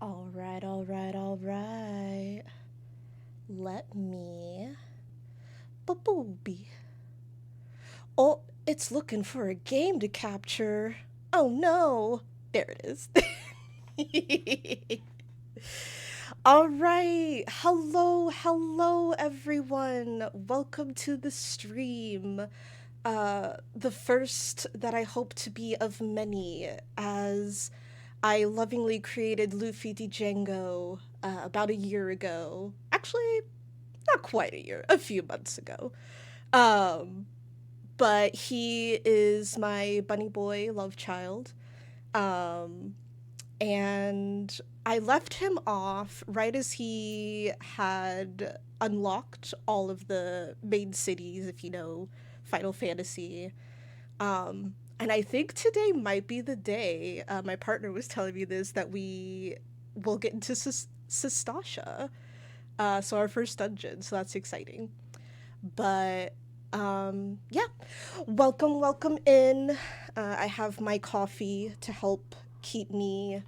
Alright, alright, alright. Let me... Babooby. Oh, it's looking for a game to capture. Oh no! There it is. Alright, hello everyone. Welcome to the stream. The first that I hope to be of many, as I lovingly created Luffy Django about a year ago. Actually, not quite a year, a few months ago. Um, but he is my bunny boy love child. Um, and I left him off right as he had unlocked all of the main cities, if you know Final Fantasy. And I think today might be the day, my partner was telling me this, that we will get into Satasha. So our first dungeon, so that's exciting. But yeah, welcome in. I have my coffee to help keep me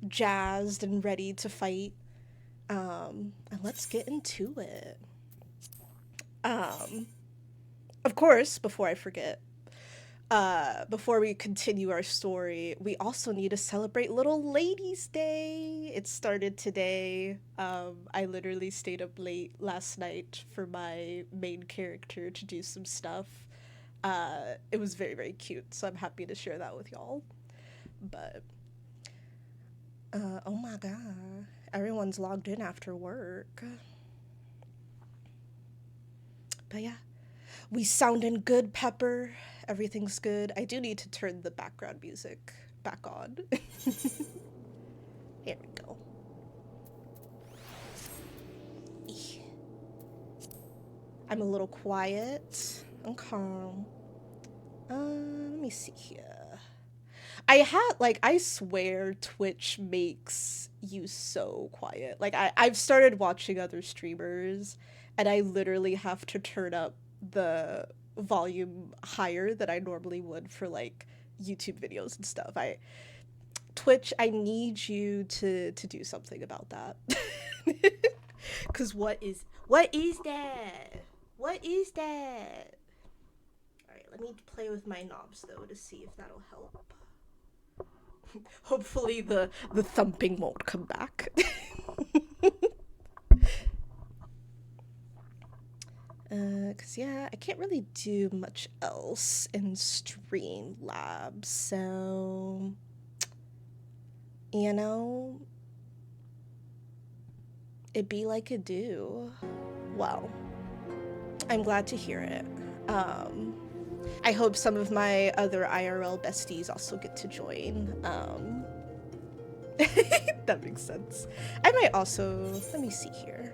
jazzed and ready to fight. And let's get into it. Of course, before I forget, before we continue our story, we also need to celebrate Little Ladies' Day. It started today. I literally stayed up late last night for my main character to do some stuff. It was very, very cute, so I'm happy to share that with y'all. But, oh my god, everyone's logged in after work. But yeah, we sounding good, Pepper. Everything's good. I do need to turn the background music back on. Here we go. I'm a little quiet and calm. Let me see here. I swear Twitch makes you so quiet. I've started watching other streamers, and I literally have to turn up the volume higher than I normally would for, like, YouTube videos and stuff. Twitch, I need you to do something about that. Cause what is that? What is that? Alright, let me play with my knobs though to see if that'll help. Hopefully the thumping won't come back. Cause yeah, I can't really do much else in Streamlabs, so you know, it be like it do. Well, I'm glad to hear it. I hope some of my other IRL besties also get to join. That makes sense. I might also, let me see here.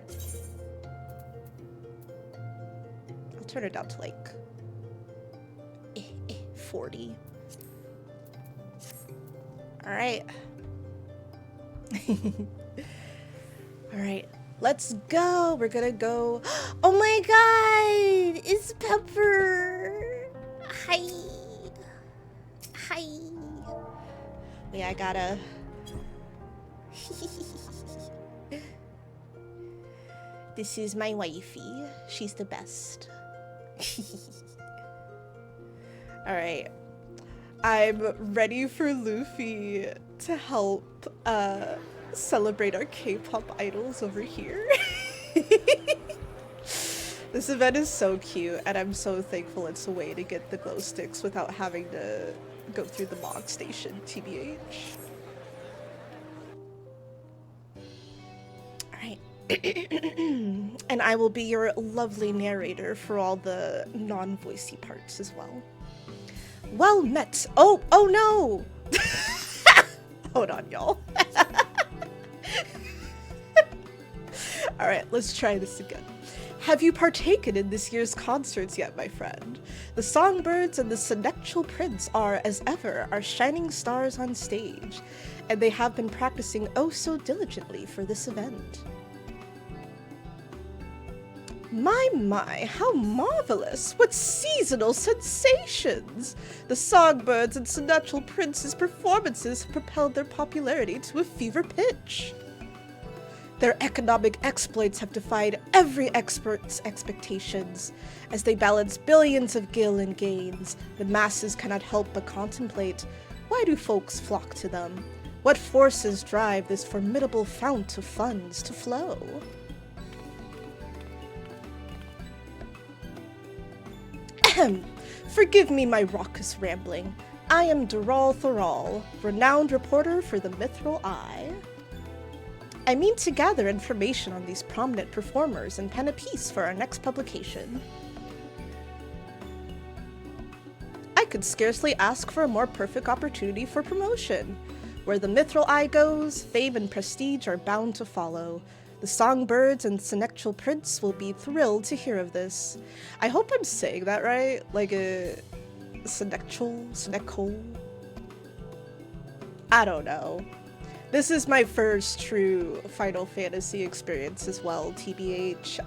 I'll turn it down to like 40. All right. All right. Let's go. We're gonna go. Oh my god! It's Pepper! Hi! Hi! Yeah, I gotta... This is my wifey. She's the best. Alright. I'm ready for Luffy to help, celebrate our K-pop idols over here. This event is so cute, and I'm so thankful it's a way to get the glow sticks without having to go through the MOG station, TBH. Alright. And I will be your lovely narrator for all the non-voicey parts as well. Well met. Oh no! Hold on, y'all. Alright, let's try this again. Have you partaken in this year's concerts yet, my friend? The songbirds and the sensual prince are, as ever, our shining stars on stage, and they have been practicing oh so diligently for this event. My, how marvelous! What seasonal sensations! The songbirds and Seneschal Prince's performances have propelled their popularity to a fever pitch. Their economic exploits have defied every expert's expectations. As they balance billions of gil and gains, the masses cannot help but contemplate, why do folks flock to them? What forces drive this formidable fount of funds to flow? Forgive me my raucous rambling. I am Dural Thoral, renowned reporter for the Mithril Eye. I mean to gather information on these prominent performers and pen a piece for our next publication. I could scarcely ask for a more perfect opportunity for promotion. Where the Mithril Eye goes, fame and prestige are bound to follow. The songbirds and Seneschal Prince will be thrilled to hear of this. I hope I'm saying that right, like a Seneschal? I don't know. This is my first true Final Fantasy experience as well, TBH.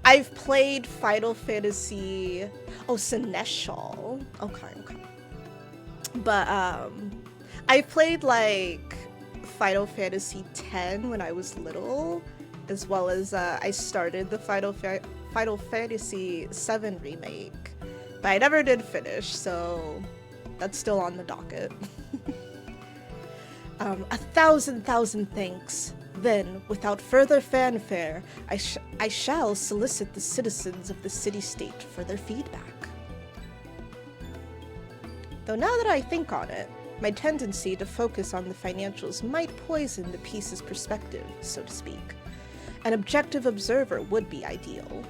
I've played Final Fantasy, Seneschal. Okay. But, I've played, like, Final Fantasy X when I was little, as well as, I started the Final Fantasy VII remake. But I never did finish, so that's still on the docket. 1,000 thanks. Then, without further fanfare, I shall solicit the citizens of the city-state for their feedback. Though now that I think on it, my tendency to focus on the financials might poison the piece's perspective, so to speak. An objective observer would be ideal.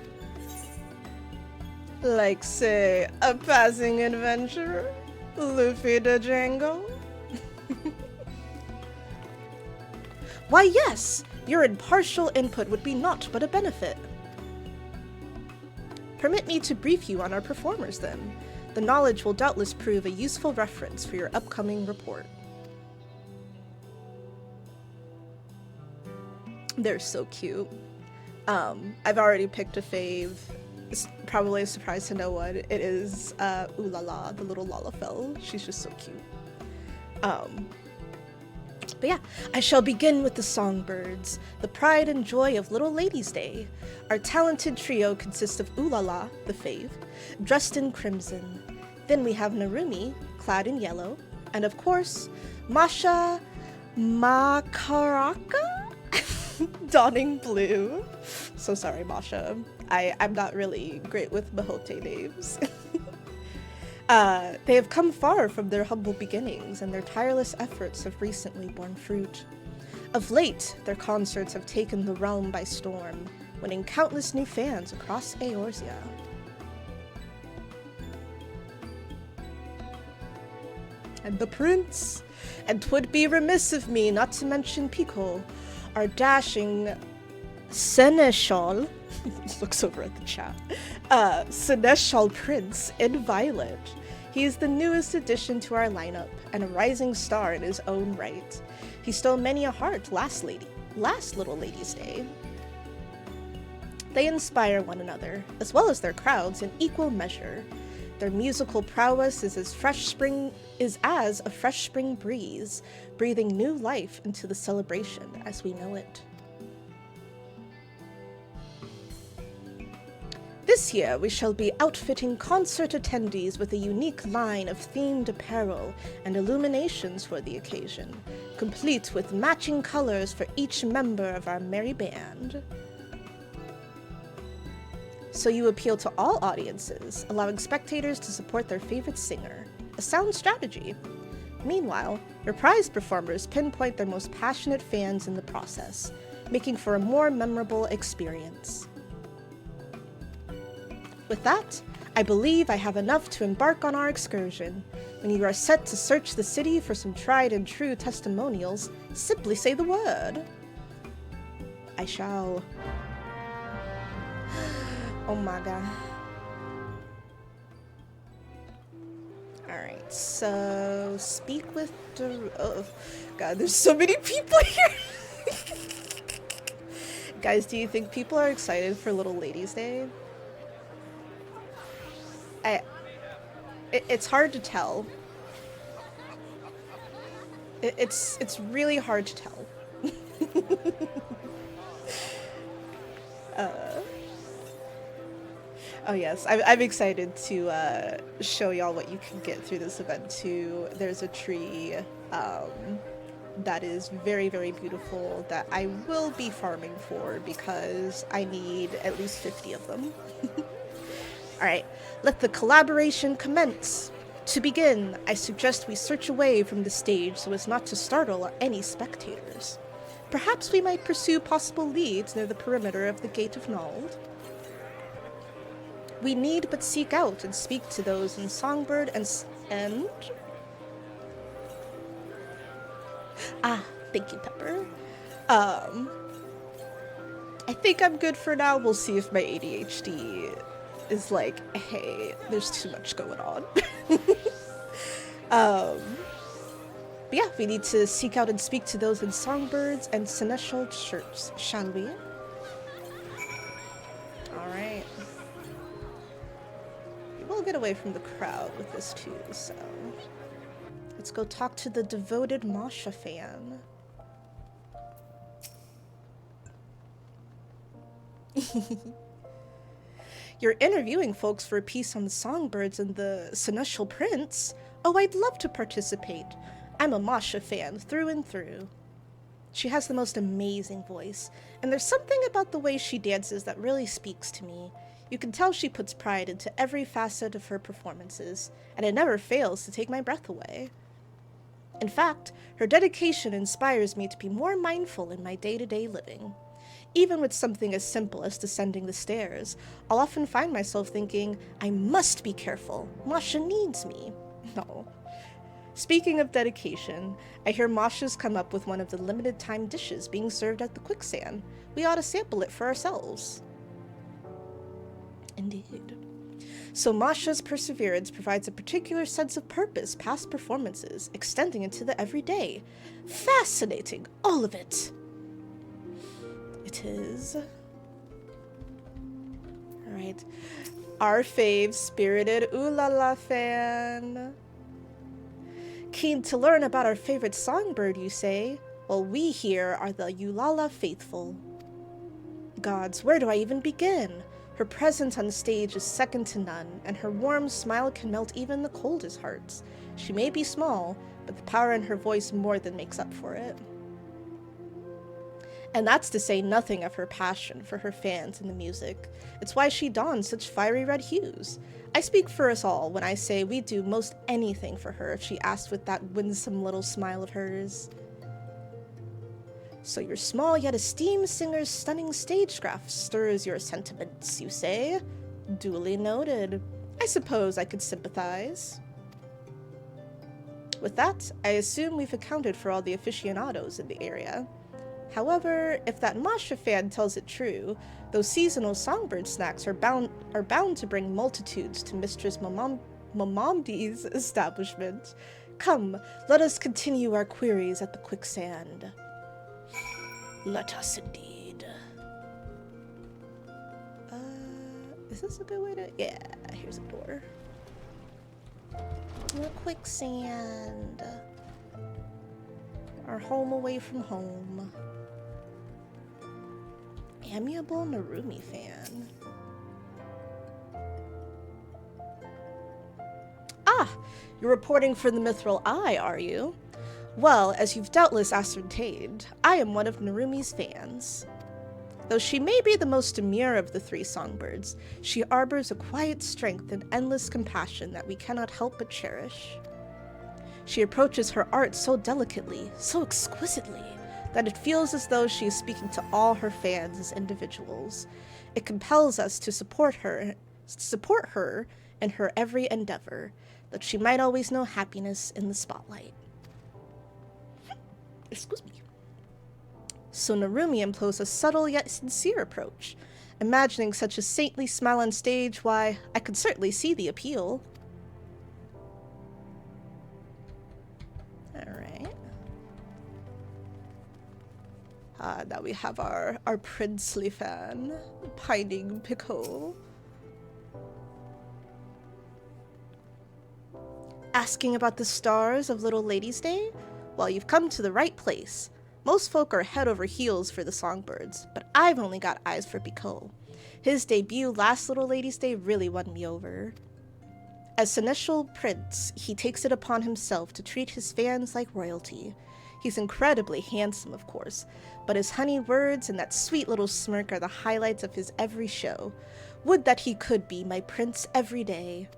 Like, say, a passing adventurer? Luffy de Django? Why yes! Your impartial input would be naught but a benefit. Permit me to brief you on our performers then. The knowledge will doubtless prove a useful reference for your upcoming report. They're so cute. I've already picked a fave. It's probably a surprise to no one. It is Ul'dah, the little Lalafell. She's just so cute. But yeah, I shall begin with the songbirds, the pride and joy of Little Ladies' Day. Our talented trio consists of Ul'dah, the fave, dressed in crimson. Then we have Narumi, clad in yellow, and of course, Masha Makaraka, donning blue. So sorry, Masha. I'm not really great with Mahote names. They have come far from their humble beginnings, and their tireless efforts have recently borne fruit. Of late, their concerts have taken the realm by storm, winning countless new fans across Eorzea. And the prince, and 'twould be remiss of me not to mention Pico, our dashing Seneschal, looks over at the chat, Seneschal Prince in violet. He is the newest addition to our lineup, and a rising star in his own right. He stole many a heart last Little Ladies' Day. They inspire one another, as well as their crowds, in equal measure. Their musical prowess is as a fresh spring breeze, breathing new life into the celebration as we know it. This year, we shall be outfitting concert attendees with a unique line of themed apparel and illuminations for the occasion, complete with matching colors for each member of our merry band. So you appeal to all audiences, allowing spectators to support their favorite singer. A sound strategy. Meanwhile, your prize performers pinpoint their most passionate fans in the process, making for a more memorable experience. With that, I believe I have enough to embark on our excursion. When you are set to search the city for some tried and true testimonials, simply say the word. I shall. Oh my god. Alright, so speak with oh god, there's so many people here. Guys, do you think people are excited for Little Ladies Day? It's hard to tell. It's really hard to tell. Oh yes, I'm excited to show y'all what you can get through this event too. There's a tree that is very, very beautiful that I will be farming for because I need at least 50 of them. Alright, let the collaboration commence. To begin, I suggest we search away from the stage so as not to startle any spectators. Perhaps we might pursue possible leads near the perimeter of the Gate of Nald. We need but seek out and speak to those in Songbird and... Ah, thank you, Pepper. I think I'm good for now. We'll see if my ADHD is like, hey, there's too much going on. But yeah, we need to seek out and speak to those in Songbirds and Seneschal Church, shall we? Alright. We'll get away from the crowd with this too, so... Let's go talk to the devoted Masha fan. You're interviewing folks for a piece on the Songbirds and the Seneschal Prince? Oh, I'd love to participate. I'm a Masha fan through and through. She has the most amazing voice, and there's something about the way she dances that really speaks to me. You can tell she puts pride into every facet of her performances, and it never fails to take my breath away. In fact, her dedication inspires me to be more mindful in my day-to-day living. Even with something as simple as descending the stairs, I'll often find myself thinking, I must be careful. Masha needs me. No. Speaking of dedication, I hear Masha's come up with one of the limited-time dishes being served at the Quicksand. We ought to sample it for ourselves. Indeed. So Masha's perseverance provides a particular sense of purpose past performances, extending into the everyday. Fascinating, all of it. It is. Alright. Our fave spirited Ul'dah fan. Keen to learn about our favorite songbird, you say? Well, we here are the Ul'dah faithful. Gods, where do I even begin? Her presence on stage is second to none, and her warm smile can melt even the coldest hearts. She may be small, but the power in her voice more than makes up for it. And that's to say nothing of her passion for her fans and the music. It's why she dons such fiery red hues. I speak for us all when I say we'd do most anything for her if she asked with that winsome little smile of hers. So your small yet esteemed singer's stunning stagecraft stirs your sentiments, you say? Duly noted. I suppose I could sympathize. With that, I assume we've accounted for all the aficionados in the area. However, if that Masha fan tells it true, those seasonal songbird snacks are bound to bring multitudes to Mistress Momamdi's establishment. Come, let us continue our queries at the Quicksand. Let us indeed. Is this a good way to... Yeah, here's a door. The Quicksand. Our home away from home. Amiable Narumi fan. Ah! You're reporting for the Mithril Eye, are you? Well, as you've doubtless ascertained, I am one of Narumi's fans. Though she may be the most demure of the three songbirds, she harbors a quiet strength and endless compassion that we cannot help but cherish. She approaches her art so delicately, so exquisitely, that it feels as though she is speaking to all her fans as individuals. It compels us to support her in her every endeavor, that she might always know happiness in the spotlight. Excuse me. So Narumi employs a subtle yet sincere approach. Imagining such a saintly smile on stage, why, I could certainly see the appeal. Alright. Now we have our princely fan, Pining Pickle. Asking about the stars of Little Ladies' Day? Well, you've come to the right place. Most folk are head over heels for the songbirds, but I've only got eyes for Pico. His debut last Little Ladies' Day really won me over. As Seneschal Prince, he takes it upon himself to treat his fans like royalty. He's incredibly handsome, of course, but his honeyed words and that sweet little smirk are the highlights of his every show. Would that he could be my prince every day.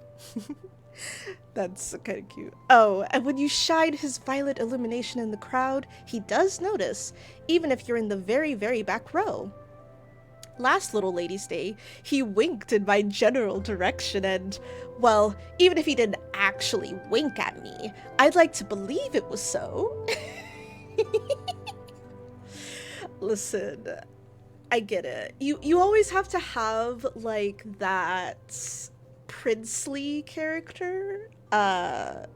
That's kind of cute. Oh, and when you shine his violet illumination in the crowd, he does notice, even if you're in the very, very back row. Last Little Ladies' Day, he winked in my general direction and, well, even if he didn't actually wink at me, I'd like to believe it was so. Listen, I get it. You always have to have, like, that princely character as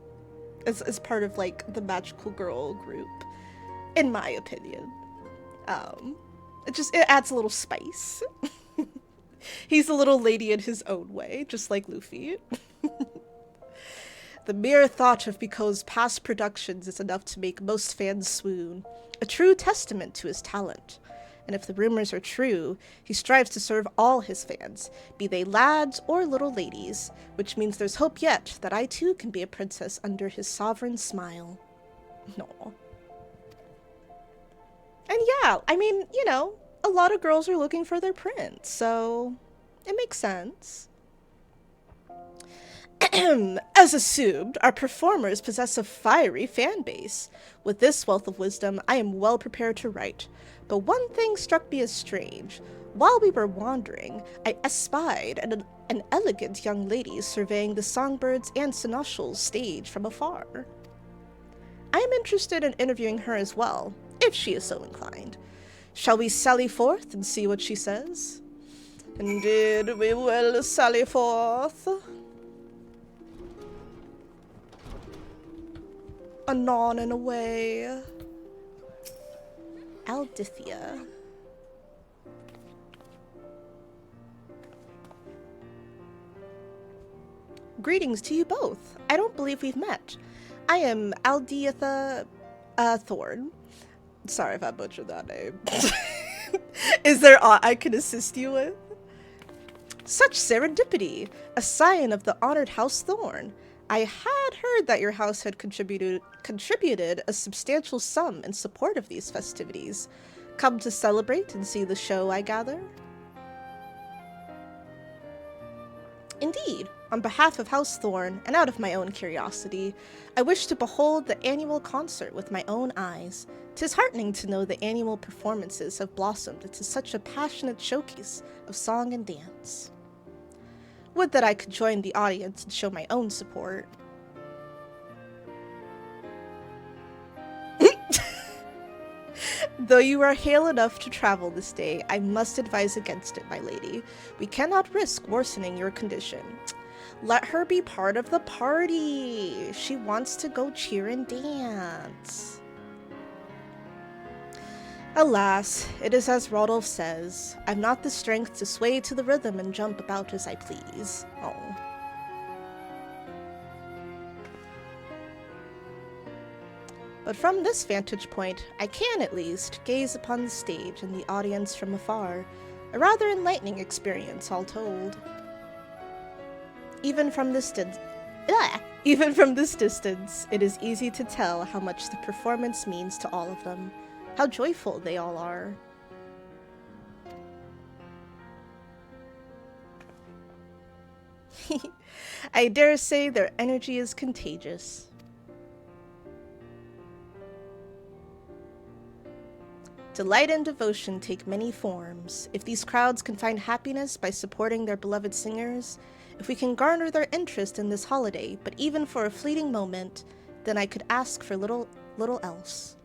part of, like, the magical girl group, in my opinion. It adds a little spice. He's a little lady in his own way, just like Luffy. The mere thought of Pico's past productions is enough to make most fans swoon, a true testament to his talent. And if the rumors are true, he strives to serve all his fans, be they lads or little ladies, which means there's hope yet that I too can be a princess under his sovereign smile. No. And yeah, I mean, you know, a lot of girls are looking for their prince, so it makes sense. As assumed, our performers possess a fiery fan base. With this wealth of wisdom, I am well prepared to write. But one thing struck me as strange. While we were wandering, I espied an elegant young lady surveying the songbirds and seneschal's stage from afar. I am interested in interviewing her as well, if she is so inclined. Shall we sally forth and see what she says? Indeed, we will sally forth. Anon and away. Aldithia. Greetings to you both. I don't believe we've met. I am Aldiatha Thorn. Sorry if I butchered that name. Is there aught I can assist you with? Such serendipity, a sign of the honored House Thorn. I had heard that your house had contributed a substantial sum in support of these festivities. Come to celebrate and see the show, I gather? Indeed, on behalf of House Thorn, and out of my own curiosity, I wish to behold the annual concert with my own eyes. 'Tis heartening to know the annual performances have blossomed into such a passionate showcase of song and dance. Would that I could join the audience and show my own support. Though you are hale enough to travel this day, I must advise against it, my lady. We cannot risk worsening your condition. Let her be part of the party. She wants to go cheer and dance. Alas, it is as Rodolph says, I've not the strength to sway to the rhythm and jump about as I please. Oh. But from this vantage point, I can, at least, gaze upon the stage and the audience from afar. A rather enlightening experience, all told. Even from this distance, it is easy to tell how much the performance means to all of them. How joyful they all are. I dare say their energy is contagious. Delight and devotion take many forms. If these crowds can find happiness by supporting their beloved singers, if we can garner their interest in this holiday, but even for a fleeting moment, then I could ask for little else.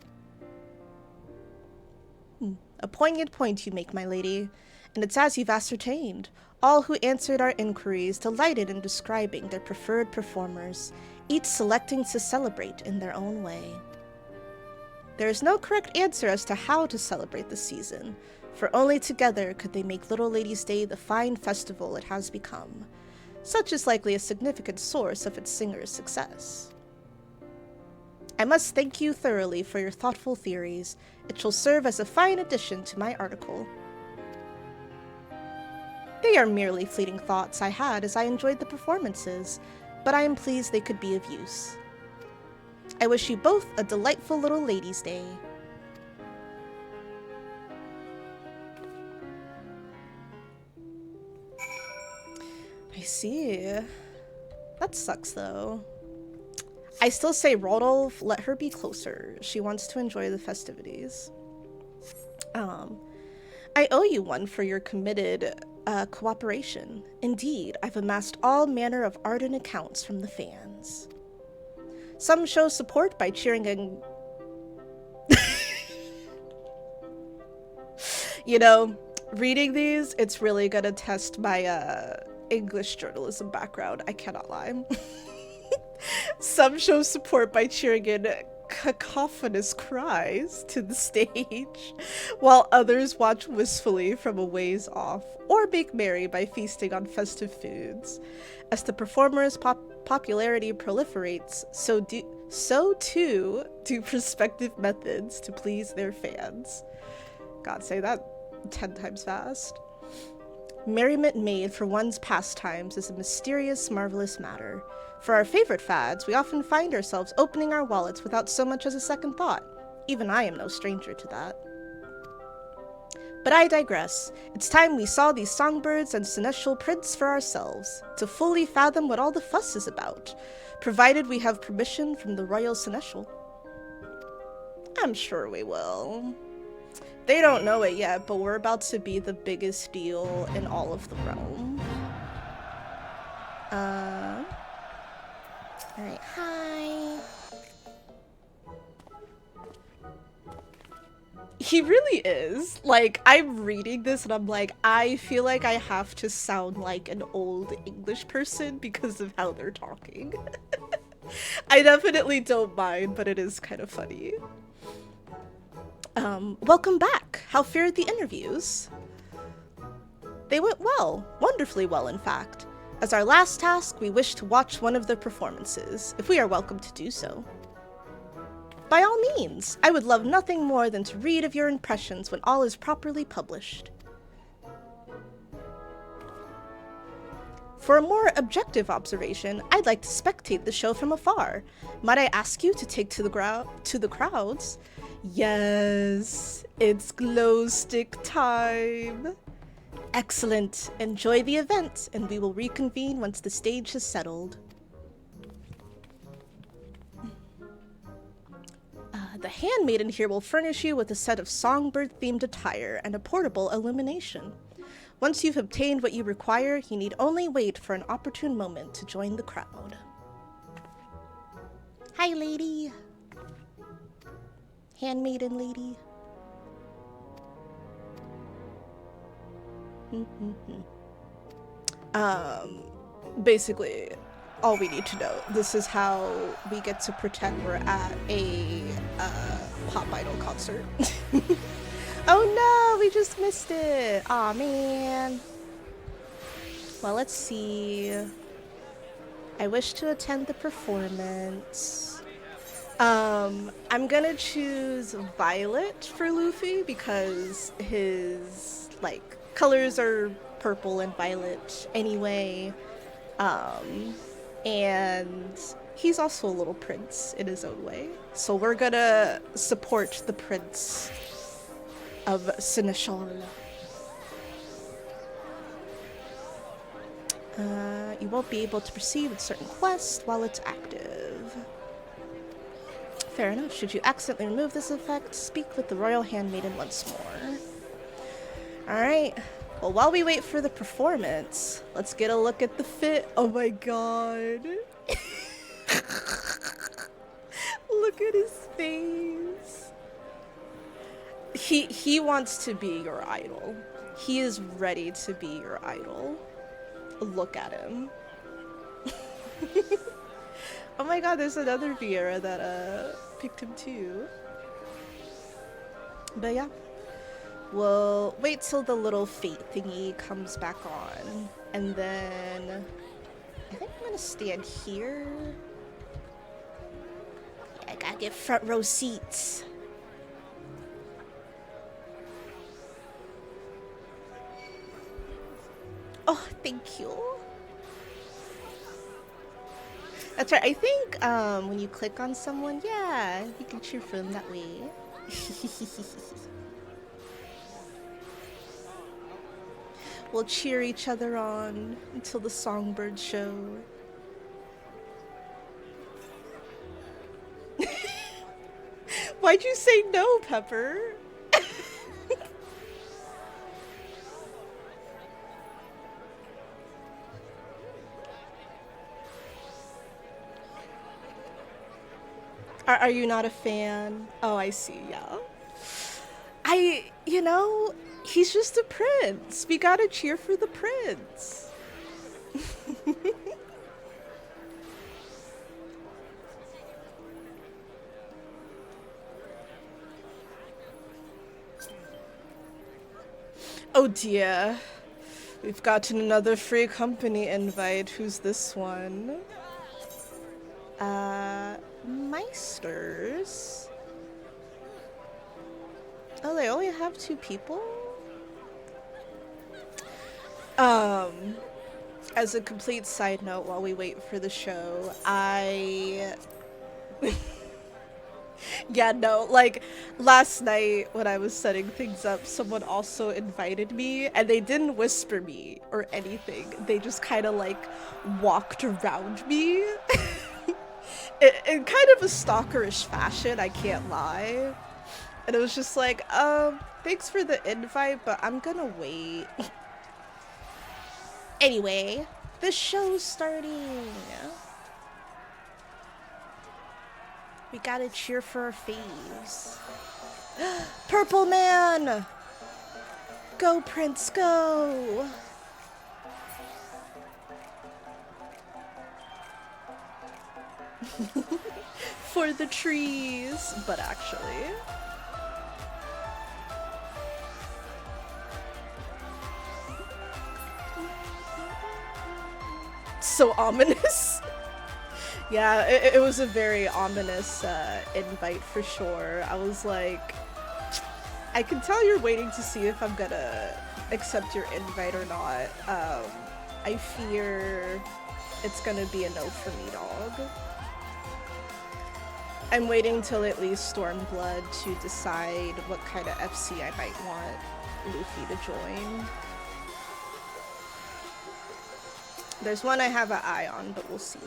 A poignant point you make, my lady, and it's as you've ascertained. All who answered our inquiries delighted in describing their preferred performers, each selecting to celebrate in their own way. There is no correct answer as to how to celebrate this season, for only together could they make Little Lady's Day the fine festival it has become. Such is likely a significant source of its singer's success. I must thank you thoroughly for your thoughtful theories. It shall serve as a fine addition to my article. They are merely fleeting thoughts I had as I enjoyed the performances, but I am pleased they could be of use. I wish you both a delightful Little Ladies' Day. I see. That sucks, though. I still say, Rodolph, let her be closer. She wants to enjoy the festivities. I owe you one for your committed cooperation. Indeed, I've amassed all manner of ardent accounts from the fans. Some show support by cheering and... You know, reading these, it's really gonna test my English journalism background. I cannot lie. Some show support by cheering in cacophonous cries to the stage, while others watch wistfully from a ways off, or make merry by feasting on festive foods. As the performers' popularity proliferates, so too do prospective methods to please their fans. God, say that 10 times fast. Merriment made for one's pastimes is a mysterious, marvelous matter. For our favorite fads, we often find ourselves opening our wallets without so much as a second thought. Even I am no stranger to that. But I digress. It's time we saw these songbirds and seneschal prints for ourselves, to fully fathom what all the fuss is about, provided we have permission from the royal seneschal. I'm sure we will. They don't know it yet, but we're about to be the biggest deal in all of the realm. Alright, hi. He really is. Like, I'm reading this and I'm like, I feel like I have to sound like an old English person because of how they're talking. I definitely don't mind, but it is kind of funny. Welcome back. How fared the interviews? They went well. Wonderfully well, in fact. As our last task, we wish to watch one of the performances, if we are welcome to do so. By all means, I would love nothing more than to read of your impressions when all is properly published. For a more objective observation, I'd like to spectate the show from afar. Might I ask you to take to the crowds? Yes, it's glow stick time. Excellent. Enjoy the event, and we will reconvene once the stage has settled. The handmaiden here will furnish you with a set of songbird-themed attire and a portable illumination. Once you've obtained what you require, you need only wait for an opportune moment to join the crowd. Hi, lady. Handmaiden lady. Basically, all we need to know, this is how we get to pretend we're at a pop idol concert. Oh no, we just missed it. Aw, man. Well, let's see. I wish to attend the performance. I'm gonna choose Violet for Luffy because his, like, colors are purple and violet anyway. And he's also a little prince in his own way. So we're gonna support the prince of Seneschal. You won't be able to proceed with certain quests while it's active. Fair enough. Should you accidentally remove this effect, speak with the royal handmaiden once more. Alright. Well, while we wait for the performance, let's get a look at the fit. Oh my god. Look at his face. He wants to be your idol. He is ready to be your idol. Look at him. Oh my god, there's another Vieira that picked him too. But yeah, we'll wait till the little fate thingy comes back on. And then I think I'm gonna stand here. Yeah, I gotta get front row seats. Oh, thank you. That's right. I think when you click on someone, yeah, you can cheer for them that way. We'll cheer each other on until the songbirds show. Why'd you say no, Pepper? Are you not a fan? Oh, I see, yeah. You know, he's just a prince. We gotta cheer for the prince. Oh dear. We've gotten another free company invite. Who's this one? Meisters? Oh, they only have 2 people? As a complete side note, while we wait for the show, yeah, no, like, last night when I was setting things up, someone also invited me, and they didn't whisper me or anything. They just kind of, like, walked around me. in kind of a stalkerish fashion, I can't lie. And it was just like, thanks for the invite, but I'm gonna wait. Anyway, the show's starting. We gotta cheer for our faves. Purple Man! Go, Prince, go! For the trees, but actually. So ominous. Yeah, it was a very ominous invite for sure. I was like, I can tell you're waiting to see if I'm gonna accept your invite or not. I fear it's gonna be a no for me, dog. I'm waiting till at least Stormblood to decide what kind of FC I might want Luffy to join. There's one I have an eye on, but we'll see.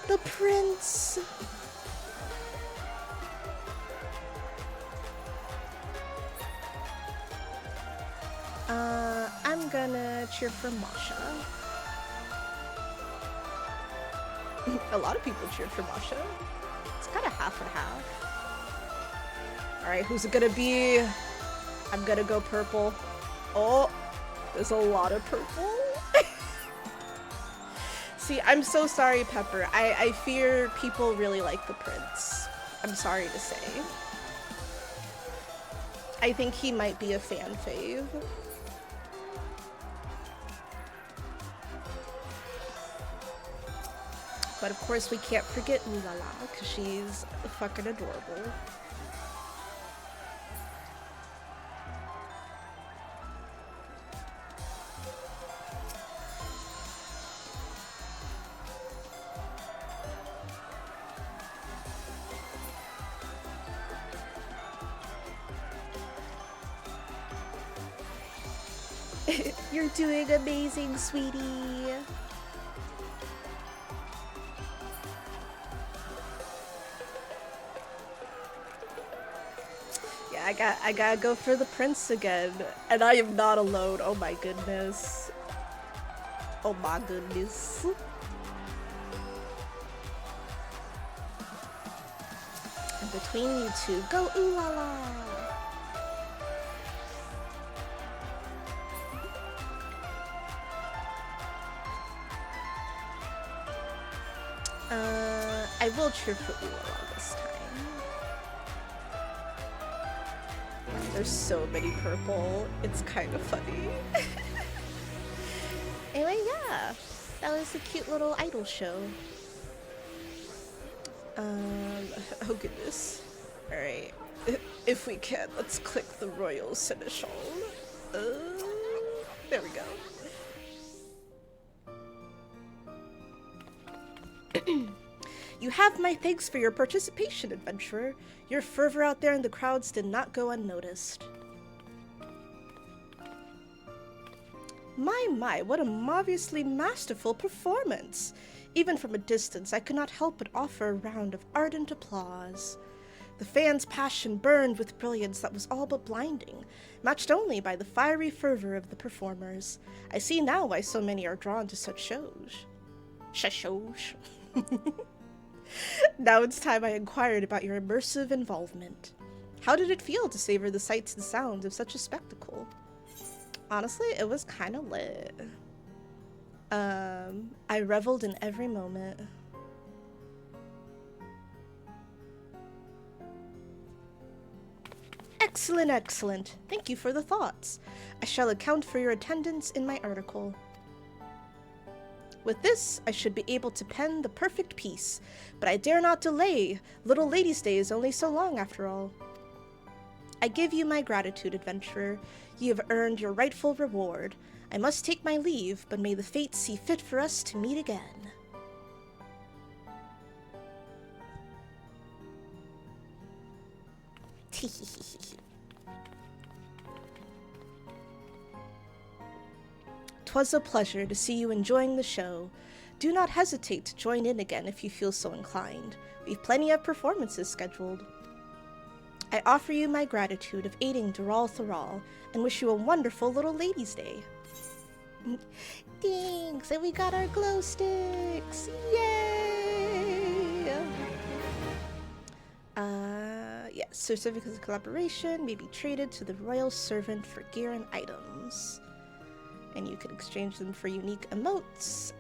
The prince! I'm gonna cheer for Masha. A lot of people cheered for Masha. It's kind of half and half. Alright, who's it gonna be? I'm gonna go purple. Oh, there's a lot of purple. See, I'm so sorry, Pepper. I fear people really like the prince. I'm sorry to say. I think he might be a fan fave. But of course we can't forget Ul'dah, because she's fucking adorable. You're doing amazing, sweetie. Yeah, I gotta go for the prince again. And I am not alone. Oh my goodness. Oh my goodness. And between you two, go Ul'dah! I will cheer for Ul'dah this time. There's so many purple. It's kind of funny. Anyway, yeah. That was a cute little idol show. Oh goodness. Alright. If we can, let's click the Royal Seneschal. There we go. You have my thanks for your participation, adventurer. Your fervor out there in the crowds did not go unnoticed. My, what a marvelously masterful performance! Even from a distance, I could not help but offer a round of ardent applause. The fans' passion burned with brilliance that was all but blinding, matched only by the fiery fervor of the performers. I see now why so many are drawn to such shows. Shows. Now it's time I inquired about your immersive involvement. How did it feel to savor the sights and sounds of such a spectacle? Honestly, it was kind of lit. I reveled in every moment. Excellent, excellent. Thank you for the thoughts. I shall account for your attendance in my article. With this, I should be able to pen the perfect piece, but I dare not delay. Little Lady's Day is only so long after all. I give you my gratitude, adventurer. You have earned your rightful reward. I must take my leave, but may the fates see fit for us to meet again. "'Twas a pleasure to see you enjoying the show. Do not hesitate to join in again if you feel so inclined. We've plenty of performances scheduled. I offer you my gratitude of aiding Dural Thural and wish you a wonderful little Ladies' Day." Thanks, and we got our glow sticks! Yay! Yes, certificates of collaboration may be traded to the royal servant for gear and items. And you can exchange them for unique emotes.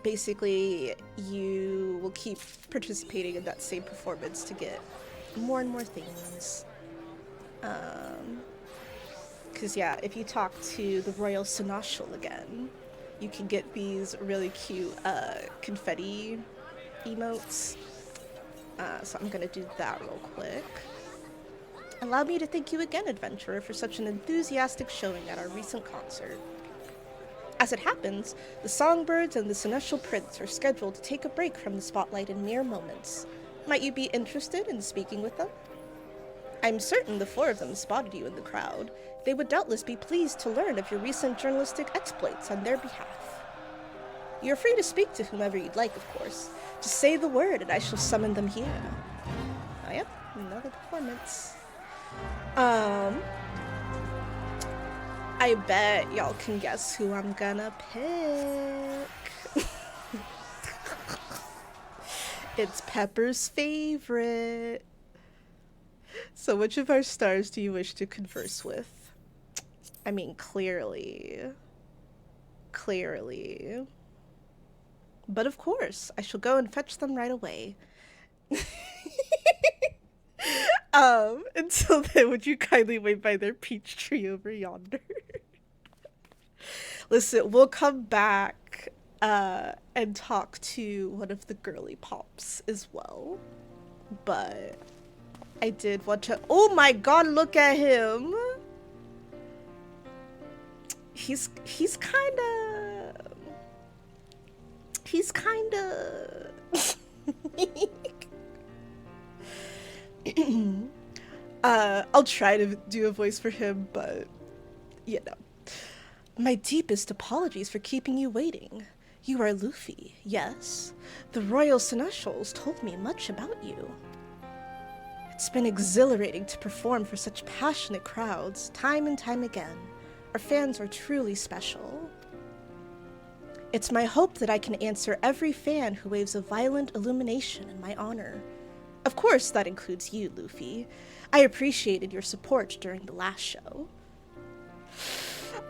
Basically, you will keep participating in that same performance to get more and more things. Because yeah, if you talk to the Royal Seneschal again, you can get these really cute confetti emotes. So I'm gonna do that real quick. Allow me to thank you again, adventurer, for such an enthusiastic showing at our recent concert. As it happens, the Songbirds and the Seneschal Prince are scheduled to take a break from the spotlight in mere moments. Might you be interested in speaking with them? I'm certain the four of them spotted you in the crowd. They would doubtless be pleased to learn of your recent journalistic exploits on their behalf. You're free to speak to whomever you'd like, of course. Just say the word and I shall summon them here. Oh yep, another performance. I bet y'all can guess who I'm gonna pick. It's Pepper's favorite. So which of our stars do you wish to converse with? I mean, clearly. But of course, I shall go and fetch them right away. Until then, would you kindly wait by their peach tree over yonder? Listen, we'll come back and talk to one of the girly pops as well. But I did want to— oh my god, look at him! He's kinda I'll try to do a voice for him, but you know. My deepest apologies for keeping you waiting. You are Luffy, yes? The Royal Seneschals told me much about you. It's been exhilarating to perform for such passionate crowds, time and time again. Our fans are truly special. It's my hope that I can answer every fan who waves a violent illumination in my honor. Of course, that includes you, Luffy. I appreciated your support during the last show.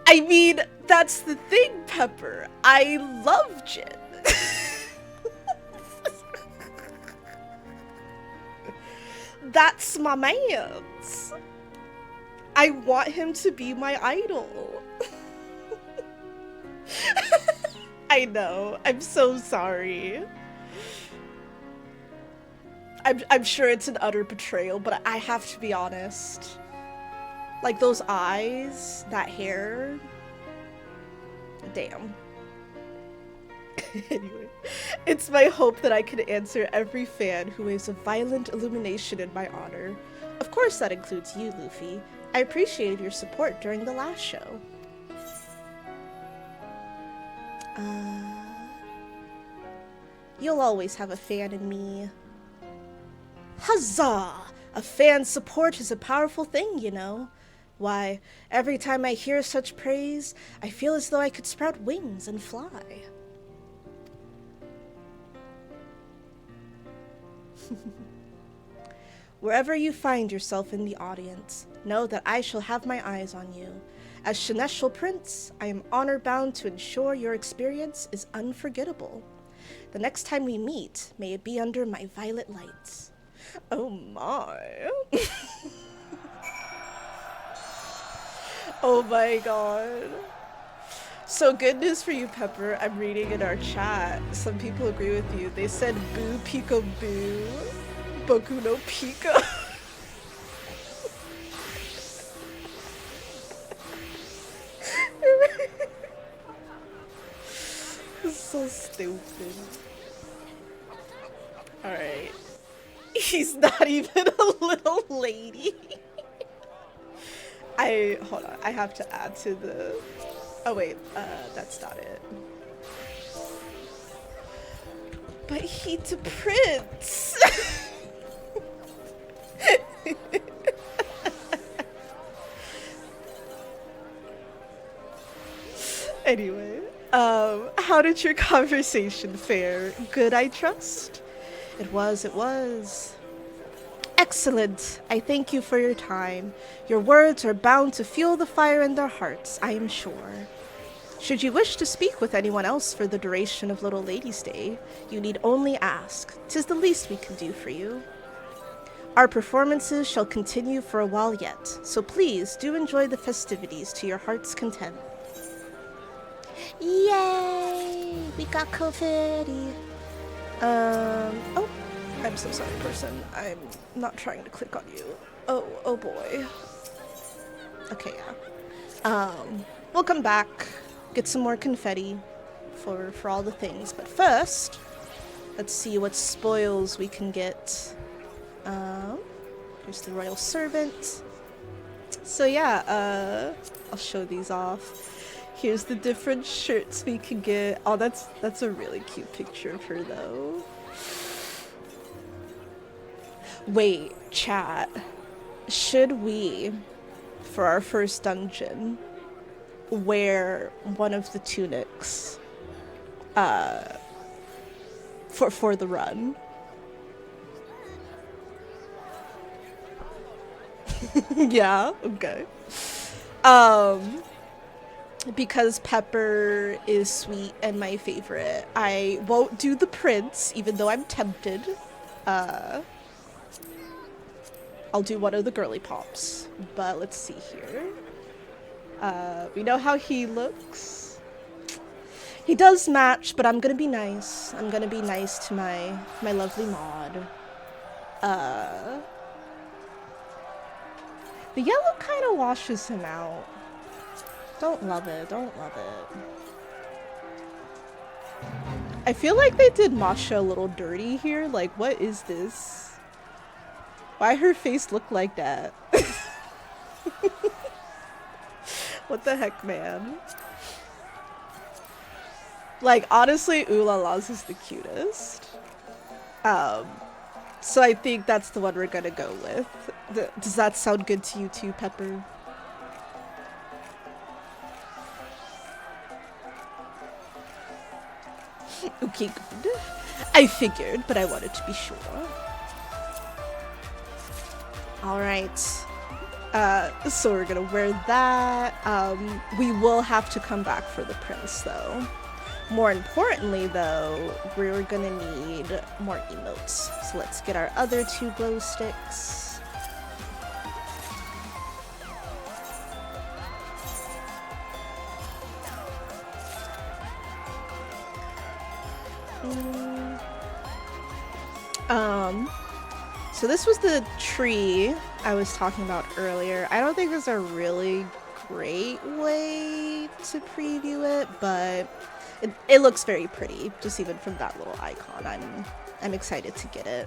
I mean, that's the thing, Pepper. I love Jin. That's my man's. I want him to be my idol. I know. I'm so sorry. I'm sure it's an utter betrayal, but I have to be honest. Like, those eyes, that hair. Damn. Anyway, it's my hope that I can answer every fan who waves a violent illumination in my honor. Of course that includes you, Luffy. I appreciated your support during the last show. You'll always have a fan in me. Huzzah! A fan's support is a powerful thing, you know. Why, every time I hear such praise, I feel as though I could sprout wings and fly. Wherever you find yourself in the audience, know that I shall have my eyes on you. As Shenestial Prince, I am honor-bound to ensure your experience is unforgettable. The next time we meet, may it be under my violet lights. Oh my. Oh my god. So good news for you, Pepper. I'm reading in our chat. Some people agree with you. They said boo pico boo. Boku no pico. So stupid. Alright. He's not even a little lady. Hold on, I have to add to the... Oh wait, that's not it. But he's a prince! Anyway, how did your conversation fare? Good, I trust? It was. Excellent. I thank you for your time. Your words are bound to fuel the fire in their hearts, I am sure. Should you wish to speak with anyone else for the duration of Little Lady's Day, you need only ask. 'Tis the least we can do for you. Our performances shall continue for a while yet, so please do enjoy the festivities to your heart's content. Yay! We got confetti. Oh, I'm so sorry, person. I'm not trying to click on you. Oh boy. Okay, yeah. We'll come back, get some more confetti for all the things, but first, let's see what spoils we can get. Here's the royal servant. So yeah, I'll show these off. Here's the different shirts we can get. Oh, that's a really cute picture of her though. Wait, chat. Should we, for our first dungeon, wear one of the tunics for the run? Yeah, okay. Because Pepper is sweet and my favorite, I won't do the prince, even though I'm tempted. I'll do one of the girly pops, but let's see here. We know how he looks. He does match, but I'm gonna be nice. I'm gonna be nice to my lovely mod. The yellow kind of washes him out. Don't love it, don't love it. I feel like they did Masha a little dirty here. Like, what is this? Why her face look like that? What the heck, man? Like, honestly, Ul'dah's is the cutest. So I think that's the one we're gonna go with. Does that sound good to you too, Pepper? Okay, good. I figured, but I wanted to be sure. Alright. So we're gonna wear that. We will have to come back for the prince, though. More importantly, though, we're gonna need more emotes. So let's get our other 2 glow sticks. So this was the tree I was talking about earlier. I don't think there's a really great way to preview it, but it looks very pretty, just even from that little icon. I'm excited to get it.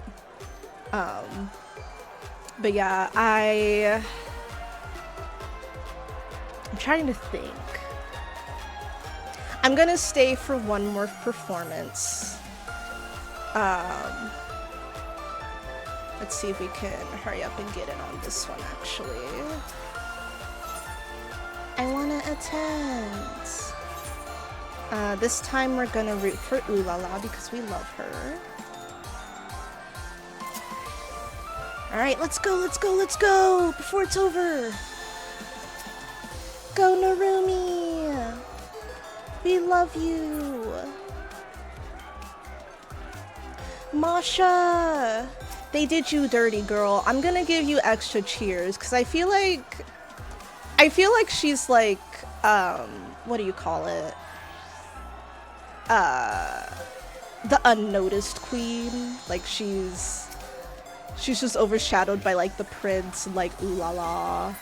But yeah, I'm trying to think. I'm gonna stay for one more performance. Let's see if we can hurry up and get in on this one, actually. I wanna attend. This time we're gonna root for Ul'dah because we love her. Alright, let's go, let's go, let's go! Before it's over! Go, Narumi! We love you! Masha! They did you dirty, girl. I'm gonna give you extra cheers, because I feel like she's like, what do you call it? The unnoticed queen. Like, she's just overshadowed by, like, the prince and, like, Ul'dah.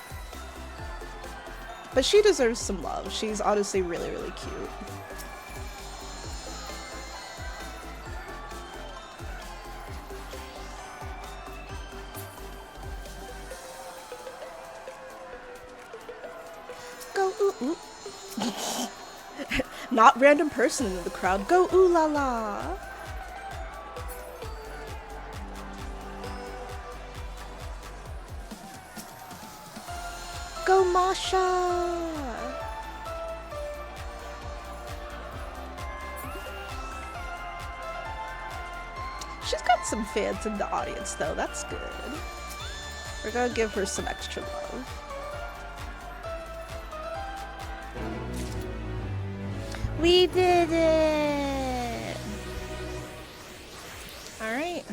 But she deserves some love. She's honestly really, really cute. Go ooh. Not random person in the crowd. Go Ul'dah. Go Masha. She's got some fans in the audience though. That's good. We're gonna give her some extra love. We did it! Alright.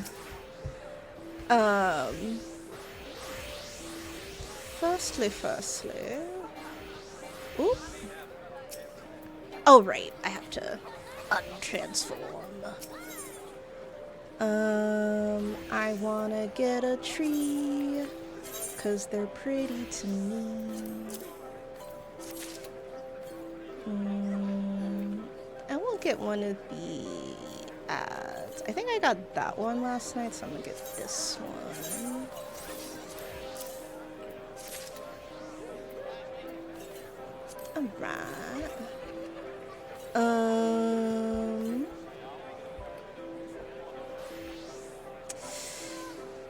Firstly. Ooh. Oh, right. I have to untransform. I wanna get a tree, 'cause they're pretty to me. I will get one of the ads. I think I got that one last night, so I'm gonna get this one. Alright.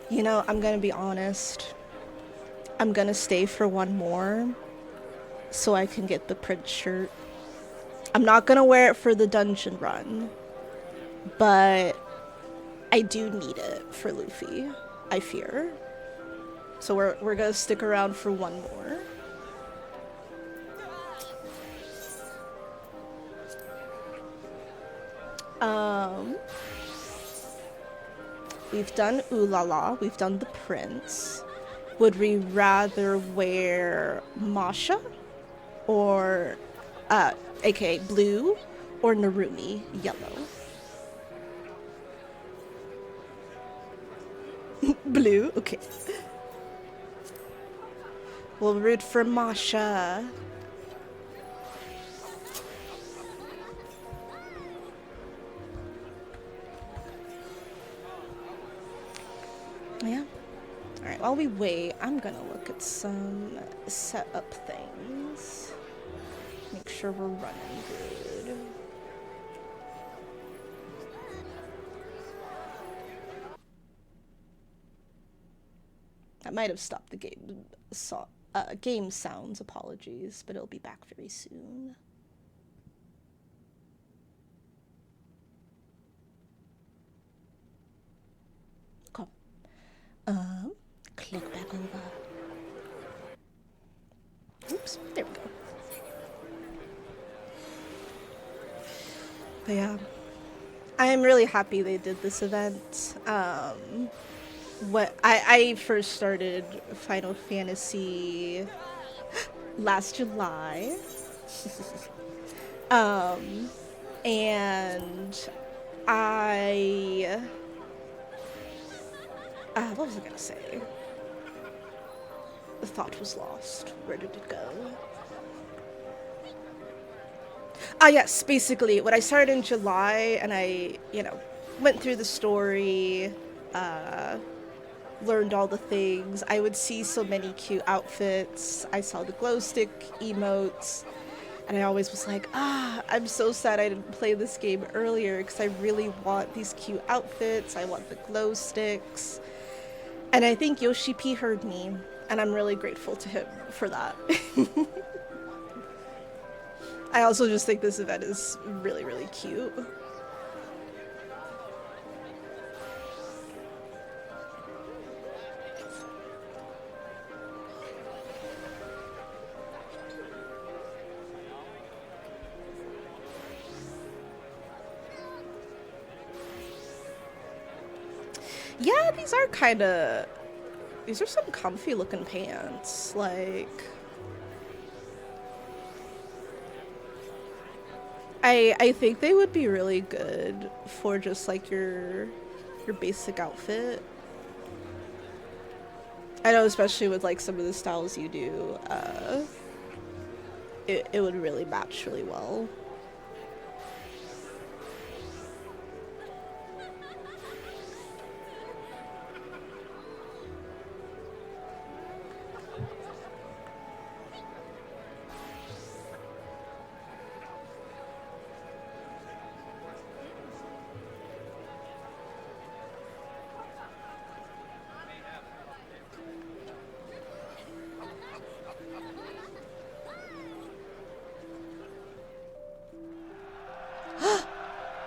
You know, I'm gonna be honest. I'm gonna stay for one more so I can get the print shirt. I'm not gonna wear it for the dungeon run, but I do need it for Luffy, I fear. So we're gonna stick around for one more. We've done Ul'dah, we've done the prince. Would we rather wear Masha or aka blue, or Narumi, yellow? Blue? Okay. We'll root for Masha. Yeah. Alright, while we wait, I'm gonna look at some setup things. Make sure we're running good. I might have stopped the game sounds, apologies, but it'll be back very soon. Come. Click back over. Oops, there we go. But yeah, I'm really happy they did this event. What I first started Final Fantasy last July. And I what was I gonna say? The thought was lost. Where did it go? Yes, basically, when I started in July and I, went through the story, learned all the things, I would see so many cute outfits. I saw the glow stick emotes, and I always was like, I'm so sad I didn't play this game earlier because I really want these cute outfits. I want the glow sticks. And I think Yoshi P heard me, and I'm really grateful to him for that. I also just think this event is really, really cute. Yeah, these are some comfy looking pants, like... I think they would be really good for just like your basic outfit. I know, especially with like some of the styles you do, it would really match really well.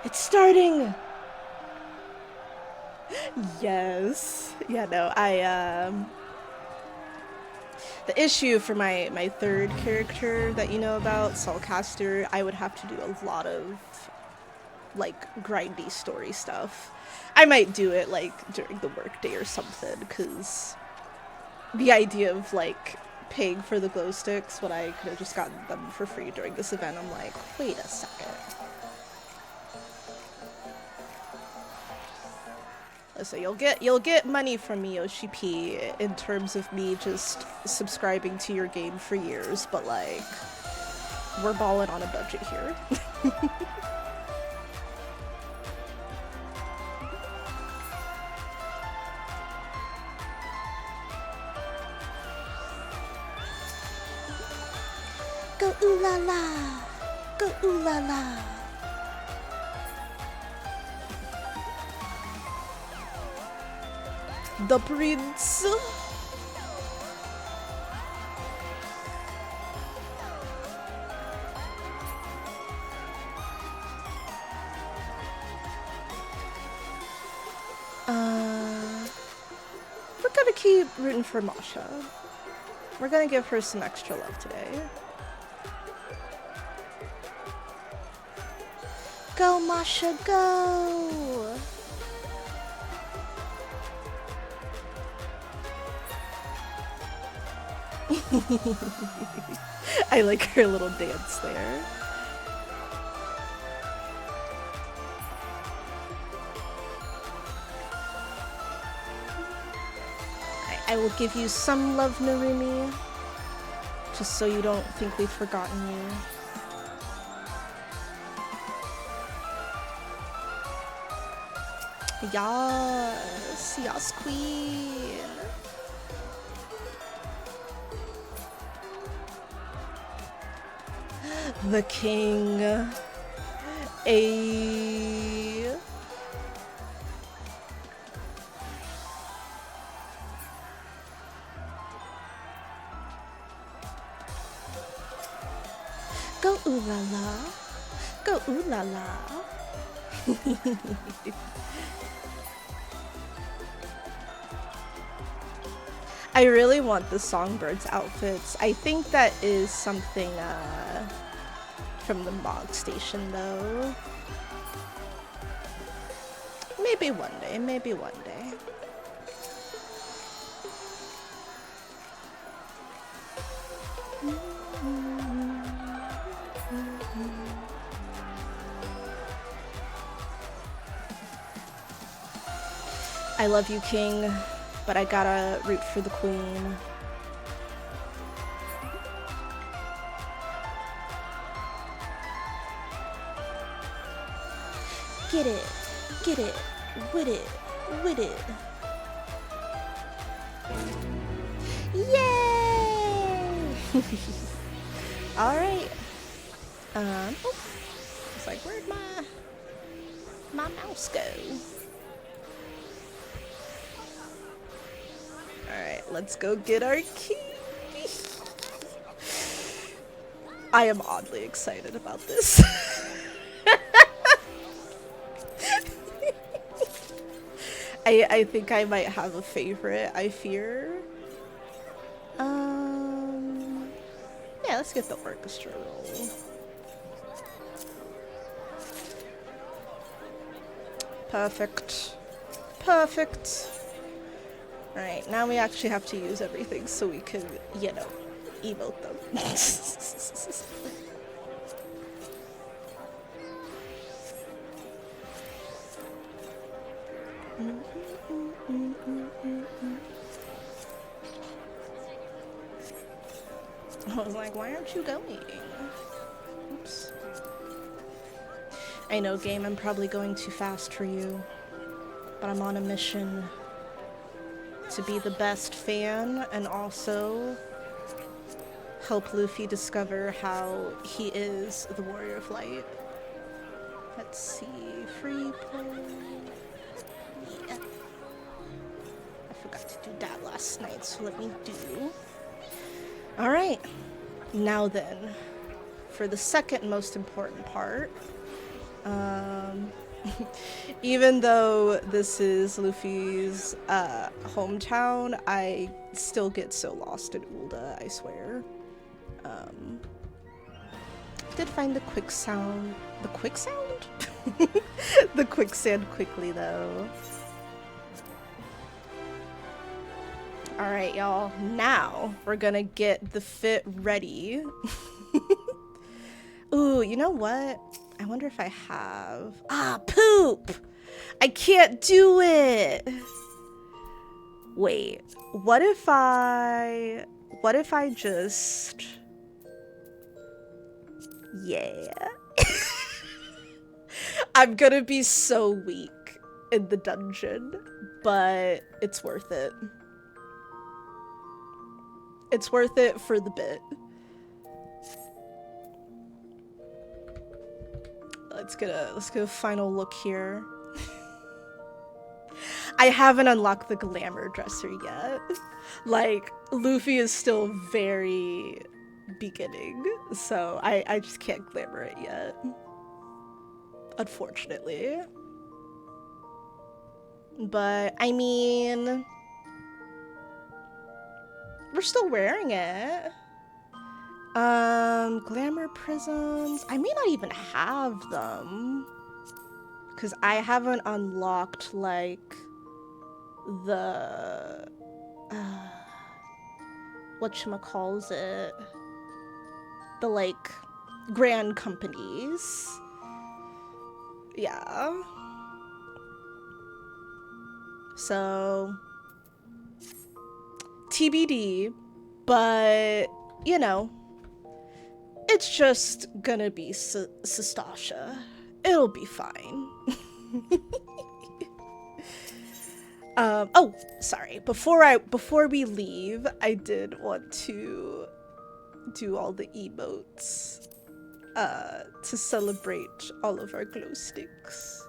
It's starting! Yes. Yeah, no, the issue for my third character that you know about, Soulcaster, I would have to do a lot of, like, grindy story stuff. I might do it, like, during the workday or something, because the idea of, like, paying for the glow sticks when I could have just gotten them for free during this event, I'm like, wait a second. So you'll get money from me, Yoshi P, in terms of me just subscribing to your game for years, but like, we're balling on a budget here. Go Ul'dah! Go Ul'dah! The prince. We're gonna keep rooting for Masha. We're gonna give her some extra love today. Go, Masha, go! I like her little dance there. I will give you some love, Narumi, just so you don't think we've forgotten you. Yes, yes, queen. The king. A. Go Ul'dah. Go Ul'dah. I really want the Songbirds outfits. I think that is something from the Mog Station, though. Maybe one day, maybe one day. I love you, King, but I gotta root for the Queen. Get it, with it, with it. Yay! Alright. Oh, it's like, where'd my mouse go? Alright, let's go get our key. I am oddly excited about this. I think I might have a favorite, I fear. Yeah, let's get the orchestra roll. Perfect. Perfect. Alright, now we actually have to use everything so we can, you know, emote them. I was like, why aren't you going? Oops. I know, game, I'm probably going too fast for you, but I'm on a mission to be the best fan and also help Luffy discover how he is the Warrior of Light. Let's see, free play. Yeah. I forgot to do that last night, so let me do. Alright, now then, for the second most important part. Even though this is Luffy's hometown, I still get so lost in Ul'dah, I swear. Did find the Quicksand. The Quicksand? The Quicksand quickly, though. Alright, y'all. Now we're gonna get the fit ready. Ooh, you know what? I wonder if I have... Ah, poop! I can't do it! Wait, what if I just... Yeah. I'm gonna be so weak in the dungeon, but it's worth it. It's worth it for the bit. Let's get a final look here. I haven't unlocked the Glamour dresser yet. Like, Luffy is still very beginning, so I just can't glamour it yet. Unfortunately. But, I mean... we're still wearing it. Glamour prisms. I may not even have them. Because I haven't unlocked, like, the... whatchamacallit? The, like, grand companies. Yeah. So... TBD, but, you know, it's just gonna be Satasha. It'll be fine. Oh, sorry. Before we leave, I did want to do all the emotes to celebrate all of our glow sticks.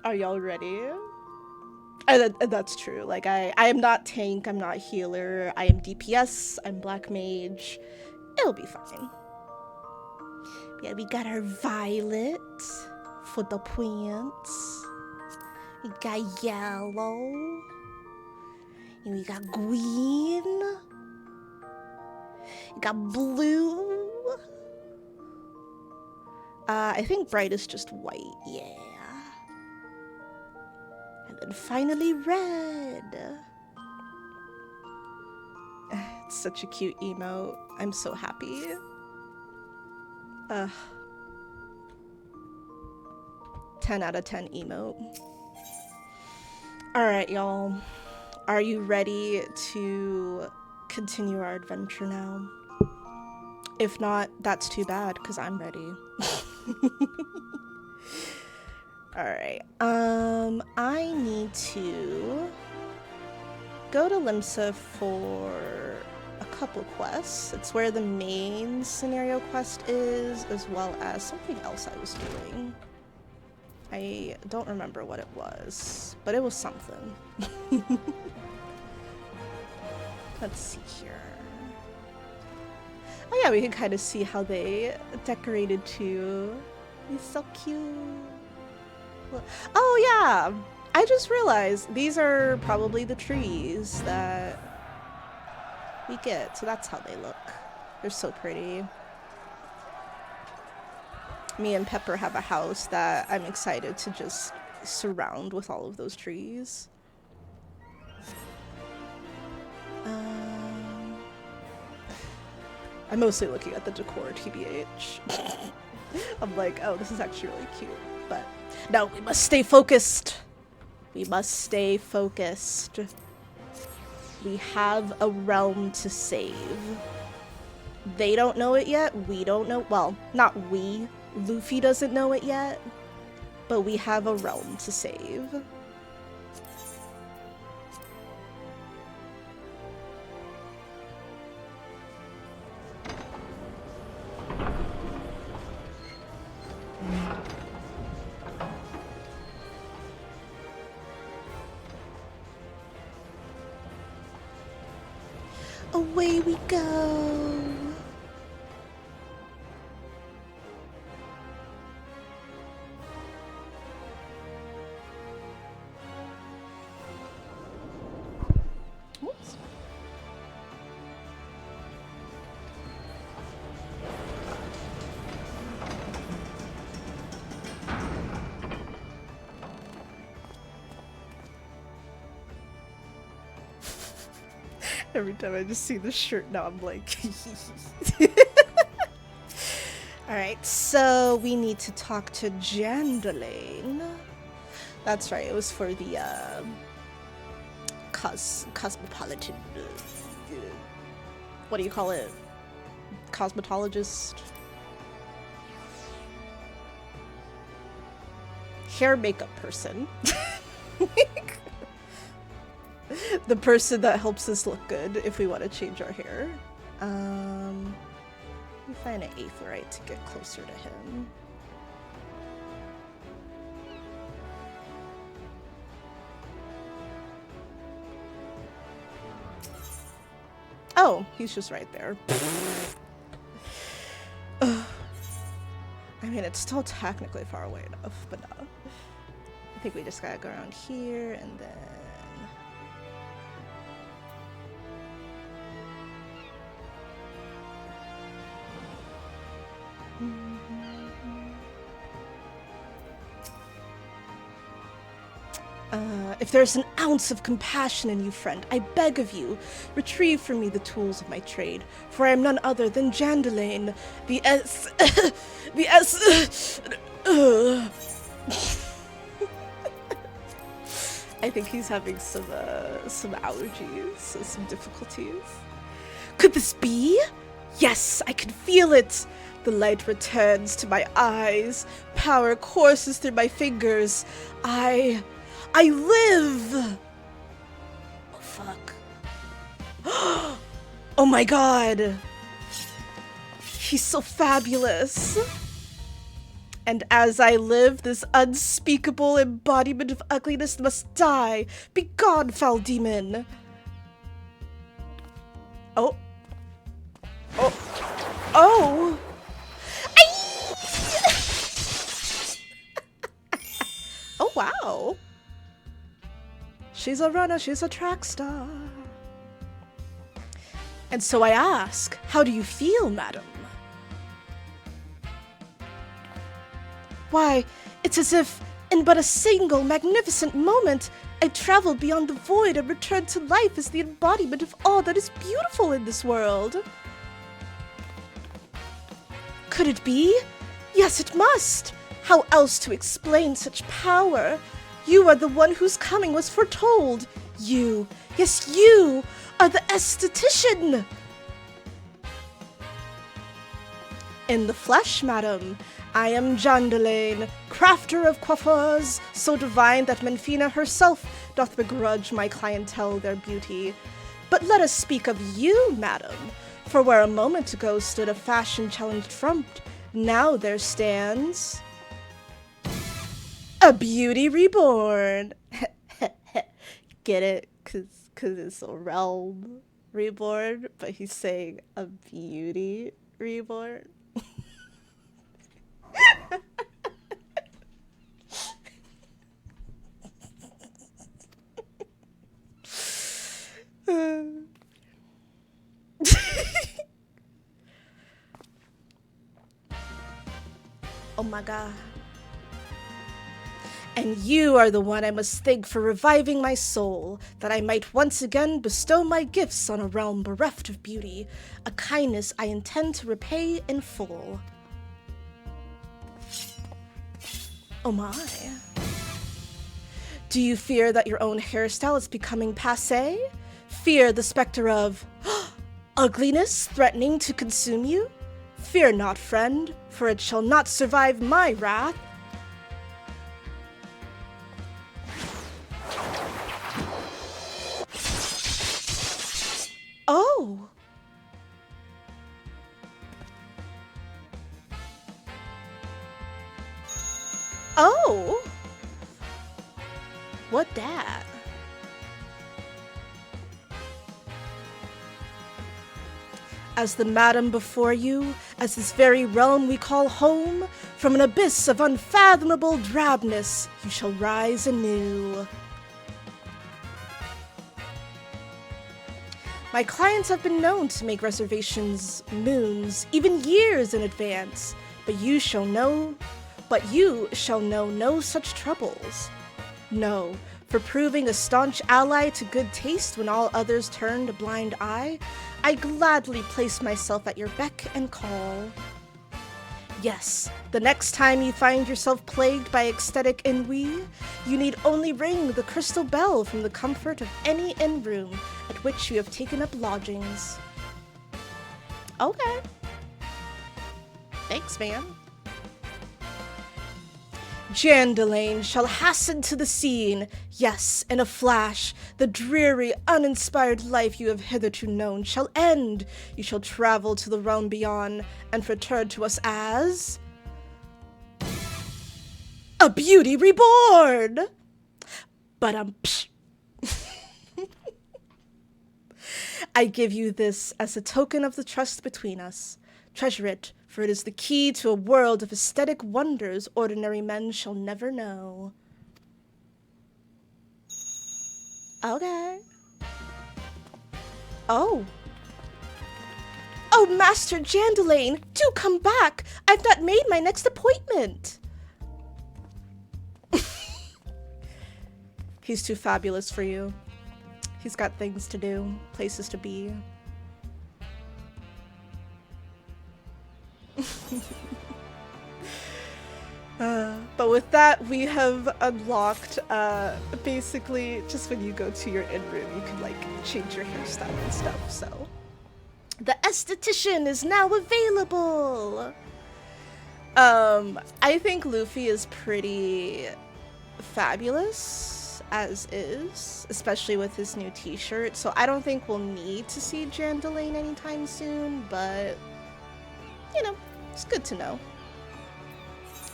Are y'all ready? And that's true. Like, I am not tank, I'm not healer, I am DPS, I'm black mage. It'll be fine. Yeah, we got our violet for the points. We got yellow. And we got green. We got blue. I think bright is just white, yeah. And then finally red. It's such a cute emote. I'm so happy. 10 out of 10 emote. Alright, y'all. Are you ready to continue our adventure now? If not, that's too bad, because I'm ready. Alright. I need to go to Limsa for a couple quests. It's where the main scenario quest is, as well as something else I was doing. I don't remember what it was, but it was something. Let's see here. Oh yeah, we can kind of see how they decorated too. He's so cute. Oh yeah, I just realized these are probably the trees that we get, so that's how they look. They're so pretty. Me and Pepper have a house that I'm excited to just surround with all of those trees. I'm mostly looking at the decor, TBH. I'm like, oh, this is actually really cute. But no, we must stay focused. We must stay focused. We have a realm to save. They don't know it yet. We don't know. Well, not we. Luffy doesn't know it yet. But we have a realm to save. Away we go. Whoops. Every time I just see the shirt now, I'm like... Alright, so we need to talk to Jandalane. That's right, it was for the cosmopolitan... what do you call it? Cosmetologist? Hair makeup person. The person that helps us look good if we want to change our hair. Let me find an aetheryte to get closer to him. Oh, he's just right there. I mean, it's still technically far away enough, but no. I think we just gotta go around here and then... if there's an ounce of compassion in you, friend, I beg of you, retrieve for me the tools of my trade, for I am none other than Jandalane, the I think he's having some allergies, some difficulties. Could this be? Yes, I can feel it! The light returns to my eyes, power courses through my fingers. I live! Oh, fuck. Oh my god! He's so fabulous! And as I live, this unspeakable embodiment of ugliness must die! Begone, foul demon! Oh. Oh. Oh! Oh, wow. She's a runner, she's a track star. And so I ask, how do you feel, madam? Why, it's as if, in but a single magnificent moment, I traveled beyond the void and returned to life as the embodiment of all that is beautiful in this world. Could it be? Yes, it must! How else to explain such power? You are the one whose coming was foretold. You, yes, you, are the esthetician! In the flesh, madam, I am Jandalain, crafter of coiffures, so divine that Menfina herself doth begrudge my clientele their beauty. But let us speak of you, madam, for where a moment ago stood a fashion-challenged front, now there stands a beauty reborn. Get it? Cause it's a realm reborn, but he's saying a beauty reborn. Oh my god. And you are the one I must thank for reviving my soul, that I might once again bestow my gifts on a realm bereft of beauty, a kindness I intend to repay in full. Oh my. Do you fear that your own hairstyle is becoming passé? Fear the specter of ugliness threatening to consume you? Fear not, friend, for it shall not survive my wrath. Oh! Oh! What that? As the madam before you, as this very realm we call home, from an abyss of unfathomable drabness, you shall rise anew. My clients have been known to make reservations moons, even years in advance, but you shall know no such troubles. No, for proving a staunch ally to good taste when all others turned a blind eye, I gladly place myself at your beck and call. Yes, the next time you find yourself plagued by ecstatic ennui, you need only ring the crystal bell from the comfort of any inn room at which you have taken up lodgings. Okay. Thanks, man. Jandalain shall hasten to the scene. Yes, in a flash, the dreary, uninspired life you have hitherto known shall end. You shall travel to the realm beyond and return to us as a beauty reborn. But I give you this as a token of the trust between us. Treasure it, for it is the key to a world of aesthetic wonders ordinary men shall never know. Okay. Oh. Oh, Master Jandalain, do come back! I've not made my next appointment! He's too fabulous for you. He's got things to do, places to be. But with that, we have unlocked, basically, just when you go to your inn room, you can, like, change your hairstyle and stuff, so. The esthetician is now available! I think Luffy is pretty fabulous, as is, especially with his new t-shirt, so I don't think we'll need to see Jandalain anytime soon, but, you know, it's good to know.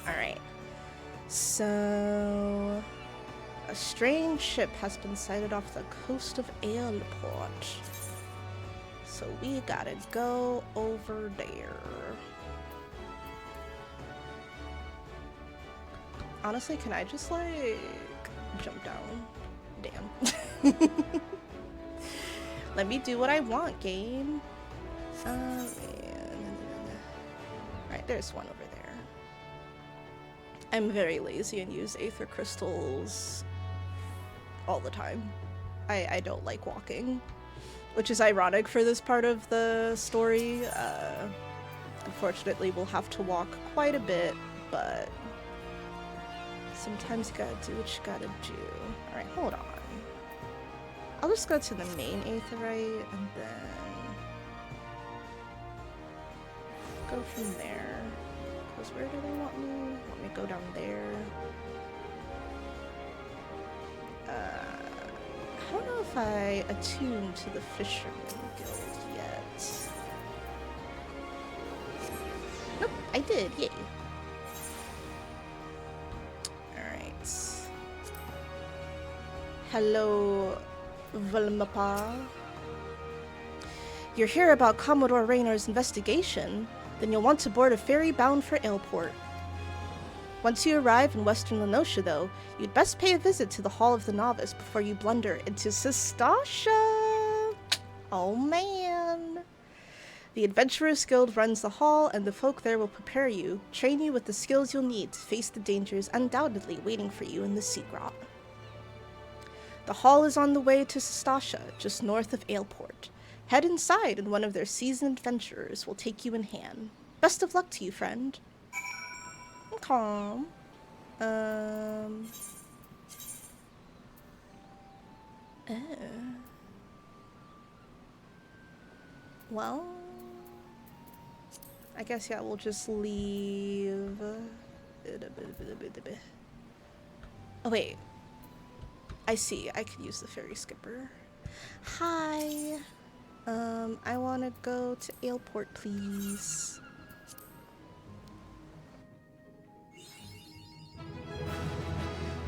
Alright. So, a strange ship has been sighted off the coast of Airport. So we gotta go over there. Honestly, can I just, like, jump down? Damn. Let me do what I want, game. Alright, there's one over there. I'm very lazy and use aether crystals all the time. I don't like walking, which is ironic for this part of the story. Unfortunately, we'll have to walk quite a bit, but sometimes you gotta do what you gotta do. Alright, hold on. I'll just go to the main aetherite and then go from there. Because where do they want me? Want me to go down there? I don't know if I attuned to the Fisherman Guild yet. Nope, I did, yay. Alright. Hello, Valmapa. You're here about Commodore Raynor's investigation? Then you'll want to board a ferry bound for Aleport. Once you arrive in Western Lenosha, though, you'd best pay a visit to the Hall of the Novice before you blunder into Satasha. Oh man. The Adventurers Guild runs the hall, and the folk there will prepare you, train you with the skills you'll need to face the dangers undoubtedly waiting for you in the Sea Grot. The hall is on the way to Satasha, just north of Aleport. Head inside, and one of their seasoned adventurers will take you in hand. Best of luck to you, friend. Calm. Well, I guess, yeah, we'll just leave. Oh, wait. I see. I could use the ferry skipper. Hi. I want to go to Aleport, please.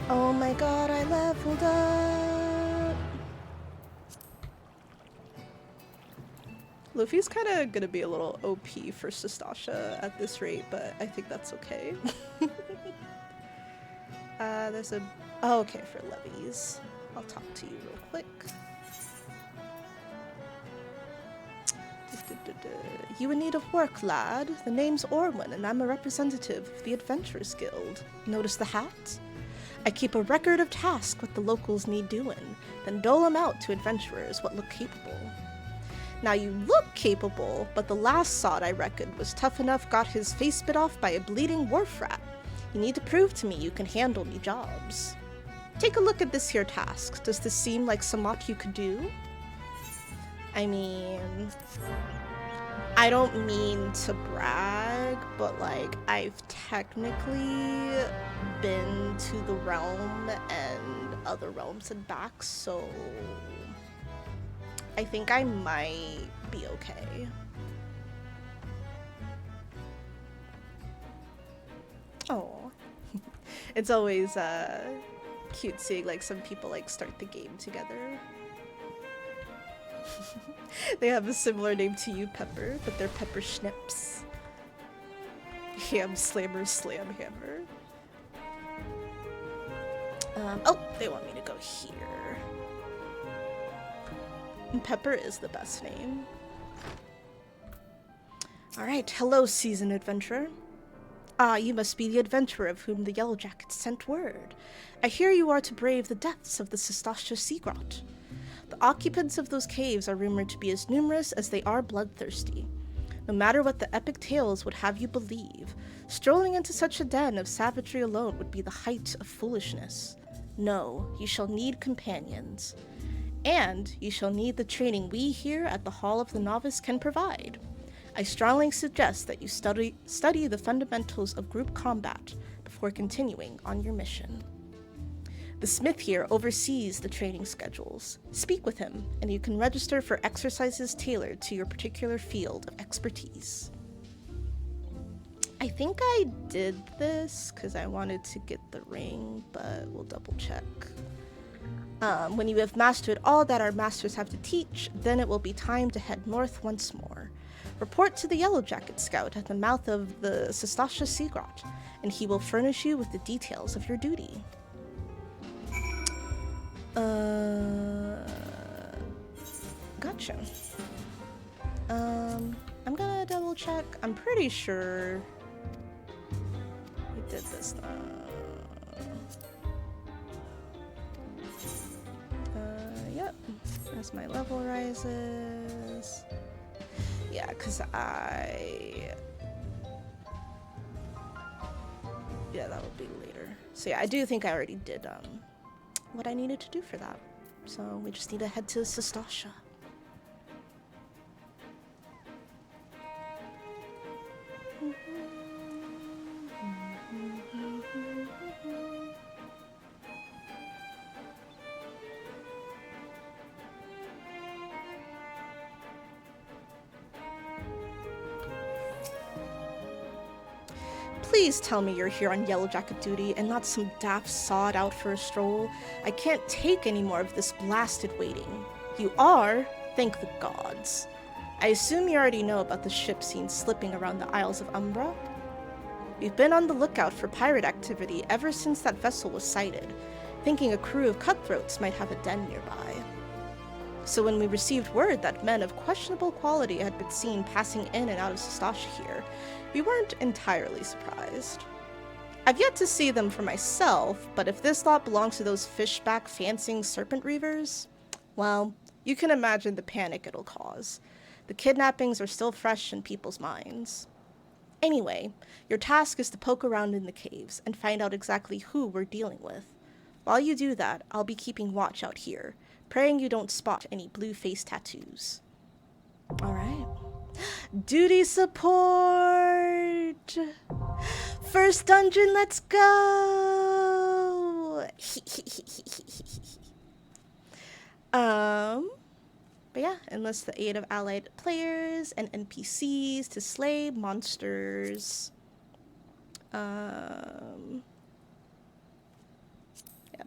Oh my god, I leveled up! Luffy's kind of gonna be a little OP for Satasha at this rate, but I think that's okay. There's a... Oh, okay, for levies. I'll talk to you real quick. You in need of work, lad? The name's Orwin, and I'm a representative of the Adventurers Guild. Notice the hat? I keep a record of tasks what the locals need doing, then dole them out to adventurers what look capable. Now you look capable, but the last sod I reckoned was tough enough got his face bit off by a bleeding wharf rat. You need to prove to me you can handle me jobs. Take a look at this here task. Does this seem like somewhat you could do? I mean, I don't mean to brag, but like, I've technically been to the realm and other realms and back, so I think I might be okay. Oh, it's always cute seeing like some people like start the game together. They have a similar name to you, Pepper, but they're Pepper Schnips. Ham Slammer Slam Hammer. Oh, they want me to go here. And Pepper is the best name. Alright, hello, seasoned adventurer. Ah, you must be the adventurer of whom the Yellow Jackets sent word. I hear you are to brave the depths of the Satasha Sea Grot. The occupants of those caves are rumored to be as numerous as they are bloodthirsty. No matter what the epic tales would have you believe, strolling into such a den of savagery alone would be the height of foolishness. No, you shall need companions. And you shall need the training we here at the Hall of the Novice can provide. I strongly suggest that you study the fundamentals of group combat before continuing on your mission. The smith here oversees the training schedules. Speak with him, and you can register for exercises tailored to your particular field of expertise. I think I did this because I wanted to get the ring, but we'll double check. When you have mastered all that our masters have to teach, then it will be time to head north once more. Report to the Yellow Jacket Scout at the mouth of the Satasha Sea Grot, and he will furnish you with the details of your duty. Gotcha. I'm gonna double check. I'm pretty sure you did this. Yep. As my level rises. Yeah, because yeah, that will be later. So yeah, I do think I already did what I needed to do for that. So we just need to head to Satasha. Please tell me you're here on Yellow Jacket duty and not some daft sod out for a stroll. I can't take any more of this blasted waiting. You are? Thank the gods. I assume you already know about the ship seen slipping around the Isles of Umbra? We've been on the lookout for pirate activity ever since that vessel was sighted, thinking a crew of cutthroats might have a den nearby. So when we received word that men of questionable quality had been seen passing in and out of Satasha here, we weren't entirely surprised. I've yet to see them for myself, but if this lot belongs to those fishback fancying serpent reavers, well, you can imagine the panic it'll cause. The kidnappings are still fresh in people's minds. Anyway, your task is to poke around in the caves and find out exactly who we're dealing with. While you do that, I'll be keeping watch out here, praying you don't spot any blue face tattoos. Alright. Duty support! First dungeon, let's go! But yeah, enlist the aid of allied players and NPCs to slay monsters. Yeah,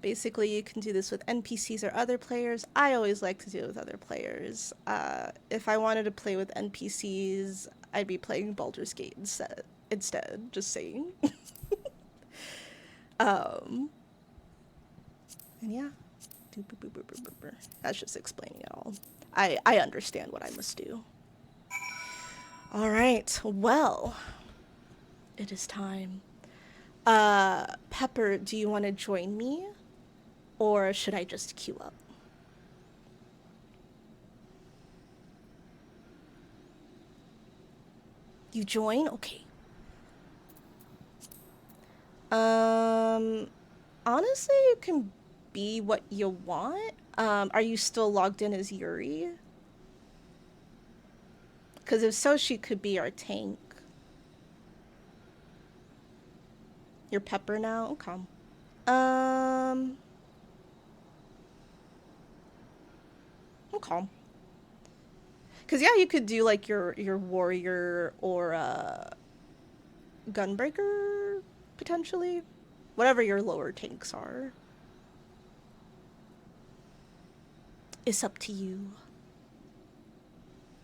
basically you can do this with NPCs or other players. I always like to do it with other players. If I wanted to play with NPCs, I'd be playing Baldur's Gate instead, just saying. And yeah. That's just explaining it all. I understand what I must do. Alright, well, it is time. Pepper, do you want to join me? Or should I just queue up? You join? Okay. Honestly, you can be what you want. Are you still logged in as Yuri? Because if so, she could be our tank. You're Pepper now? Okay. Okay. Because yeah, you could do like your warrior or gunbreaker potentially. Whatever your lower tanks are. It's up to you.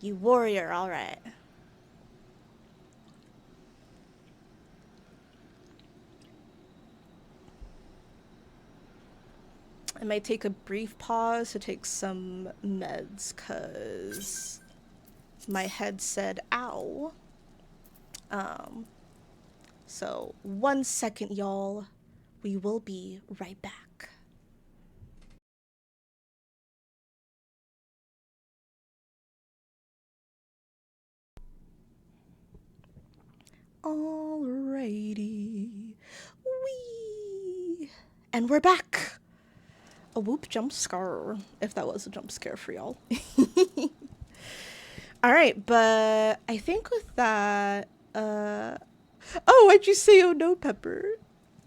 You warrior, alright. I might take a brief pause to take some meds, cause my head said ow. So 1 second, y'all. We will be right back. Alrighty. Wee! And we're back! A whoop jump scare, if that was a jump scare for y'all. Alright, but I think with that, oh, why'd you say oh no, Pepper?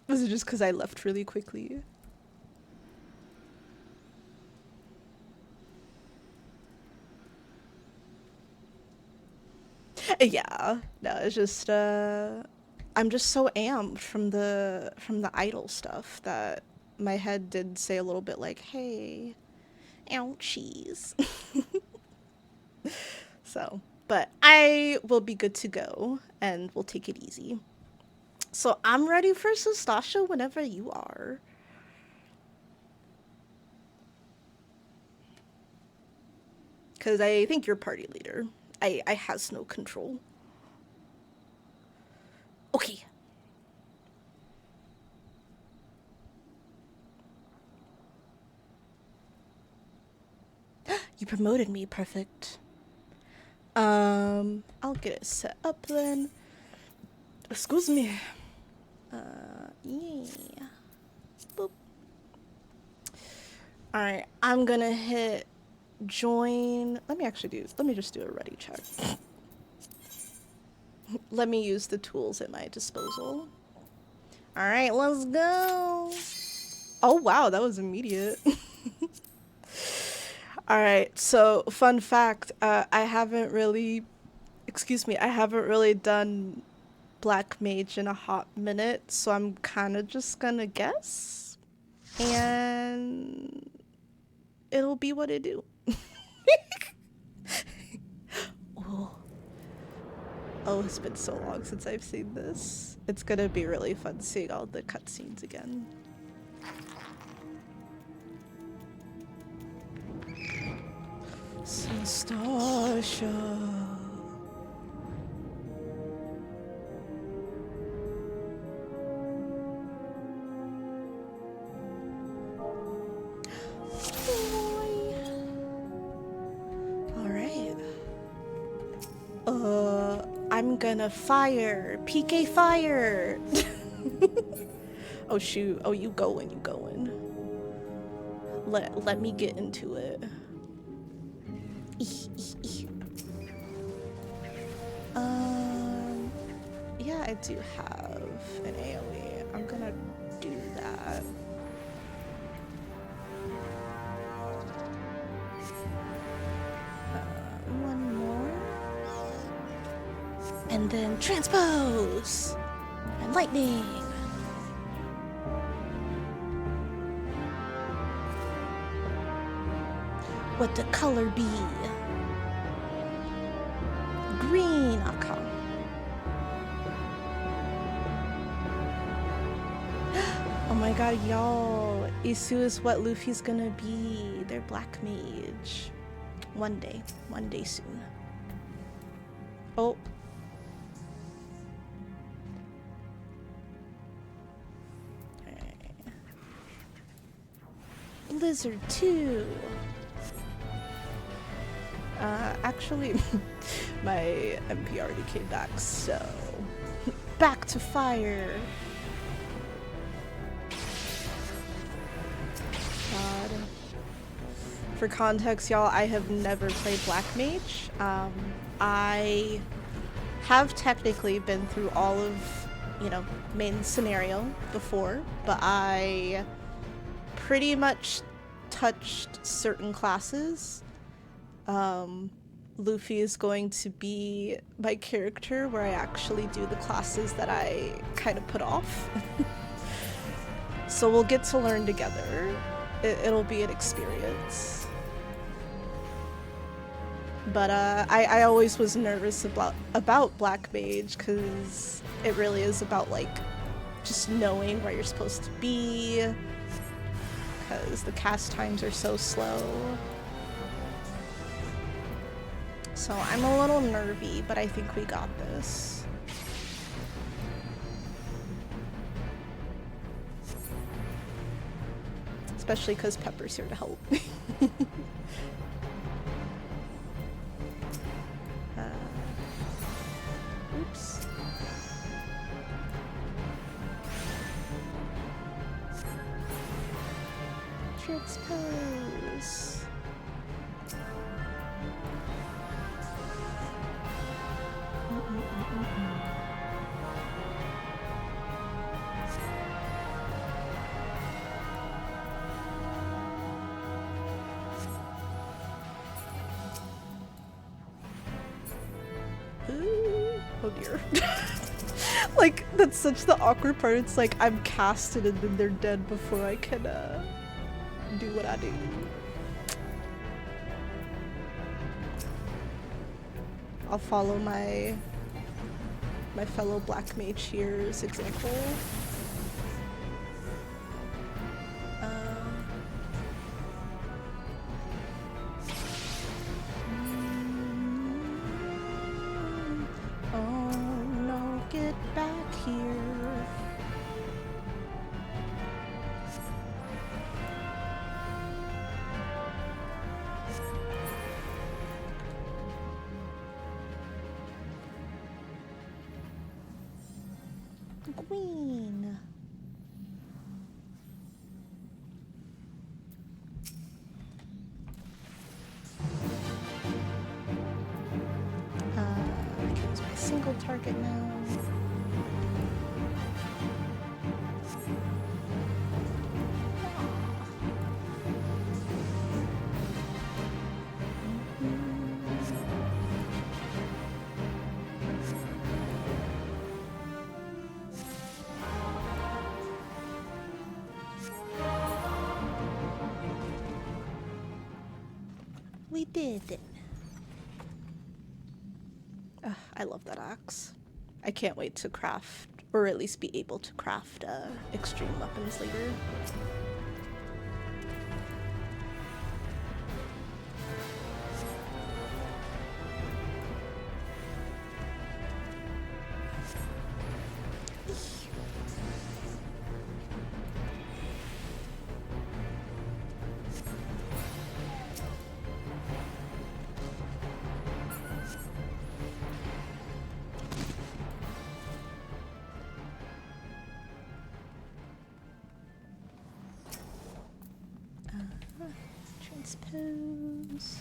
Was it just because I left really quickly? Yeah, no, it's just, I'm just so amped from the idol stuff that my head did say a little bit like, hey, ouchies. So, but I will be good to go and we'll take it easy. So I'm ready for Satasha whenever you are. Because I think you're party leader. I has no control. Okay. You promoted me, perfect. I'll get it set up then. Excuse me. Yeah. Boop. Alright, I'm gonna hit join. Let me just do a ready check. Let me use the tools at my disposal. Alright, let's go. Oh wow, that was immediate. Alright, so fun fact, I haven't really done Black Mage in a hot minute, so I'm kind of just gonna guess. And it'll be what it do. Oh, it's been so long since I've seen this. It's gonna be really fun seeing all the cutscenes again. Satasha. I'm gonna fire. PK fire. Oh shoot. Oh, you going. Let me get into it. Yeah, I do have an AoE. I'm gonna do that. One more. And then transpose! And lightning! What the color be? Green, okay. Oh my god, y'all. Isu is what Luffy's gonna be. They're Black Mage. One day soon. Oh. Blizzard 2. Actually, my MP already came back, so back to fire. God. For context, y'all, I have never played Black Mage. I have technically been through all of, main scenario before, but I pretty much touched certain classes. Luffy is going to be my character where I actually do the classes that I kind of put off. So we'll get to learn together. It'll be an experience. But I always was nervous about Black Mage because it really is about just knowing where you're supposed to be, because the cast times are so slow. So I'm a little nervy, but I think we got this. Especially because Pepper's here to help. Oops. Transpose. Oh dear. That's such the awkward part. It's I'm casted and then they're dead before I can do what I do. I'll follow my fellow Black Mage here's example. queen. I can use my single target now. We did it. I love that axe. I can't wait to craft, or at least be able to craft extreme weapons later. Transpose.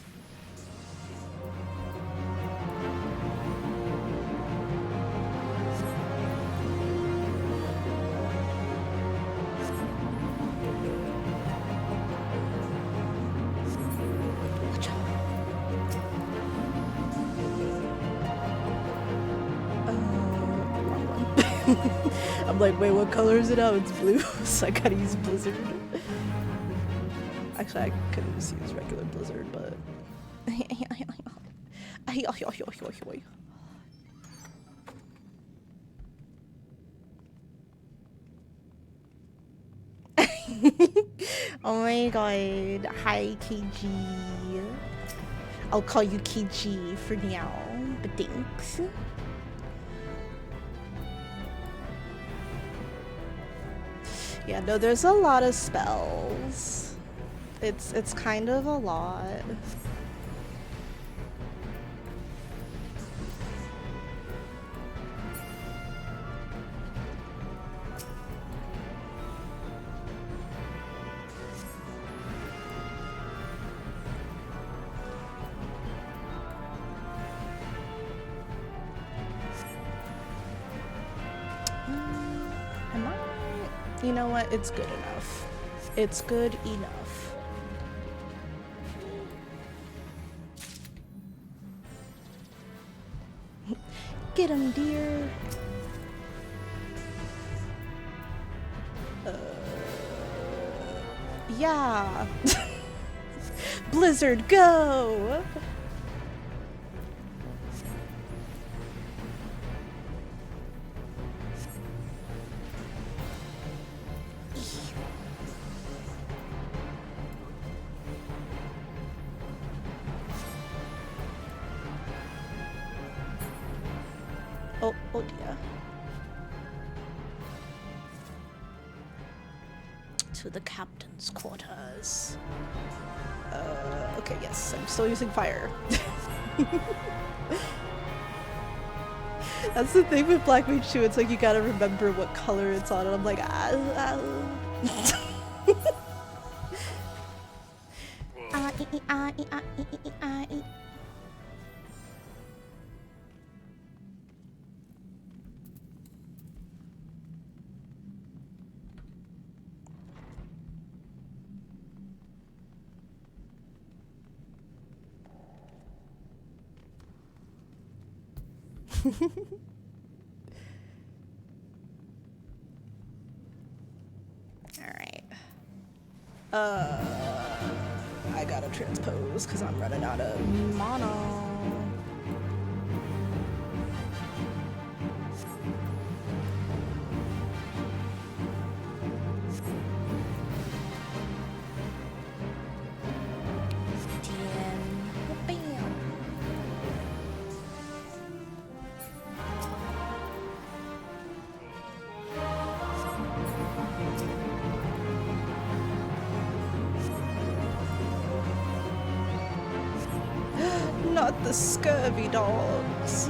I'm like, wait, what color is it now? It's blue, so I gotta use Blizzard. Actually, I could just use regular Blizzard, but... Oh my god. Hi, KG. I'll call you KG for now, but thanks. Yeah, no, there's a lot of spells. It's kind of a lot. You know what? It's good enough. It's good enough. Get him, dear. Yeah. Blizzard, go! Oh dear. To the captain's quarters. Okay, yes, I'm still using fire. That's the thing with Black Mage too, it's like you gotta remember what color it's on, and I'm like, Alright. I gotta transpose because I'm running out of mono. Not the scurvy dogs.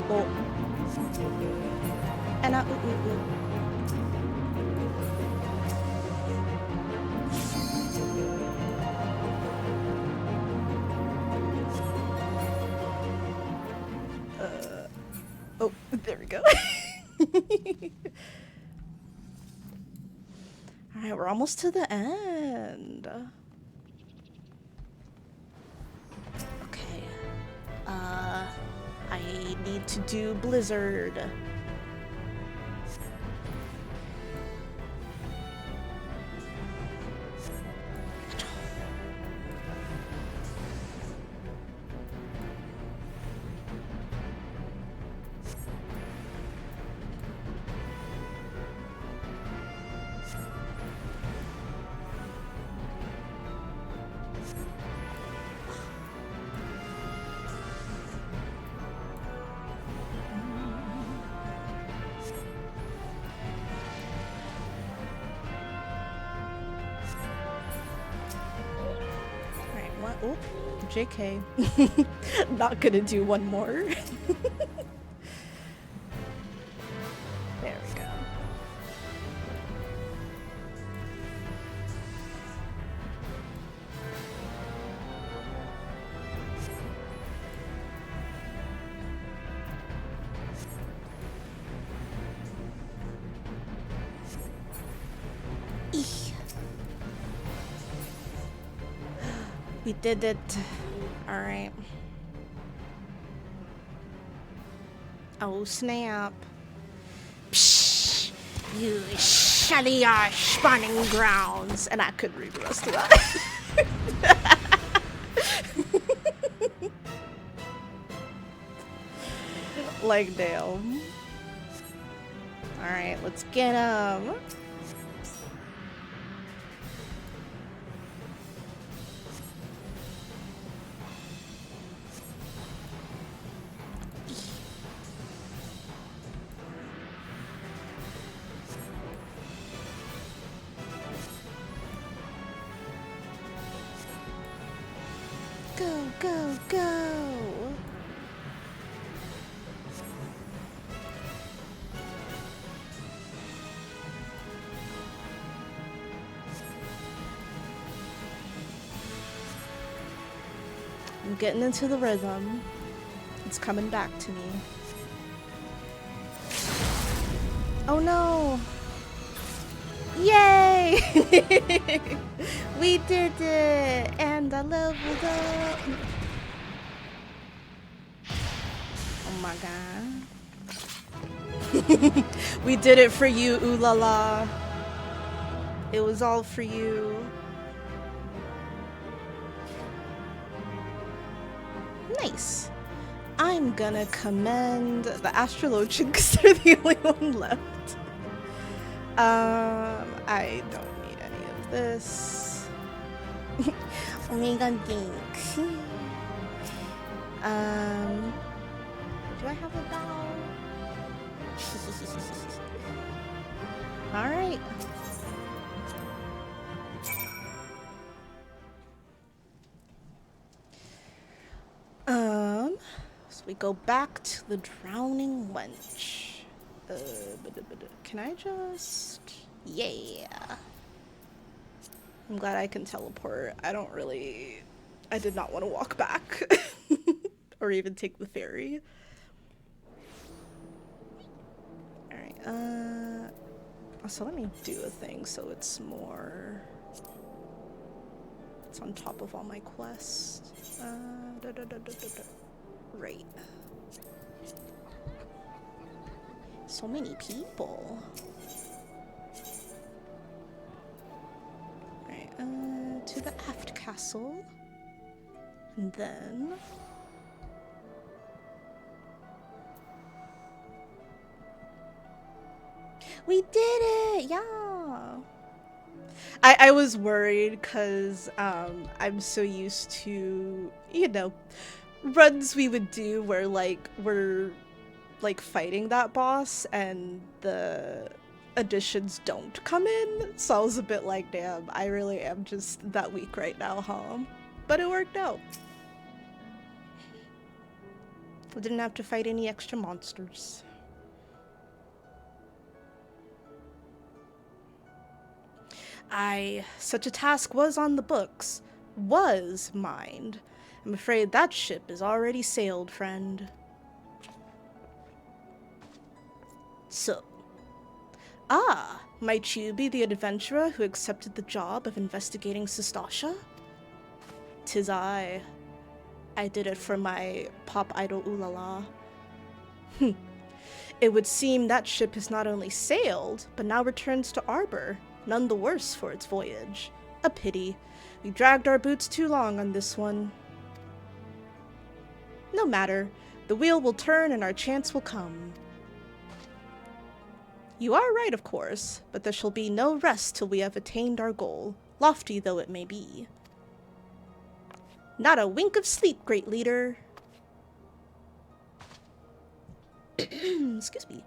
Oh. And ooh, ooh, ooh. Oh, there we go. Alright, we're almost to the end. Okay. I need to do Blizzard. Oh, JK. Not gonna do one more. There we go. We did it. Alright. Oh, snap. Psh! You shally our spawning grounds. And I could read the rest of that. Like, damn. Alright, let's get him. Go, go, go! I'm getting into the rhythm. It's coming back to me. Oh no! Yay! We did it! And I leveled up! Oh my god. We did it for you, Ul'dah. It was all for you. Nice. I'm gonna commend the Astrologian because they're the only one left. I don't need any of this. Omega Dinks. Do I have a bow? Alright. So we go back to the Drowning Wench. Can I just... Yeah. I'm glad I can teleport. I did not want to walk back. Or even take the ferry. Alright, so let me do a thing so it's more... It's on top of all my quests. Right. So many people. Right, to the aft castle. And then... We did it! Yeah! I was worried because I'm so used to, you know, runs we would do where like we're like fighting that boss and the additions don't come in. So I was a bit like, damn, I really am just that weak right now, huh? But it worked out. I didn't have to fight any extra monsters. Aye, such a task was on the books. Was, mind. I'm afraid that ship is already sailed, friend. So. Ah, might you be the adventurer who accepted the job of investigating Satasha? 'Tis I. I did it for my pop idol Ul'dah. It would seem that ship has not only sailed, but now returns to Arbor, none the worse for its voyage. A pity. We dragged our boots too long on this one. No matter. The wheel will turn and our chance will come. You are right, of course, but there shall be no rest till we have attained our goal, lofty though it may be. Not a wink of sleep, great leader. Excuse me.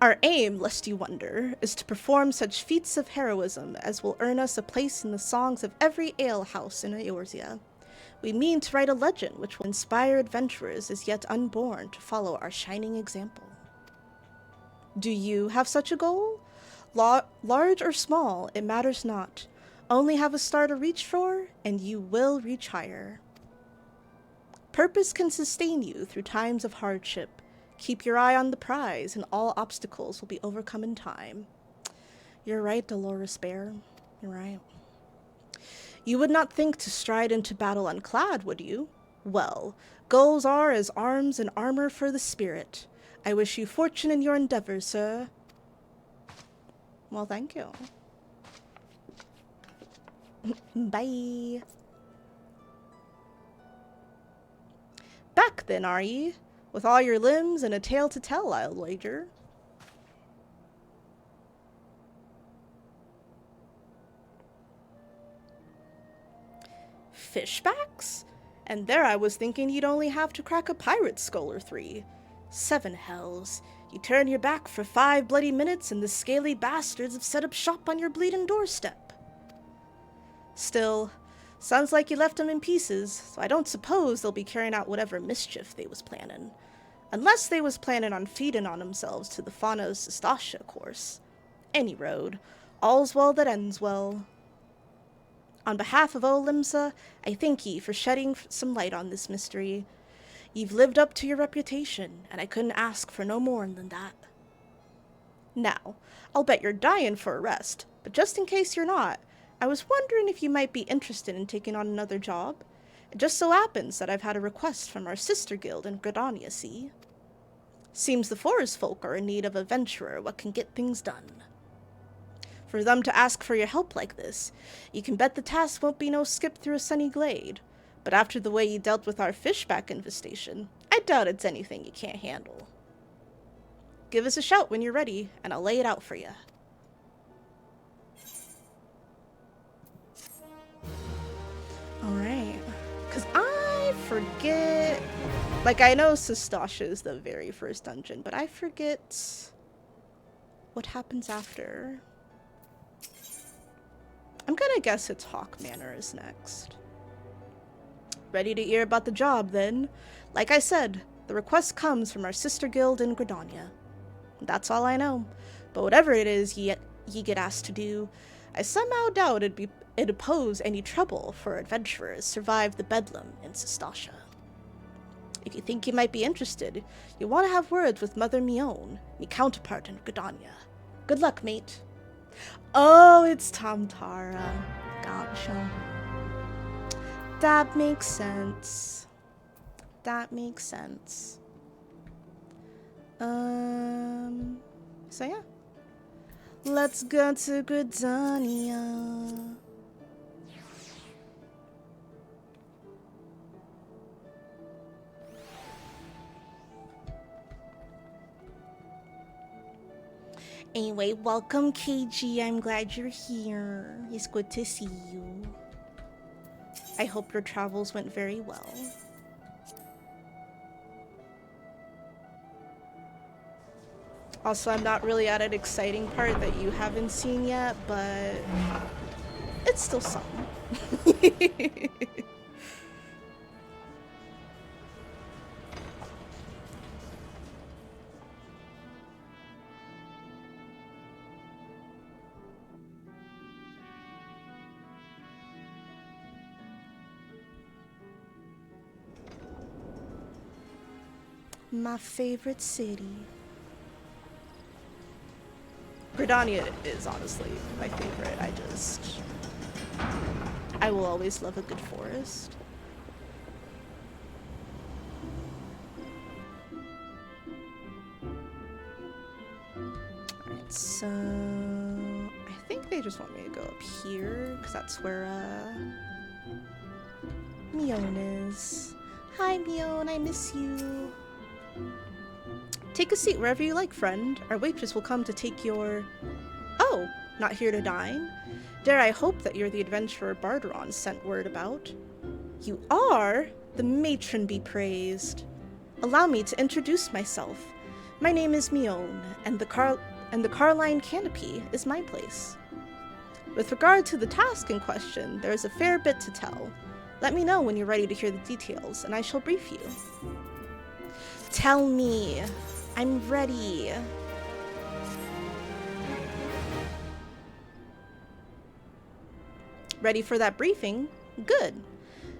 Our aim, lest you wonder, is to perform such feats of heroism as will earn us a place in the songs of every alehouse in Eorzea. We mean to write a legend which will inspire adventurers as yet unborn to follow our shining example. Do you have such a goal? Large or small, it matters not. Only have a star to reach for, and you will reach higher. Purpose can sustain you through times of hardship. Keep your eye on the prize, and all obstacles will be overcome in time. You're right, Dolores Bear. You're right. You would not think to stride into battle unclad, would you? Well, goals are as arms and armor for the spirit. I wish you fortune in your endeavors, sir. Well, thank you. Bye. Back then, are ye? With all your limbs and a tale to tell, I'll wager. Fishbacks? And there I was thinking you'd only have to crack a pirate's skull or 3. 7 hells. You turn your back for 5 bloody minutes and the scaly bastards have set up shop on your bleeding doorstep. Still, sounds like you left them in pieces, so I don't suppose they'll be carrying out whatever mischief they was planning. Unless they was planning on feeding on themselves to the fauna of Satasha, of course. Any road. All's well that ends well. On behalf of Limsa, I thank ye for shedding some light on this mystery. You've lived up to your reputation, and I couldn't ask for no more than that. Now, I'll bet you're dying for a rest, but just in case you're not, I was wondering if you might be interested in taking on another job. It just so happens that I've had a request from our sister guild in Gridania, see? Seems the forest folk are in need of a venturer what can get things done. For them to ask for your help like this, you can bet the task won't be no skip through a sunny glade. But after the way you dealt with our fishback infestation, I doubt it's anything you can't handle. Give us a shout when you're ready, and I'll lay it out for you. Alright. Because I forget... Like, I know Satasha is the very first dungeon, but I forget what happens after. I'm gonna guess it's Hawk Manor is next. Ready to hear about the job, then? Like I said, the request comes from our sister guild in Gridania. That's all I know. But whatever it is ye get asked to do, I somehow doubt it'd pose any trouble for adventurers survive the bedlam in Satasha. If you think you might be interested, you'll want to have words with Mother Mion, me counterpart in Gridania. Good luck, mate. Oh, it's Tam-Tara. Gotcha. That makes sense. That makes sense. So yeah. Let's go to Gridania. Anyway, welcome KG. I'm glad you're here. It's good to see you. I hope your travels went very well. Also, I'm not really at an exciting part that you haven't seen yet, but it's still something. My favorite city. Gridania is honestly my favorite. I will always love a good forest. Alright, so I think they just want me to go up here, because that's where Mion is. Hi Mion, I miss you. Take a seat wherever you like, friend. Our waitress will come to take your... Oh, not here to dine? Dare I hope that you're the adventurer Barderon sent word about? You are? The matron be praised. Allow me to introduce myself. My name is Mion, and the Carline Canopy is my place. With regard to the task in question, there is a fair bit to tell. Let me know when you're ready to hear the details, and I shall brief you. Tell me. I'm ready. Ready for that briefing? Good.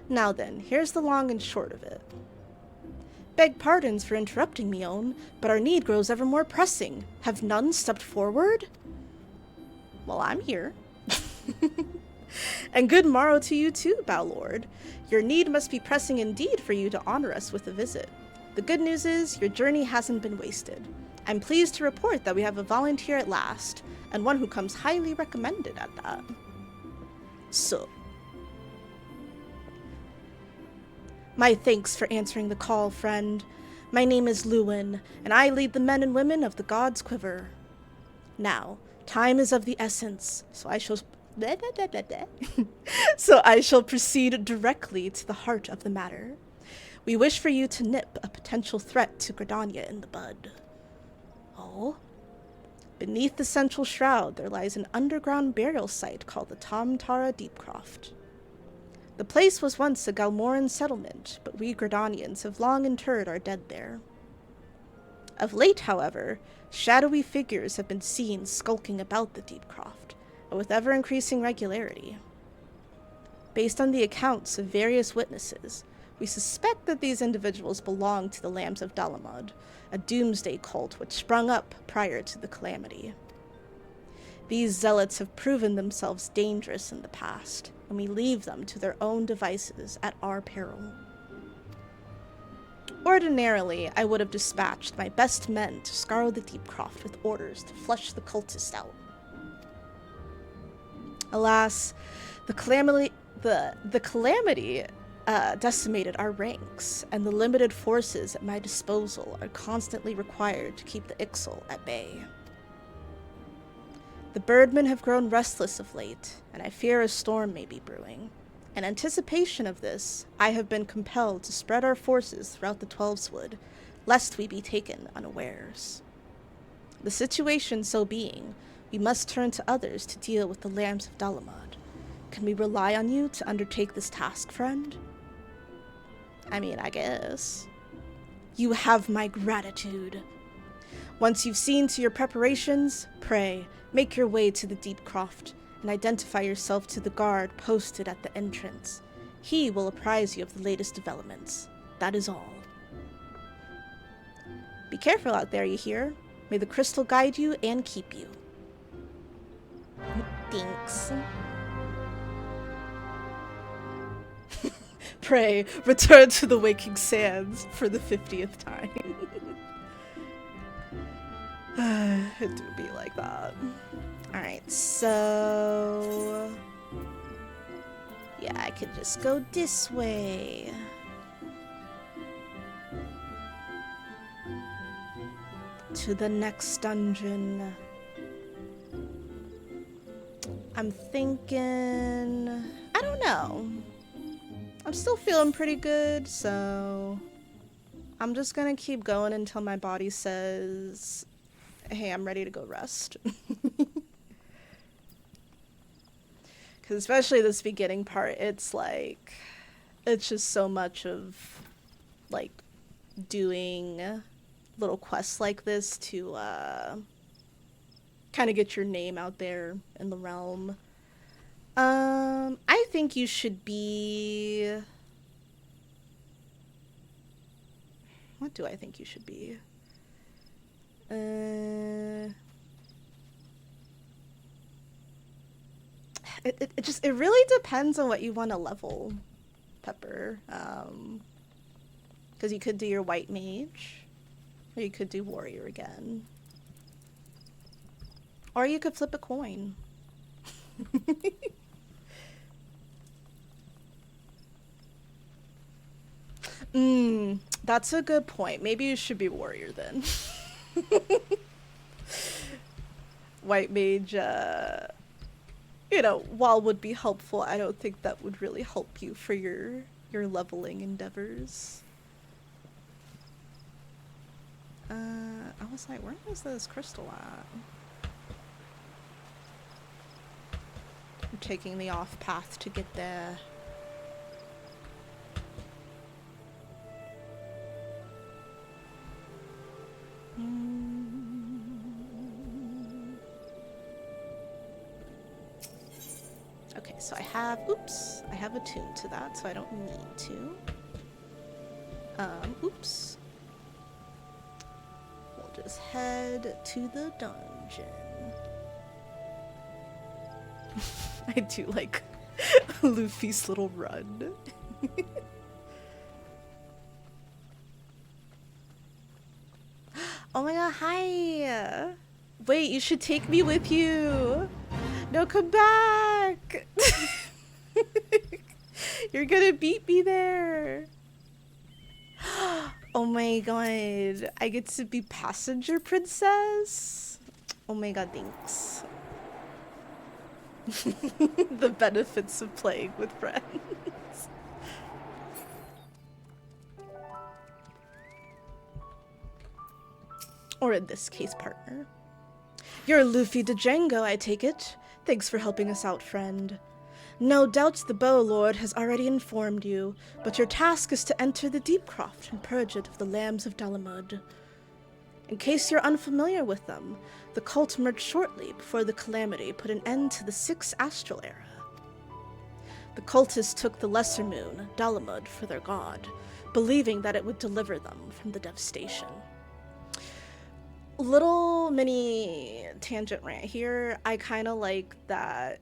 Now then, here's the long and short of it. Beg pardons for interrupting, Mion, but our need grows ever more pressing. Have none stepped forward? Well, I'm here. And good morrow to you too, Bowlord. Your need must be pressing indeed for you to honor us with a visit. The good news is, your journey hasn't been wasted. I'm pleased to report that we have a volunteer at last, and one who comes highly recommended at that. So. My thanks for answering the call, friend. My name is Lewin, and I lead the men and women of the God's Quiver. Now, time is of the essence, so I shall... so I shall proceed directly to the heart of the matter. We wish for you to nip a potential threat to Gridania in the bud. Oh? Beneath the central shroud, there lies an underground burial site called the Tam-Tara Deepcroft. The place was once a Galmoran settlement, but we Gridanians have long interred our dead there. Of late, however, shadowy figures have been seen skulking about the Deepcroft, and with ever-increasing regularity. Based on the accounts of various witnesses, we suspect that these individuals belong to the Lambs of Dalamud, a doomsday cult which sprung up prior to the calamity. These zealots have proven themselves dangerous in the past, and we leave them to their own devices at our peril. Ordinarily, I would have dispatched my best men to scour the Deepcroft with orders to flush the cultists out. Alas, the calamity decimated our ranks, and the limited forces at my disposal are constantly required to keep the Ixal at bay. The birdmen have grown restless of late, and I fear a storm may be brewing. In anticipation of this, I have been compelled to spread our forces throughout the Twelveswood, lest we be taken unawares. The situation so being, we must turn to others to deal with the Lambs of Dalamud. Can we rely on you to undertake this task, friend? I mean, I guess. You have my gratitude. Once you've seen to your preparations, pray, make your way to the Deepcroft, and identify yourself to the guard posted at the entrance. He will apprise you of the latest developments. That is all. Be careful out there, you hear? May the crystal guide you and keep you. Thanks. Pray, return to the waking sands for the 50th time. It do be like that. Alright, so... yeah, I could just go this way. To the next dungeon. I'm thinking... I don't know. I'm still feeling pretty good, so... I'm just gonna keep going until my body says... hey, I'm ready to go rest. Because especially this beginning part, it's like... it's just so much of... like, doing little quests like this to, kind of get your name out there in the realm. I think you should be... What do I think you should be? It really depends on what you want to level, Pepper. Because you could do your white mage, or you could do warrior again, or you could flip a coin. That's a good point. Maybe you should be warrior then. White mage, you know, while would be helpful, I don't think that would really help you for your leveling endeavors. I was like, where is this crystal at? I'm taking the off path to get there. Okay, so I have, oops, I have attuned to that, so I don't need to. Oops. We'll just head to the dungeon. I do like Luffy's little run. Oh my god, hi! Wait, you should take me with you! No, come back! You're gonna beat me there! Oh my god, I get to be passenger princess? Oh my god, thanks. The benefits of playing with friends. Or in this case, partner. You're Luffy Django, I take it. Thanks for helping us out, friend. No doubt the Bow Lord has already informed you, but your task is to enter the Deepcroft and purge it of the Lambs of Dalamud. In case you're unfamiliar with them, the cult emerged shortly before the Calamity put an end to the 6th Astral Era. The cultists took the Lesser Moon, Dalamud, for their god, believing that it would deliver them from the devastation. Little mini tangent rant here. I kind of like that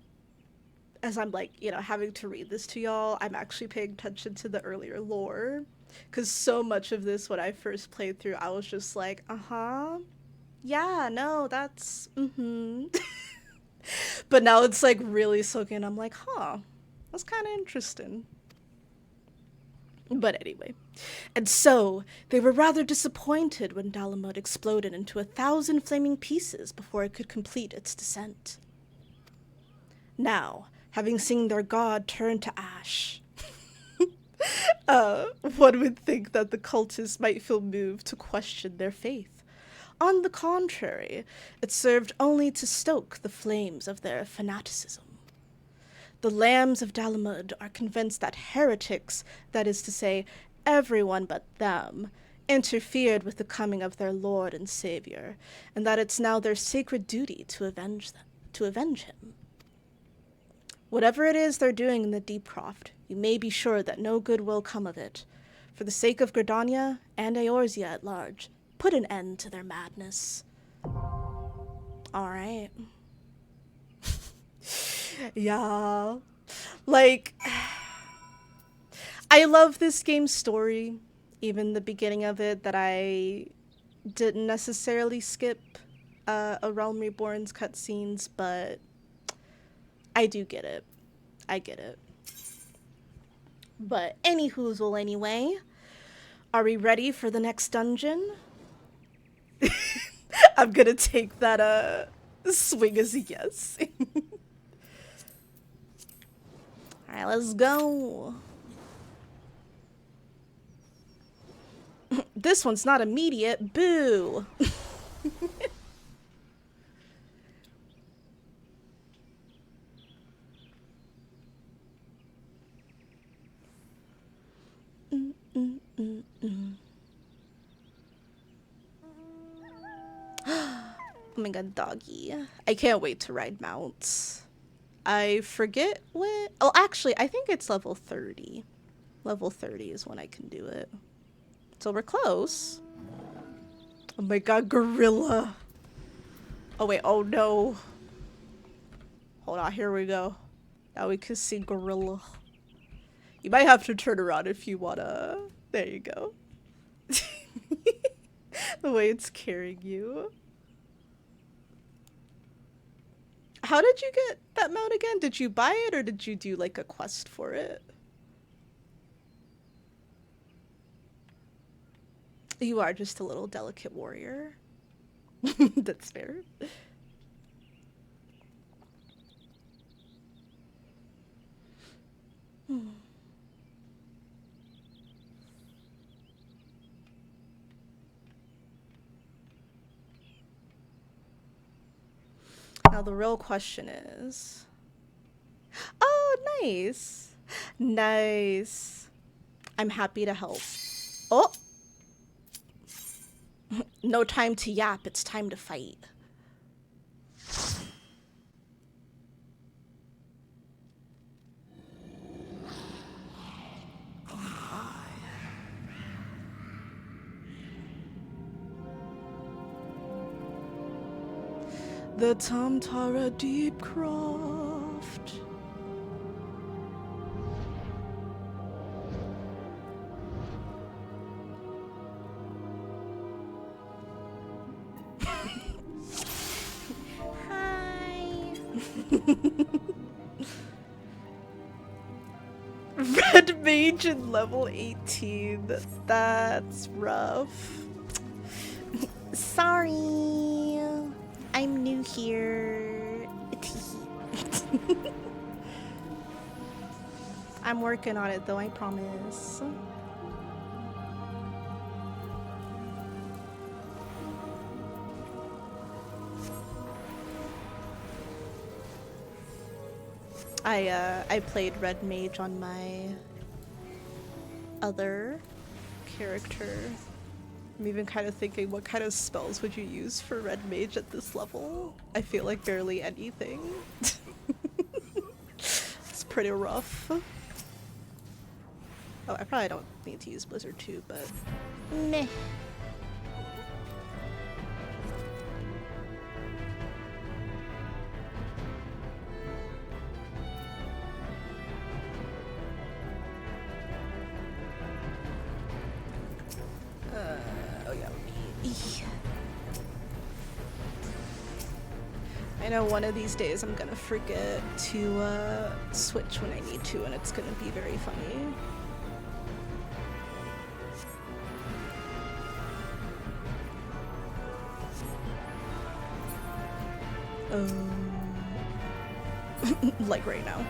as I'm like, you know, having to read this to y'all, I'm actually paying attention to the earlier lore. Because so much of this, when I first played through, I was just like, yeah, no, that's, But now it's like really soaking. I'm like, that's kind of interesting. But anyway, and so they were rather disappointed when Dalamud exploded into 1,000 flaming pieces before it could complete its descent. Now, having seen their god turn to ash, one would think that the cultists might feel moved to question their faith. On the contrary, it served only to stoke the flames of their fanaticism. The Lambs of Dalamud are convinced that heretics, that is to say, everyone but them, interfered with the coming of their Lord and Savior, and that it's now their sacred duty to avenge him. Whatever it is they're doing in the Deepcroft, you may be sure that no good will come of it. For the sake of Gridania and Eorzea at large, put an end to their madness. Alright. Yeah. Like, I love this game's story. Even the beginning of it, that I didn't necessarily skip a Realm Reborn's cutscenes, but I do get it. I get it. But any whoozle anyway. Are we ready for the next dungeon? I'm gonna take that swing as a yes. Alright, let's go. This one's not immediate. Boo! Oh my god, doggy. I can't wait to ride mounts. I forget when... Oh, actually, I think it's level 30. Level 30 is when I can do it. So we're close. Oh my god, gorilla. Oh wait, oh no. Hold on, here we go. Now we can see gorilla. You might have to turn around if you wanna. There you go. The way it's carrying you. How did you get that mount again? Did you buy it or did you do like a quest for it? You are just a little delicate warrior. That's fair. Now the real question is... Oh, nice! Nice. I'm happy to help. Oh! No time to yap, it's time to fight. The Tam-Tara Deepcroft. Hi. Red mage in level 18. That's rough. Sorry. I'm new here. I'm working on it though, I promise. I played Red Mage on my other character. I'm even kind of thinking, what kind of spells would you use for Red Mage at this level? I feel like barely anything. It's pretty rough. Oh, I probably don't need to use Blizzard too, but meh. I know one of these days I'm gonna forget to switch when I need to, and it's gonna be very funny. Like right now.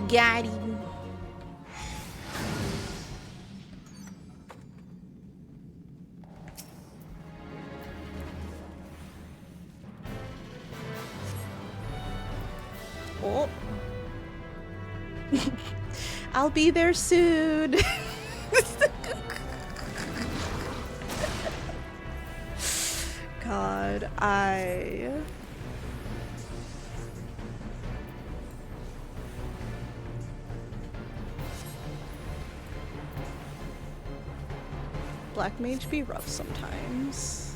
Got him. Oh. I'll be there soon. God, Black Mage be rough sometimes.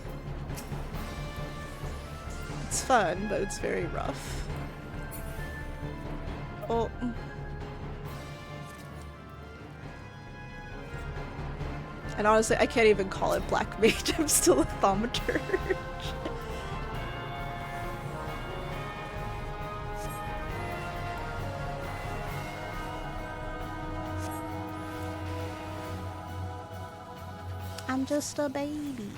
It's fun, but it's very rough. Oh. And honestly, I can't even call it Black Mage. I'm still a Thaumaturge. I'm just a baby.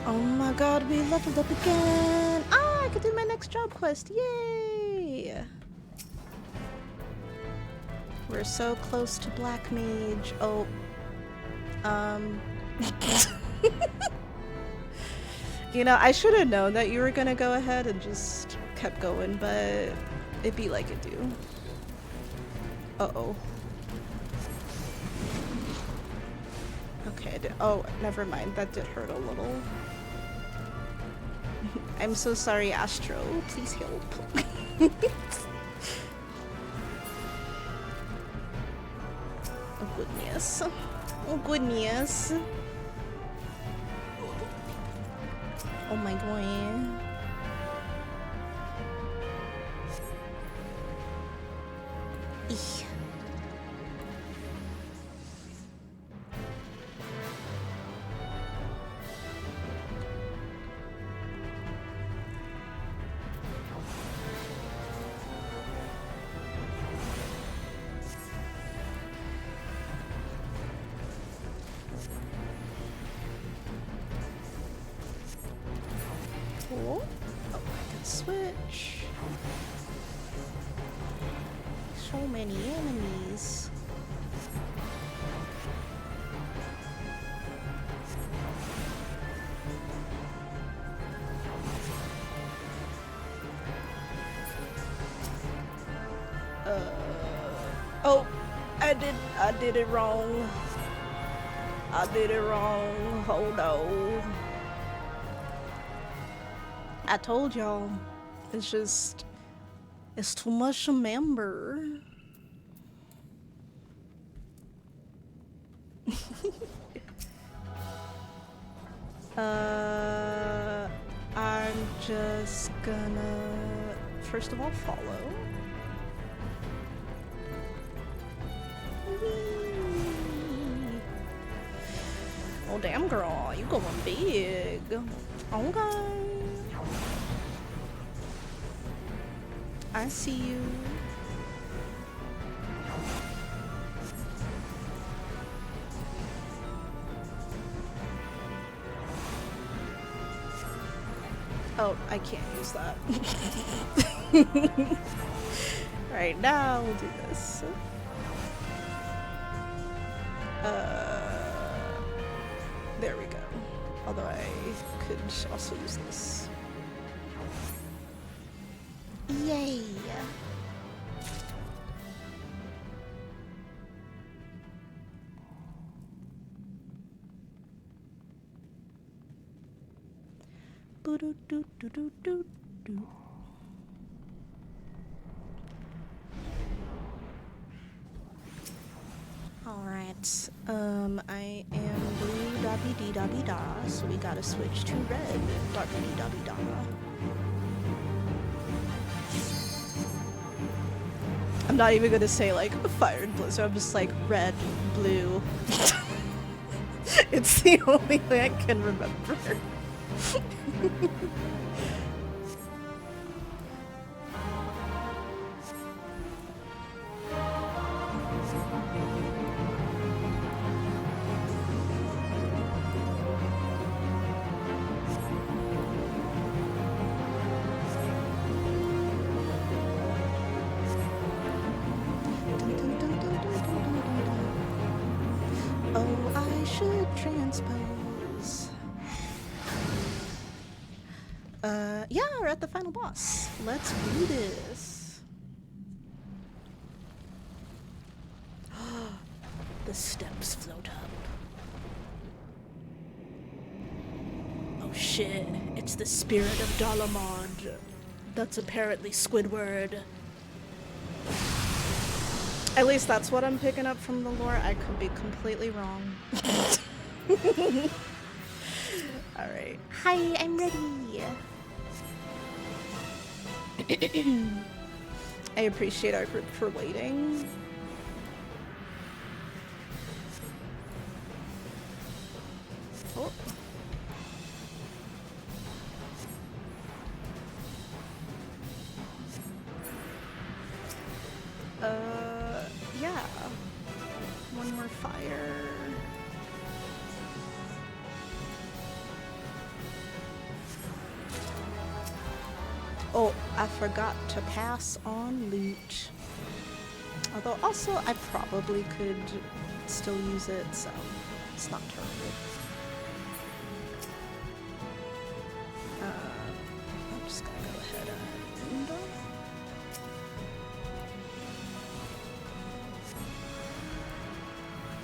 Oh my god, we leveled up again! Ah, I could do my next job quest, yay! We're so close to Black Mage. Oh. You know, I should have known that you were gonna go ahead and just kept going, but it be like it do. Uh-oh. Okay, oh, never mind. That did hurt a little. I'm so sorry, Astro. Please help. Oh goodness. Oh goodness. Oh my god. Eesh. Oh, I can switch. So many enemies. Oh, I did it wrong. I did it wrong. Oh no. I told y'all, it's just, it's too much to remember. I'm just gonna, first of all, follow. Whee! Oh damn girl, you going big. Okay. I see you. Oh, I can't use that. Right now, we'll do this. There we go. Although I could also use this. Yay! Boo-doo-doo-doo-doo-doo. Alright, I am blue dabby dabby da, so we gotta switch to red dabby dabby da. I'm not even gonna say like fire and blizzard, I'm just like red, blue. It's the only thing I can remember. transpose. Yeah, we're at the final boss. Let's do this. The steps float up. Oh shit, it's the spirit of Dalamod. That's apparently Squidward. At least that's what I'm picking up from the lore. I could be completely wrong. Alright. Hi, I'm ready. I appreciate our group for waiting. Oh. Yeah. One more fire. Oh, I forgot to pass on loot. Although also I probably could still use it, so it's not terrible. I'm just gonna go ahead and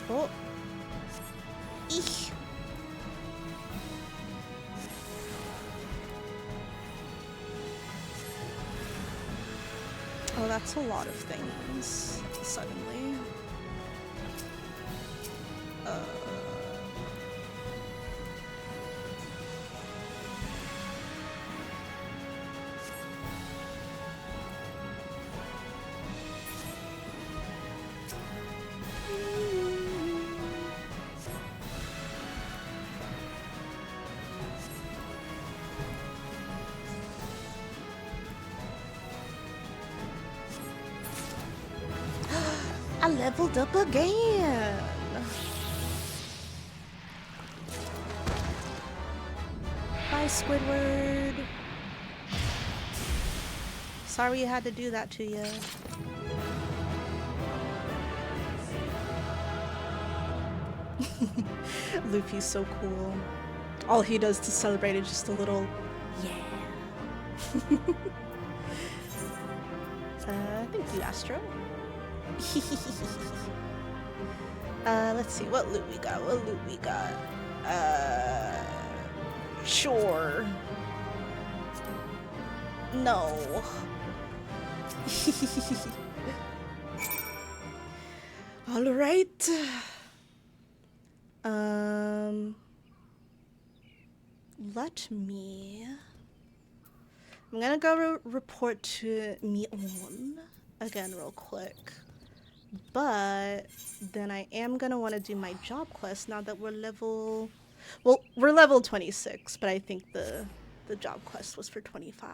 oh. Eek. Oh, that's a lot of things, suddenly. I leveled up again. Bye, Squidward. Sorry you had to do that to you. Luffy's so cool. All he does to celebrate is just a little, yeah. Thank you, Astro. Let's see, what loot we got? What loot we got? Sure. No. All right. Let me. I'm gonna go report to Meet again real quick. But then I am gonna want to do my job quest now that we're level. Well, we're level 26, but I think the job quest was for 25.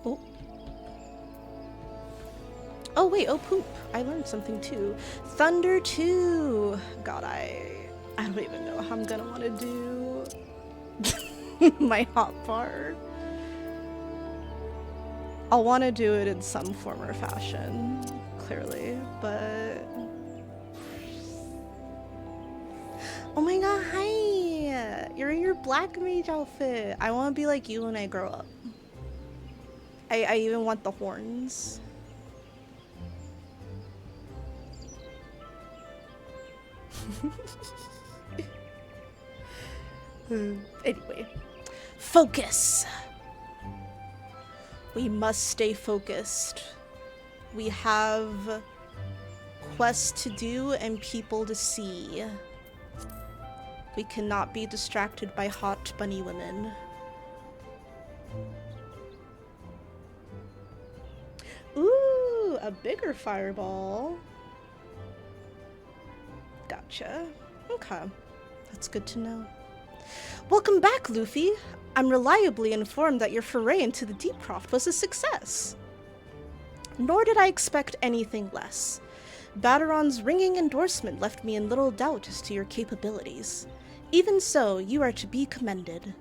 Oh. Oh wait, oh poop. I learned something too. Thunder 2. God, I don't even know how I'm gonna want to do my hotbar. I'll want to do it in some form or fashion, clearly, but... Oh my god, hi! You're in your black mage outfit! I want to be like you when I grow up. I even want the horns. Anyway, focus! We must stay focused. We have quests to do and people to see. We cannot be distracted by hot bunny women. Ooh, a bigger fireball. Gotcha. Okay, that's good to know. Welcome back, Luffy. I'm reliably informed that your foray into the Deepcroft was a success. Nor did I expect anything less. Baderon's ringing endorsement left me in little doubt as to your capabilities. Even so, you are to be commended.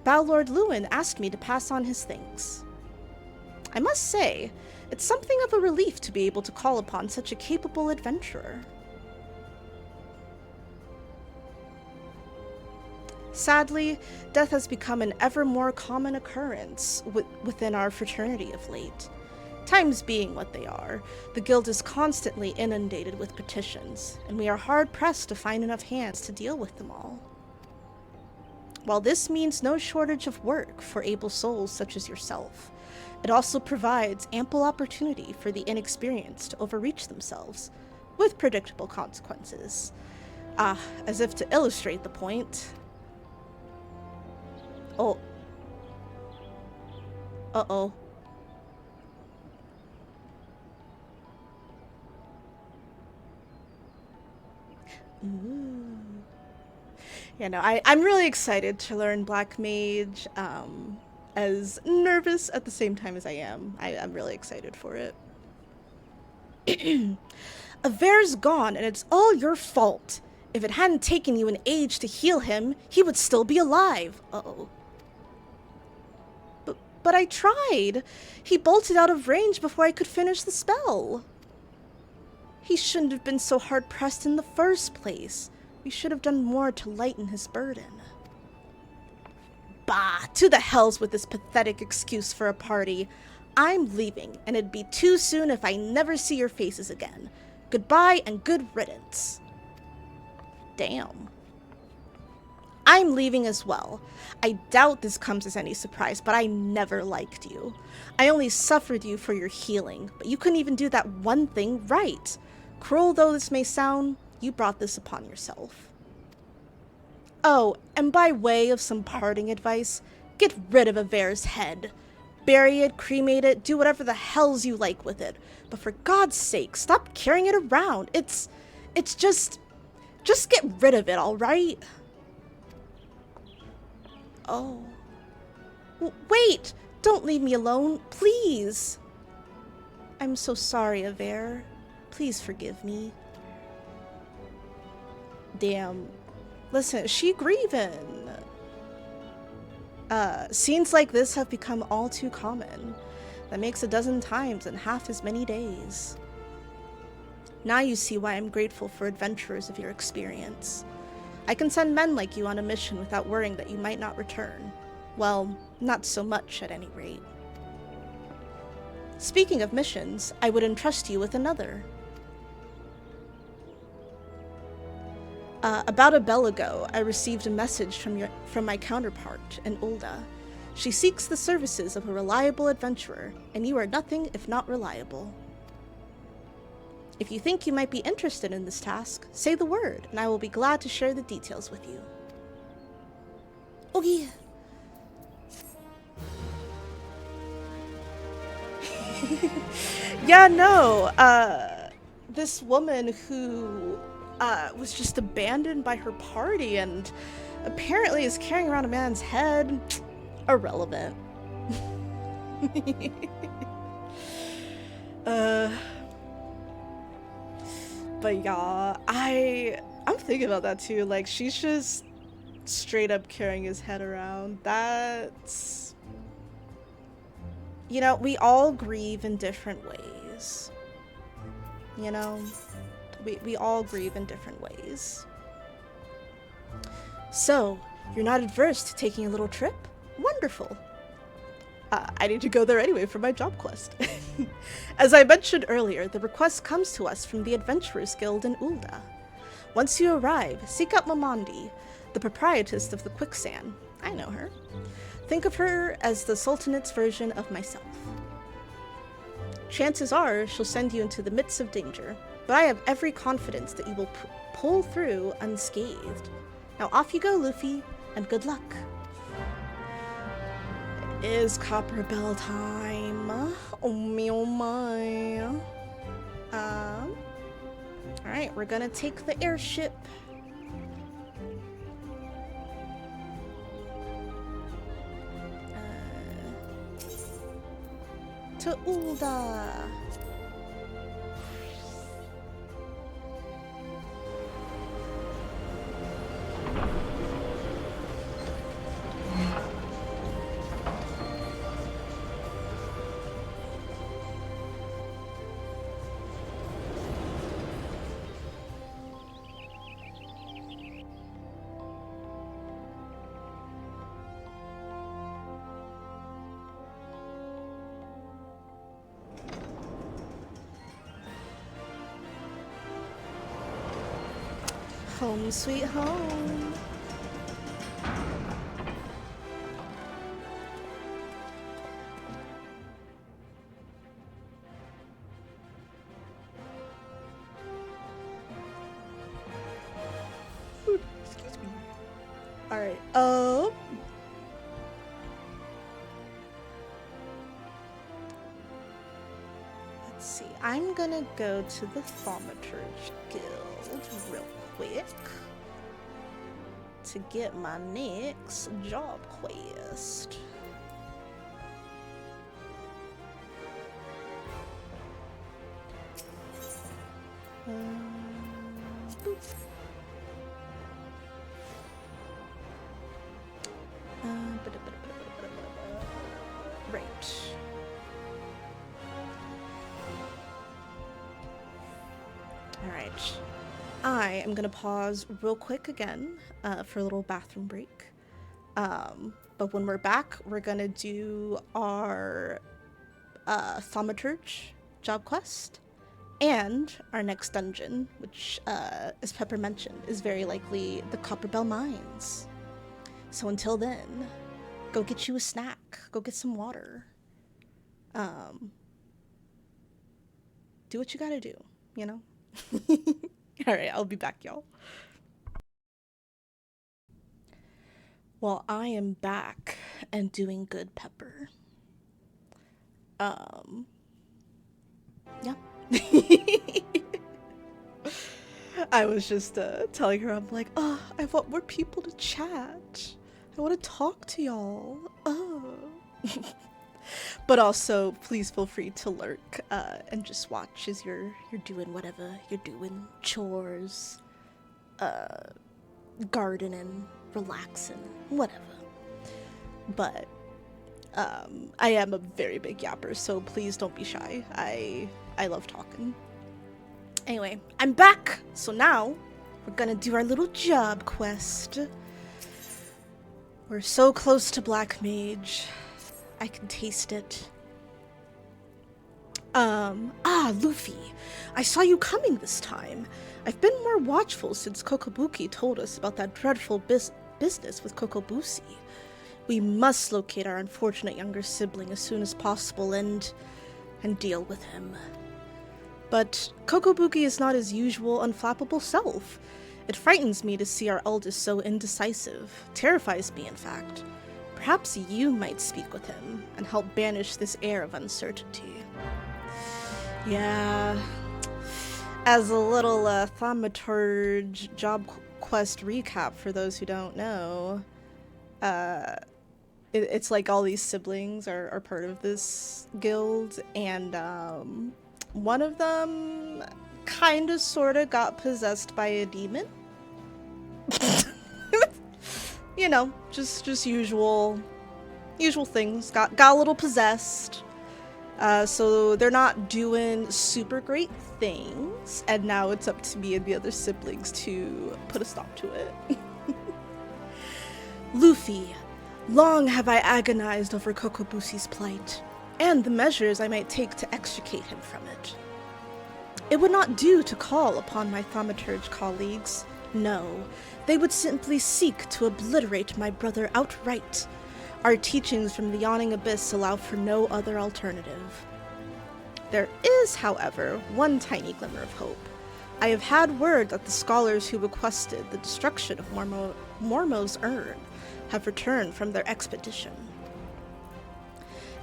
Bow Lord Lewin asked me to pass on his thanks. I must say, It's something of a relief to be able to call upon such a capable adventurer. Sadly, death has become an ever more common occurrence within our fraternity of late. Times being what they are, the guild is constantly inundated with petitions, and we are hard-pressed to find enough hands to deal with them all. While this means no shortage of work for able souls such as yourself, it also provides ample opportunity for the inexperienced to overreach themselves, with predictable consequences. As if to illustrate the point. Oh. Uh-oh. Ooh. Yeah, no, I'm really excited to learn Black Mage, as nervous at the same time as I am. I'm really excited for it. Aver's gone, and it's all your fault. If it hadn't taken you an age to heal him, he would still be alive. Uh-oh. But I tried. He bolted out of range before I could finish the spell. He shouldn't have been so hard-pressed in the first place. We should have done more to lighten his burden. Bah, to the hells with this pathetic excuse for a party. I'm leaving, and it'd be too soon if I never see your faces again. Goodbye and good riddance. Damn. I'm leaving as well. I doubt this comes as any surprise, but I never liked you. I only suffered you for your healing, but you couldn't even do that one thing right. Cruel though this may sound, you brought this upon yourself. Oh, and by way of some parting advice, get rid of Aver's head. Bury it, cremate it, do whatever the hells you like with it. But for God's sake, stop carrying it around. It's just get rid of it, alright? Oh. Wait! Don't leave me alone, please! I'm so sorry, Aver. Please forgive me. Damn. Listen, she grieving. Scenes like this have become all too common. That makes a dozen times in half as many days. Now you see why I'm grateful for adventurers of your experience. I can send men like you on a mission without worrying that you might not return. Well, not so much at any rate. Speaking of missions, I would entrust you with another. About a bell ago, I received a message from my counterpart in Ul'dah. She seeks the services of a reliable adventurer, and you are nothing if not reliable. If you think you might be interested in this task, say the word, and I will be glad to share the details with you. Okay. Yeah, no, this woman who was just abandoned by her party and apparently is carrying around a man's head. Irrelevant. But yeah, I'm thinking about that too. Like, she's just straight up carrying his head around. That's... You know, we all grieve in different ways. You know? We all grieve in different ways. So, you're not adverse to taking a little trip? Wonderful. I need to go there anyway for my job quest. As I mentioned earlier, the request comes to us from the Adventurers Guild in Ul'dah. Once you arrive, seek out Mamandi, the proprietress of the Quicksand. I know her. Think of her as the Sultanate's version of myself. Chances are she'll send you into the midst of danger, but I have every confidence that you will pull through unscathed. Now off you go, Luffy, and good luck. It is Copperbell time. Oh me, oh my. Alright, we're gonna take the airship. To Ul'dah. Home sweet home. Excuse me. Alright, let's see. I'm gonna go to the Thaumaturge Guild real quick to get my next job quest. Boop. Right. Alright. I am gonna pause real quick again for a little bathroom break. But when we're back, we're gonna do our Thaumaturge job quest and our next dungeon, which, as Pepper mentioned, is very likely the Copperbell Mines. So until then, go get you a snack, go get some water. Do what you gotta do, you know? Alright, I'll be back, y'all. Well, I am back and doing good, Pepper. Yeah. I was just telling her, I'm like, oh, I want more people to chat. I want to talk to y'all. Oh. But also, please feel free to lurk and just watch as you're doing whatever you're doing. Chores, gardening, relaxing, whatever. But I am a very big yapper, so please don't be shy. I love talking. Anyway, I'm back! So now, we're gonna do our little job quest. We're so close to Black Mage. I can taste it. Luffy. I saw you coming this time. I've been more watchful since Kokobuki told us about that dreadful business with Kokobusi. We must locate our unfortunate younger sibling as soon as possible and deal with him. But Kokobuki is not his usual unflappable self. It frightens me to see our eldest so indecisive. Terrifies me, in fact. Perhaps you might speak with him and help banish this air of uncertainty. Yeah. As a little Thaumaturge job quest recap for those who don't know, it's like all these siblings are part of this guild, and one of them kinda sorta got possessed by a demon. You know, just usual things. Got a little possessed. So they're not doing super great things, and now it's up to me and the other siblings to put a stop to it. Luffy, long have I agonized over Kokobusi's plight, and the measures I might take to extricate him from it. It would not do to call upon my Thaumaturge colleagues. No, they would simply seek to obliterate my brother outright. Our teachings from the Yawning Abyss allow for no other alternative. There is, however, one tiny glimmer of hope. I have had word that the scholars who requested the destruction of Mormo's urn have returned from their expedition.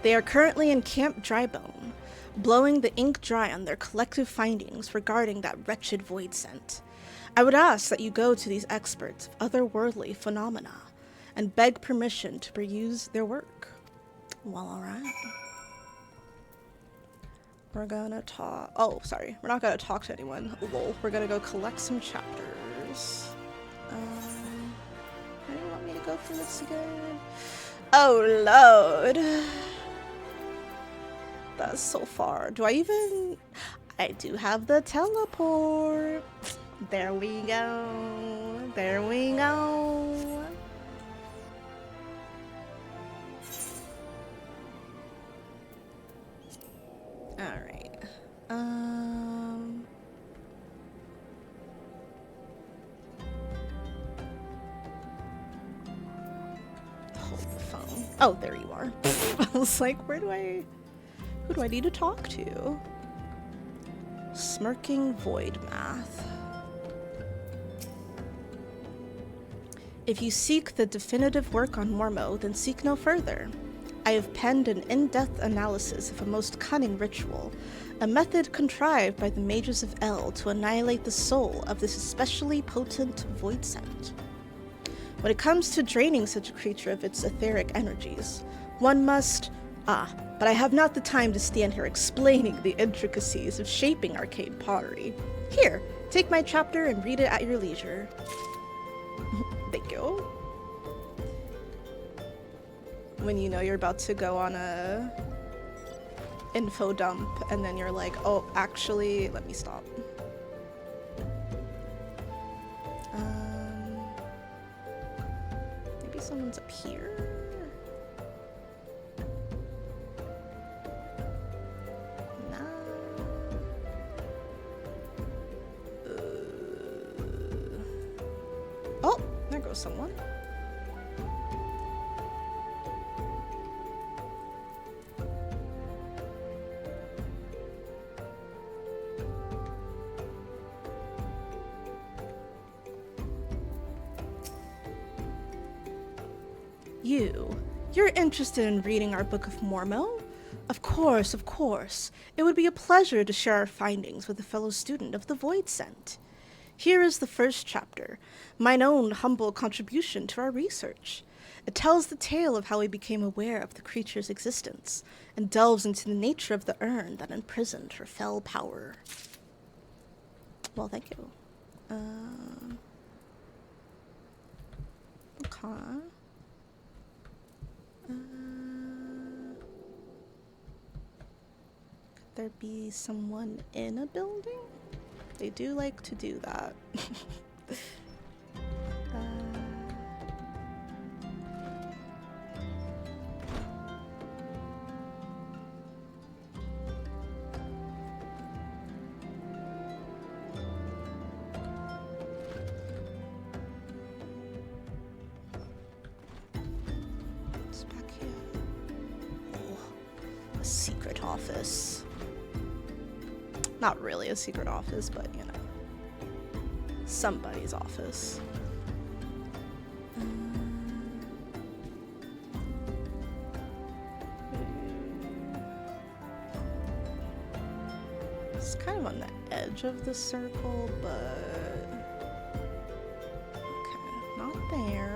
They are currently in Camp Drybone, blowing the ink dry on their collective findings regarding that wretched void scent. I would ask that you go to these experts of otherworldly phenomena and beg permission to peruse their work. Well, alright. We're gonna talk. Oh, sorry. We're not gonna talk to anyone. Lol. We're gonna go collect some chapters. Where do you want me to go for this again? Oh, Lord. That's so far. Do I even. I do have the teleport. There we go. There we go. Alright. Oh, there you are. I was like, who do I need to talk to? Smirking Void Math. If you seek the definitive work on Mormo, then seek no further. I have penned an in-depth analysis of a most cunning ritual, a method contrived by the mages of El to annihilate the soul of this especially potent void scent. When it comes to draining such a creature of its etheric energies, one must... but I have not the time to stand here explaining the intricacies of shaping arcane pottery. Here, take my chapter and read it at your leisure. Thank you. When you know you're about to go on a info dump and then you're like, oh, actually, let me stop. Maybe someone's up here? Oh, there goes someone. You're interested in reading our Book of Mormo? Of course, of course. It would be a pleasure to share our findings with a fellow student of the Void Scent. Here is the first chapter, mine own humble contribution to our research. It tells the tale of how we became aware of the creature's existence, and delves into the nature of the urn that imprisoned her fell power. Well, thank you. Okay. Could there be someone in a building? They do like to do that. What's back here? Oh, a secret office. Not really a secret office, but you know, somebody's office. It's kind of on the edge of the circle, but okay, not there.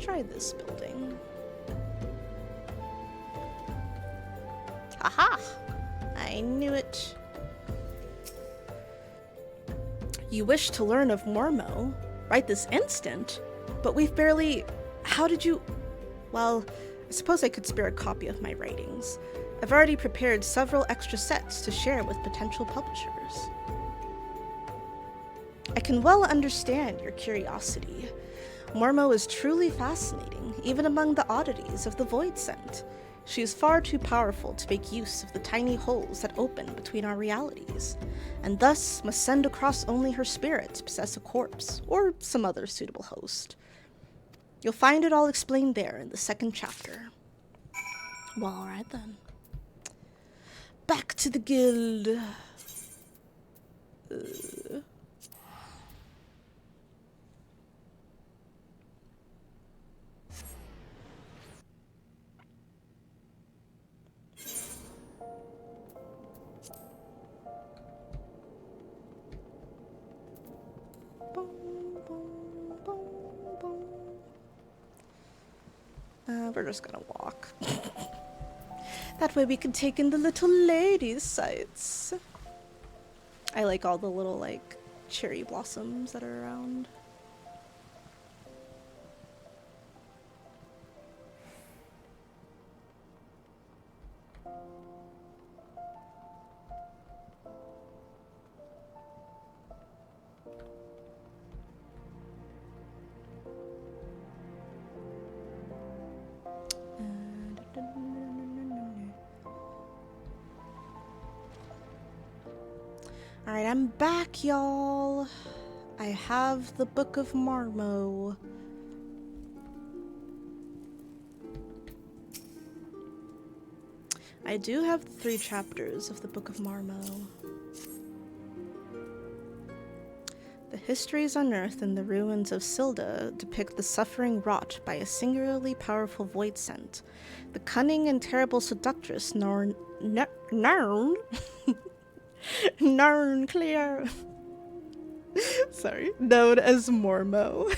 Try this building. Aha! I knew it. You wish to learn of Mormo right this instant, but we've barely... How did you... Well, I suppose I could spare a copy of my writings. I've already prepared several extra sets to share with potential publishers. I can well understand your curiosity. Mormo is truly fascinating, even among the oddities of the Void Scent. She is far too powerful to make use of the tiny holes that open between our realities, and thus must send across only her spirit to possess a corpse, or some other suitable host. You'll find it all explained there in the second chapter. Well, alright then. Back to the guild. We're just gonna walk. That way we can take in the little ladies' sights. I like all the little, like, cherry blossoms that are around. Alright, I'm back, y'all. I have the Book of Marmo. I do have 3 chapters of the Book of Marmo. The histories unearthed in the ruins of Ul'dah depict the suffering wrought by a singularly powerful void scent. The cunning and terrible seductress Narn Clear. Sorry, known as Mormo.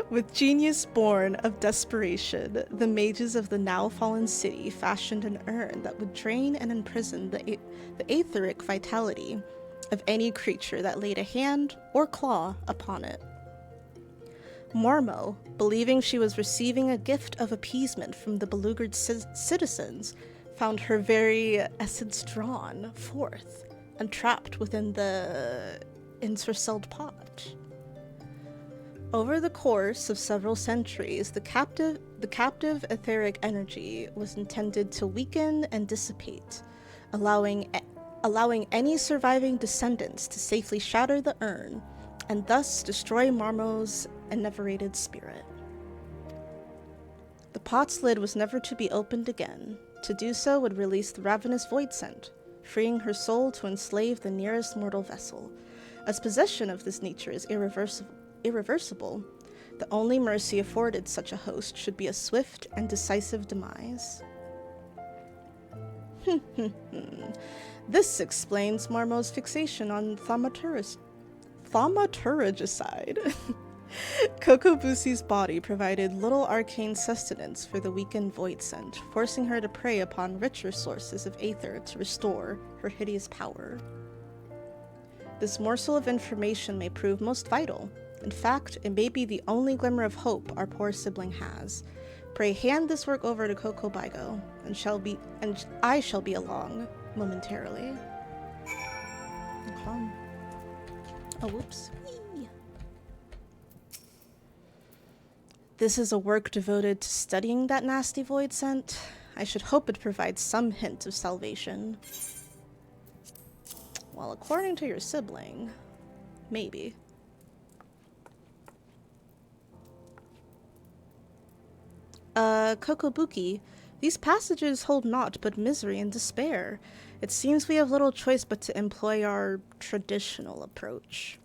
With genius born of desperation, the mages of the now-fallen city fashioned an urn that would drain and imprison the aetheric vitality of any creature that laid a hand or claw upon it. Mormo, believing she was receiving a gift of appeasement from the beleaguered citizens, found her very essence drawn forth and trapped within the ensorcelled pot. Over the course of several centuries, the captive etheric energy was intended to weaken and dissipate, allowing any surviving descendants to safely shatter the urn and thus destroy Marmo's enervated spirit. The pot's lid was never to be opened again. To do so would release the ravenous void scent, freeing her soul to enslave the nearest mortal vessel. As possession of this nature is irreversible, the only mercy afforded such a host should be a swift and decisive demise. This explains Marmo's fixation on thaumaturgicide. Kokobusi's body provided little arcane sustenance for the weakened void scent, forcing her to prey upon richer sources of aether to restore her hideous power. This morsel of information may prove most vital. In fact, it may be the only glimmer of hope our poor sibling has. Pray hand this work over to Coco Bigo, and I shall be along momentarily. Okay. Oh, whoops. Whee. This is a work devoted to studying that nasty void scent. I should hope it provides some hint of salvation. Well, according to your sibling, maybe. Kokobuki, these passages hold naught but misery and despair. It seems we have little choice but to employ our traditional approach.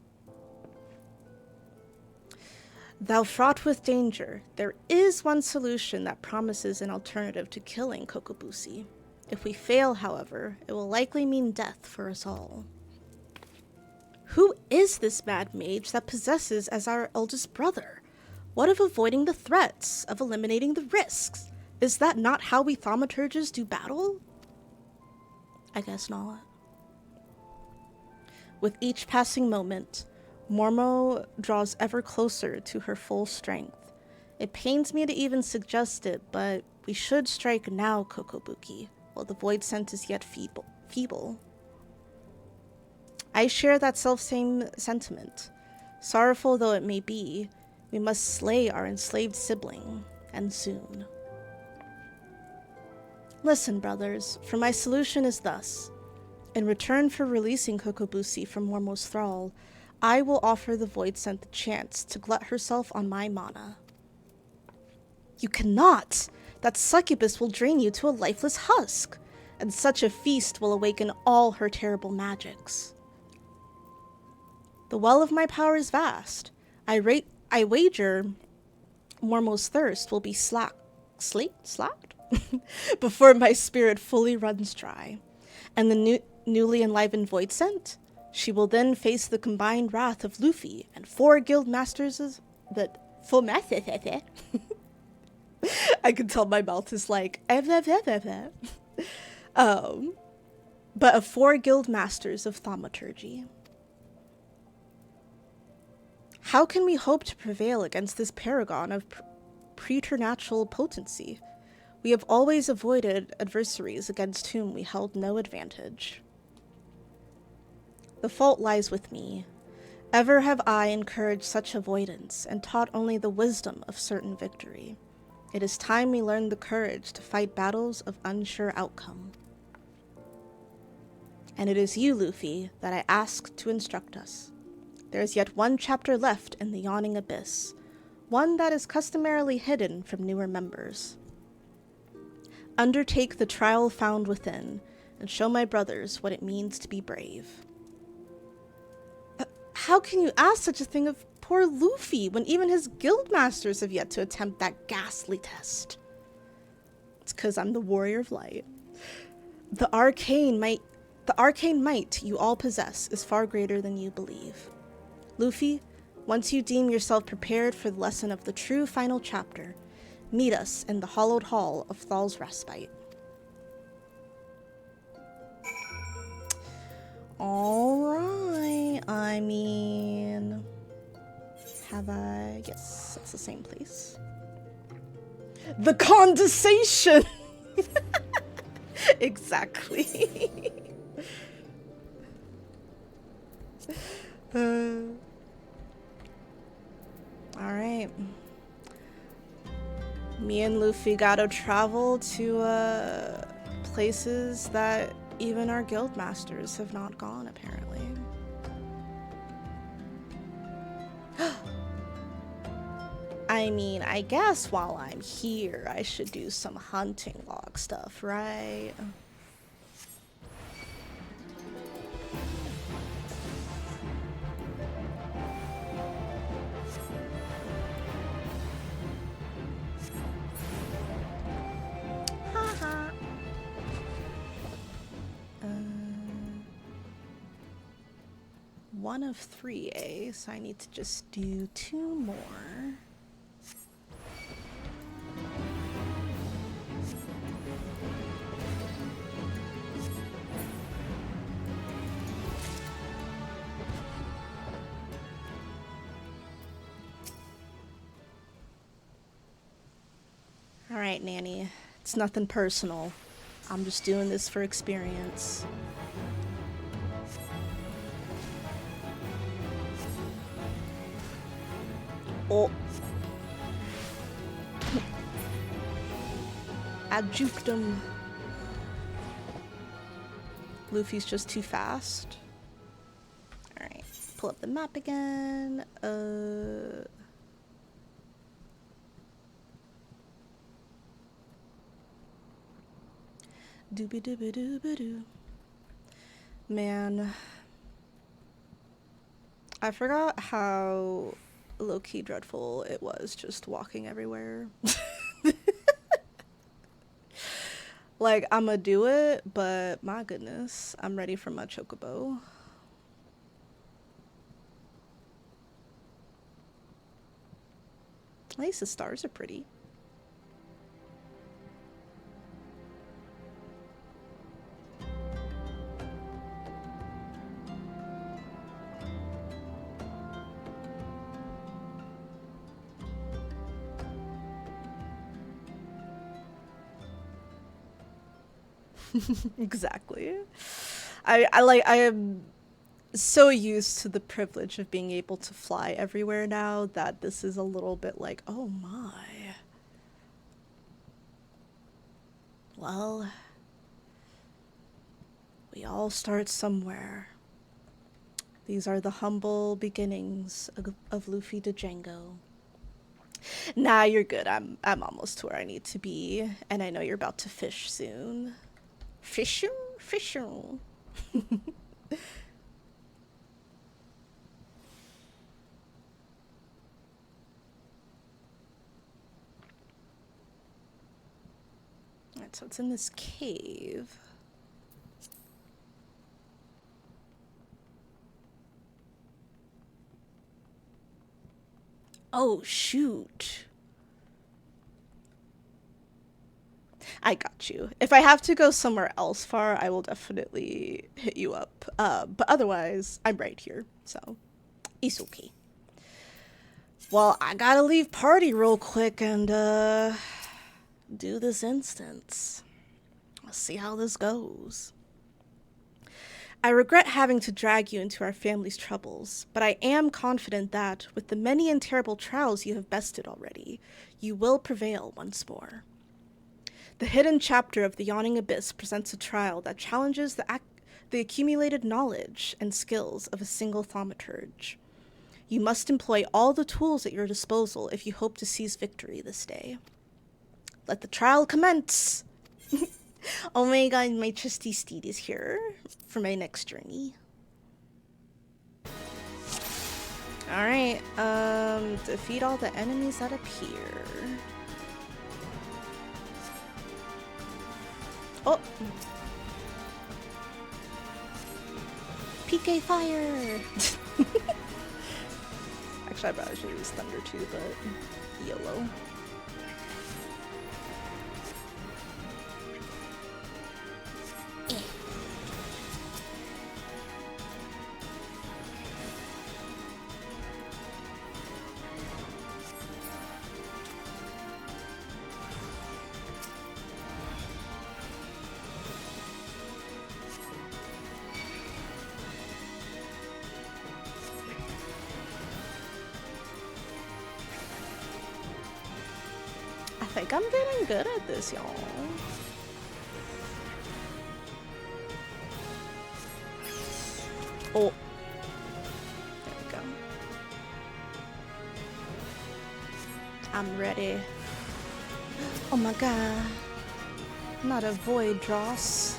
Thou fraught with danger, there is one solution that promises an alternative to killing Kokobusi. If we fail, however, it will likely mean death for us all. Who is this mad mage that possesses as our eldest brother? What of avoiding the threats, of eliminating the risks? Is that not how we thaumaturges do battle? I guess not. With each passing moment, Mormo draws ever closer to her full strength. It pains me to even suggest it, but we should strike now, Kokobuki, while the void scent is yet feeble. I share that self-same sentiment. Sorrowful though it may be, we must slay our enslaved sibling, and soon. Listen, brothers, for my solution is thus. In return for releasing Kokobusi from Mormo's thrall, I will offer the void scent the chance to glut herself on my mana. You cannot! That succubus will drain you to a lifeless husk, and such a feast will awaken all her terrible magics. The well of my power is vast. I wager Mormo's thirst will be slapped before my spirit fully runs dry. And the newly enlivened void scent? She will then face the combined wrath of Luffy and 4 guild masters that I can tell my mouth is like but of 4 guild masters of thaumaturgy. How can we hope to prevail against this paragon of preternatural potency? We have always avoided adversaries against whom we held no advantage. The fault lies with me. Ever have I encouraged such avoidance and taught only the wisdom of certain victory. It is time we learned the courage to fight battles of unsure outcome. And it is you, Luffy, that I ask to instruct us. There is yet one chapter left in the Yawning Abyss, one that is customarily hidden from newer members. Undertake the trial found within, and show my brothers what it means to be brave. How can you ask such a thing of poor Luffy when even his guildmasters have yet to attempt that ghastly test? It's 'cause I'm the warrior of light. The arcane might you all possess is far greater than you believe. Luffy, once you deem yourself prepared for the lesson of the true final chapter, meet us in the hollowed hall of Thal's Respite. Alright, I mean... Yes, it's the same place. The condensation! Exactly. Alright. Me and Luffy gotta travel to, places that even our guildmasters have not gone, apparently. I mean, I guess while I'm here, I should do some hunting log stuff, right? Haha. One of 3, so I need to just do 2 more. Alright, Nanny. It's nothing personal. I'm just doing this for experience. Oh. I juked him. Luffy's just too fast. Alright, pull up the map again. Dooby-dooby-dooby-doo. Man. I forgot how low-key dreadful it was just walking everywhere. Like, I'ma do it, but my goodness, I'm ready for my chocobo. At least the stars are pretty. Exactly. I am so used to the privilege of being able to fly everywhere now that this is a little bit like, oh my. Well, we all start somewhere. These are the humble beginnings of Luffy to Django. Nah, you're good. I'm almost to where I need to be, and I know you're about to fish soon. Fisher? Alright, so it's in this cave. Oh, shoot. I got you. If I have to go somewhere else far, I will definitely hit you up. But otherwise, I'm right here, so it's okay. Well, I gotta leave party real quick and, do this instance. Let's see how this goes. I regret having to drag you into our family's troubles, but I am confident that, with the many and terrible trials you have bested already, you will prevail once more. The hidden chapter of the Yawning Abyss presents a trial that challenges the accumulated knowledge and skills of a single Thaumaturge. You must employ all the tools at your disposal if you hope to seize victory this day. Let the trial commence! Oh my god, my trusty steed is here for my next journey. Alright, defeat all the enemies that appear. Oh! PK fire! Actually, I probably should use thunder too, but YOLO. I think I'm getting good at this, y'all. Oh. There we go. I'm ready. Oh my god. Not a void, Dross.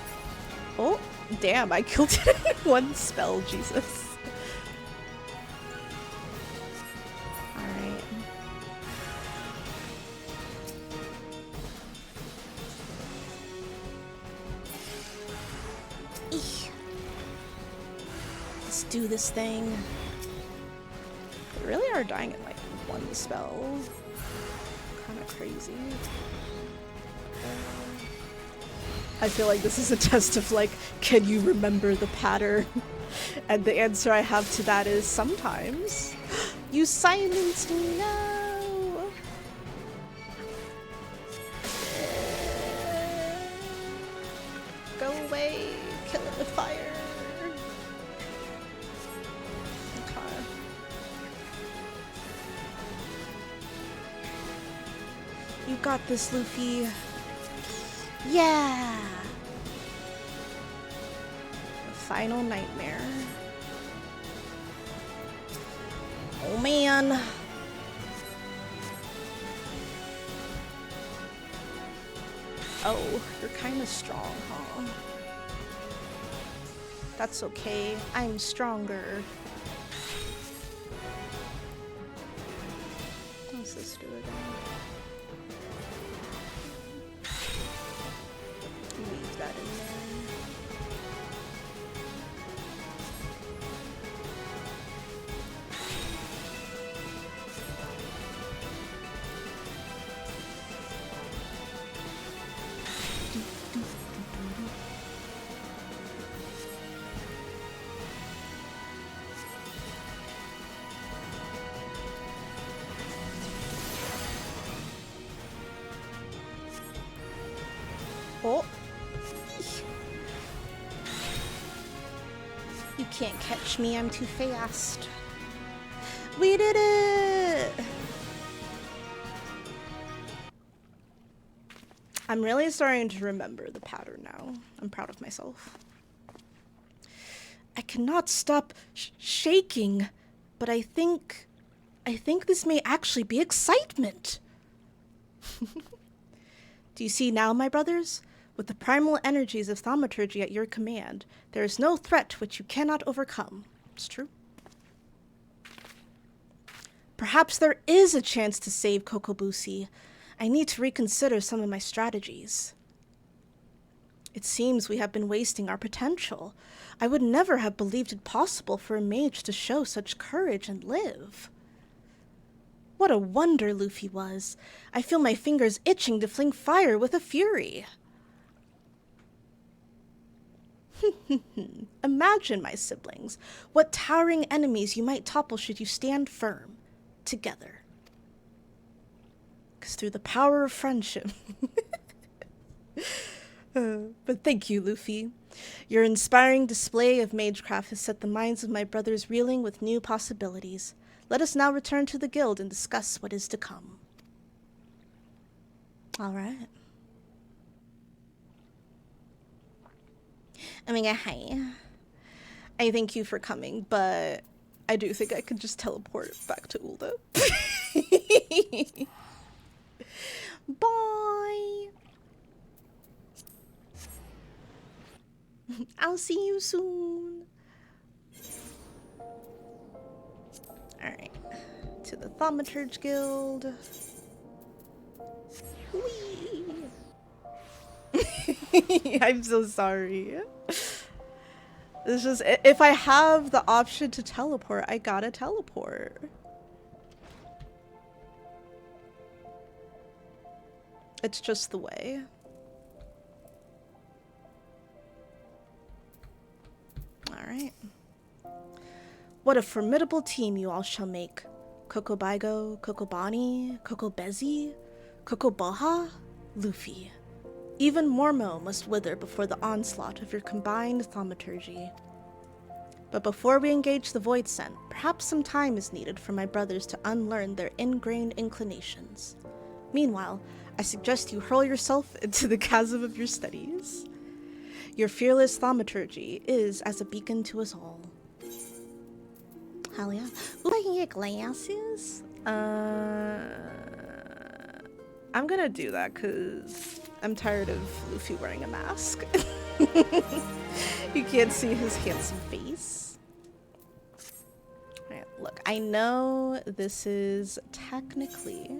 Oh, damn, I killed it in one spell, Jesus. Do this thing. They really are dying in like one spell. Kind of crazy. I feel like this is a test of like, can you remember the pattern? And the answer I have to that is sometimes. You silenced me now. Go away. Kill it with fire. You got this, Luffy. Yeah! The final nightmare. Oh man. Oh, you're kind of strong, huh? That's okay. I'm stronger. What's this do again? Leave that in there. Oh. You can't catch me, I'm too fast. We did it! I'm really starting to remember the pattern now. I'm proud of myself. I cannot stop shaking, but I think this may actually be excitement. Do you see now, my brothers? With the primal energies of Thaumaturgy at your command, there is no threat which you cannot overcome. It's true. Perhaps there is a chance to save Kokobushi. I need to reconsider some of my strategies. It seems we have been wasting our potential. I would never have believed it possible for a mage to show such courage and live. What a wonder Luffy was. I feel my fingers itching to fling fire with a fury. Imagine, my siblings, what towering enemies you might topple should you stand firm, together. 'Cause through the power of friendship. But thank you, Luffy. Your inspiring display of magecraft has set the minds of my brothers reeling with new possibilities. Let us now return to the guild and discuss what is to come. All right. I mean, hi. I thank you for coming, but I do think I could just teleport back to Ul'dah. Bye! I'll see you soon. Alright. To the Thaumaturge Guild. Whee! I'm so sorry. It's just, if I have the option to teleport, I gotta teleport. It's just the way. Alright. What a formidable team you all shall make. Kokobaigo, Kokobani, Kokobezi, Kokoboha, Luffy. Even Mormo must wither before the onslaught of your combined thaumaturgy. But before we engage the Void Scent, perhaps some time is needed for my brothers to unlearn their ingrained inclinations. Meanwhile, I suggest you hurl yourself into the chasm of your studies. Your fearless thaumaturgy is as a beacon to us all. Hell yeah. Ooh, your glasses? I'm gonna do that because I'm tired of Luffy wearing a mask. You can't see his handsome face. Alright, look, I know this is technically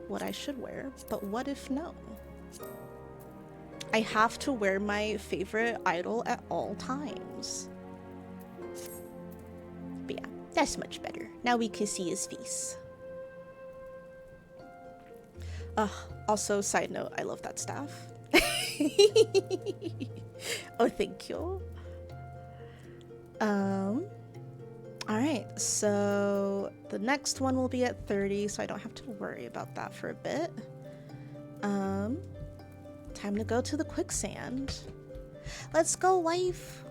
what I should wear, but what if no? I have to wear my favorite idol at all times. But yeah, that's much better. Now we can see his face. Also, side note, I love that staff. Oh, thank you. Alright, so the next one will be at 30, so I don't have to worry about that for a bit. Time to go to the Quicksand. Let's go, wife!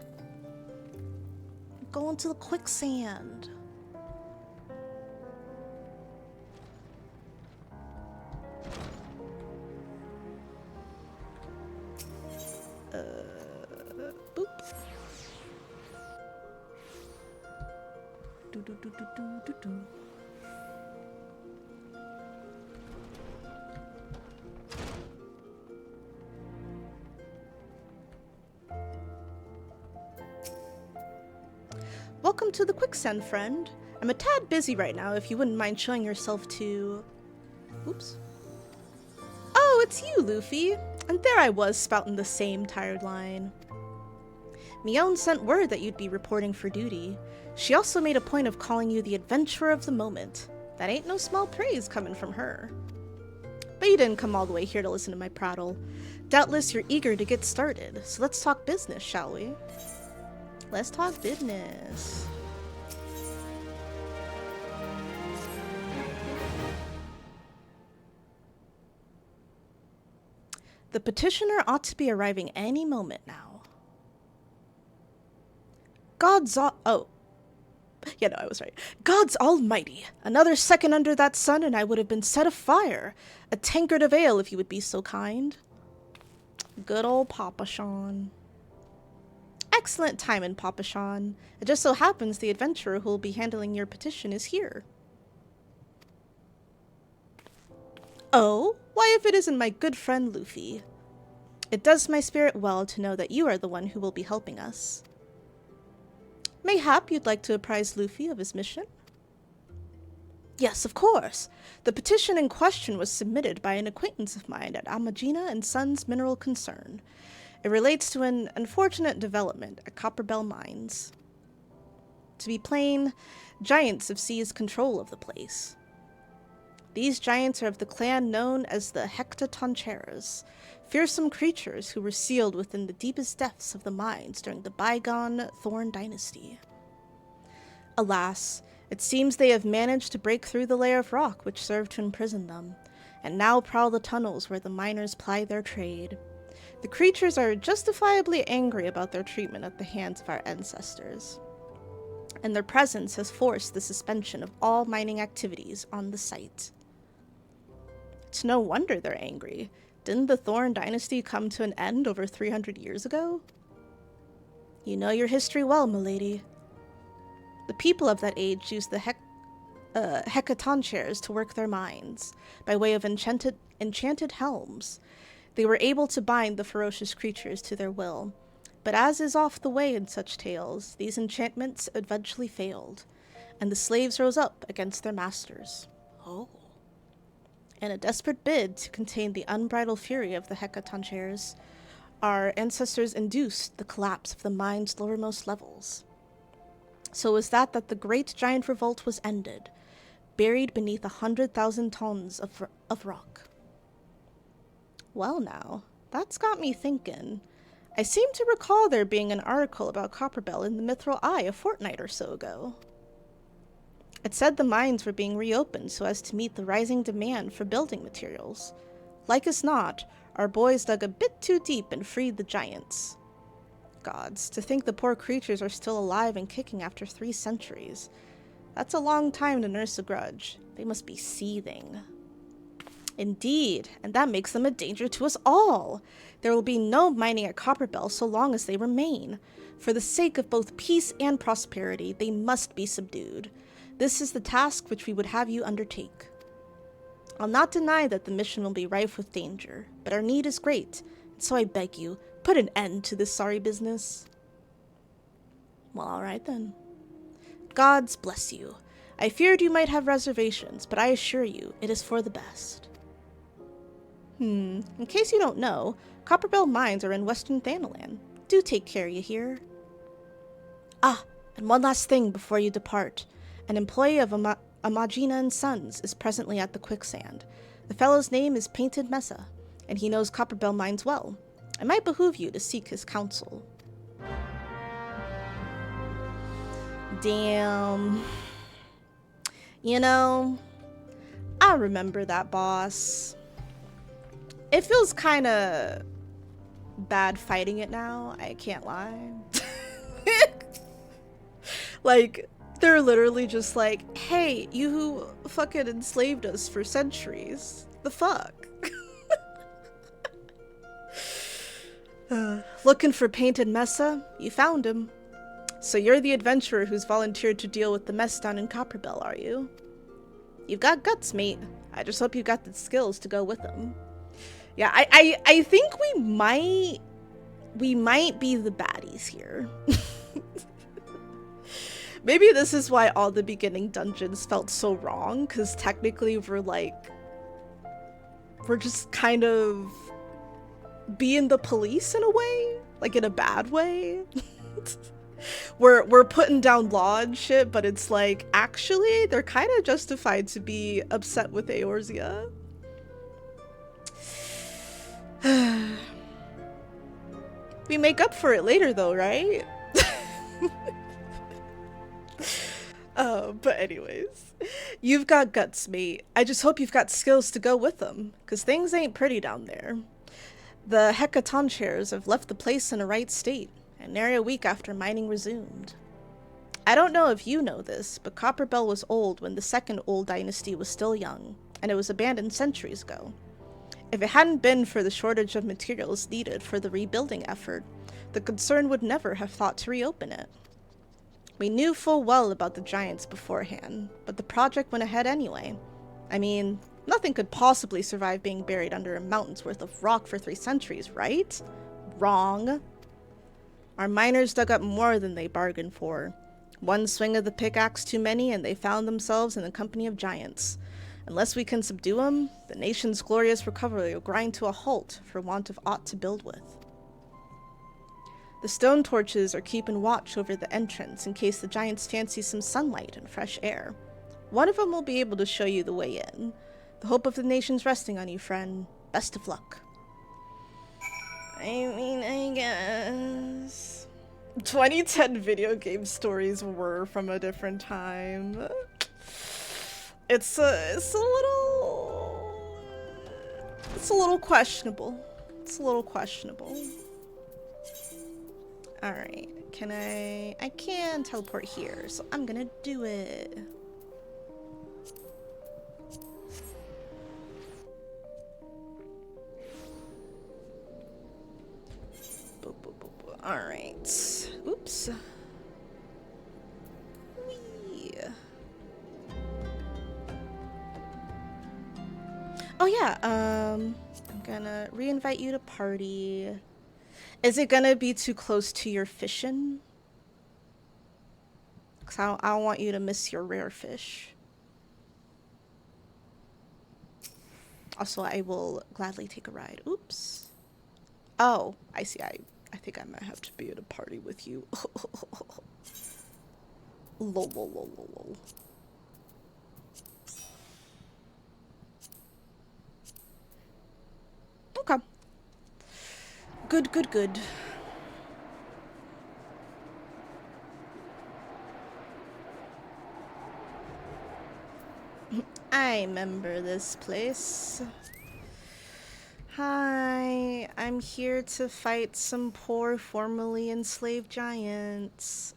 Going to the Quicksand. Boop. Do do do do do do do. Welcome to the Quicksand, friend. I'm a tad busy right now, if you wouldn't mind showing yourself to... Oops. Oh, it's you, Luffy. And there I was, spouting the same tired line. Mion sent word that you'd be reporting for duty. She also made a point of calling you the adventurer of the moment. That ain't no small praise coming from her. But you didn't come all the way here to listen to my prattle. Doubtless you're eager to get started, so let's talk business, shall we? Let's talk business. The petitioner ought to be arriving any moment now. Oh. Yeah, no, I was right. God's almighty. Another second under that sun and I would have been set afire. A tankard of ale, if you would be so kind. Good old Papa Sean. Excellent timing, Papa Sean. It just so happens the adventurer who will be handling your petition is here. Oh? Why, if it isn't my good friend Luffy. It does my spirit well to know that you are the one who will be helping us. Mayhap you'd like to apprise Luffy of his mission? Yes, of course. The petition in question was submitted by an acquaintance of mine at Amagina and Sons Mineral Concern. It relates to an unfortunate development at Copperbell Mines. To be plain, giants have seized control of the place. These giants are of the clan known as the Tam-Taras, fearsome creatures who were sealed within the deepest depths of the mines during the bygone Thorn Dynasty. Alas, it seems they have managed to break through the layer of rock which served to imprison them, and now prowl the tunnels where the miners ply their trade. The creatures are justifiably angry about their treatment at the hands of our ancestors, and their presence has forced the suspension of all mining activities on the site. It's no wonder they're angry. Didn't the Thorn Dynasty come to an end over 300 years ago? You know your history well, milady. The people of that age used the Thaumaturge to work their mines, by way of enchanted helms. They were able to bind the ferocious creatures to their will. But as is oft the way in such tales, these enchantments eventually failed, and the slaves rose up against their masters. Oh. In a desperate bid to contain the unbridled fury of the Thaumaturge, our ancestors induced the collapse of the mine's lowermost levels. So it was that the great giant revolt was ended, buried beneath 100,000 tons of rock. Well now, that's got me thinking. I seem to recall there being an article about Copperbell in the Mithril Eye a fortnight or so ago. It said the mines were being reopened so as to meet the rising demand for building materials. Like as not, our boys dug a bit too deep and freed the giants. Gods, to think the poor creatures are still alive and kicking after 3 centuries. That's a long time to nurse a grudge. They must be seething. Indeed, and that makes them a danger to us all. There will be no mining at Copperbell so long as they remain. For the sake of both peace and prosperity, they must be subdued. This is the task which we would have you undertake. I'll not deny that the mission will be rife with danger, but our need is great, and so I beg you, put an end to this sorry business. Well, all right then. Gods bless you. I feared you might have reservations, but I assure you, it is for the best. In case you don't know, Copperbell Mines are in Western Thanalan. Do take care, you hear? Ah, and one last thing before you depart. An employee of Amagina & Sons is presently at the Quicksand. The fellow's name is Painted Mesa, and he knows Copperbell Mines well. It might behoove you to seek his counsel. Damn. You know, I remember that boss. It feels kind of bad fighting it now, I can't lie. Like, they're literally just like, hey, you fucking enslaved us for centuries. The fuck? Looking for Painted Mesa? You found him. So you're the adventurer who's volunteered to deal with the mess down in Copperbell, are you? You've got guts, mate. I just hope you've got the skills to go with them. Yeah, I think we might be the baddies here. Maybe this is why all the beginning dungeons felt so wrong, because technically we're just kind of being the police in a way, like in a bad way. We're putting down law and shit, but it's like, actually, they're kind of justified to be upset with Eorzea. We make up for it later though, right? But anyways, you've got guts, mate. I just hope you've got skills to go with them, because things ain't pretty down there. The Thaumaturge have left the place in a right state, and nary a week after mining resumed. I don't know if you know this, but Copperbell was old when the second old dynasty was still young, and it was abandoned centuries ago. If it hadn't been for the shortage of materials needed for the rebuilding effort, the concern would never have thought to reopen it. We knew full well about the giants beforehand, but the project went ahead anyway. I mean, nothing could possibly survive being buried under a mountain's worth of rock for 3 centuries, right? Wrong. Our miners dug up more than they bargained for. One swing of the pickaxe too many, and they found themselves in the company of giants. Unless we can subdue them, the nation's glorious recovery will grind to a halt for want of aught to build with. The stone torches are keeping watch over the entrance in case the giants fancy some sunlight and fresh air. One of them will be able to show you the way in. The hope of the nation's resting on you, friend. Best of luck. I mean, I guess 2010 video game stories were from a different time. It's a little questionable. It's a little questionable. Alright, I can teleport here, so I'm gonna do it. Alright. Oop. Oops. Whee. Oh yeah, I'm gonna re-invite you to party. Is it gonna be too close to your fishing? Cause I don't want you to miss your rare fish. Also, I will gladly take a ride. Oops. Oh, I see. I think I might have to be at a party with you. Lol, lol, lol, lol, lol. Okay. Good, good, good. I remember this place. Hi, I'm here to fight some poor formerly enslaved giants.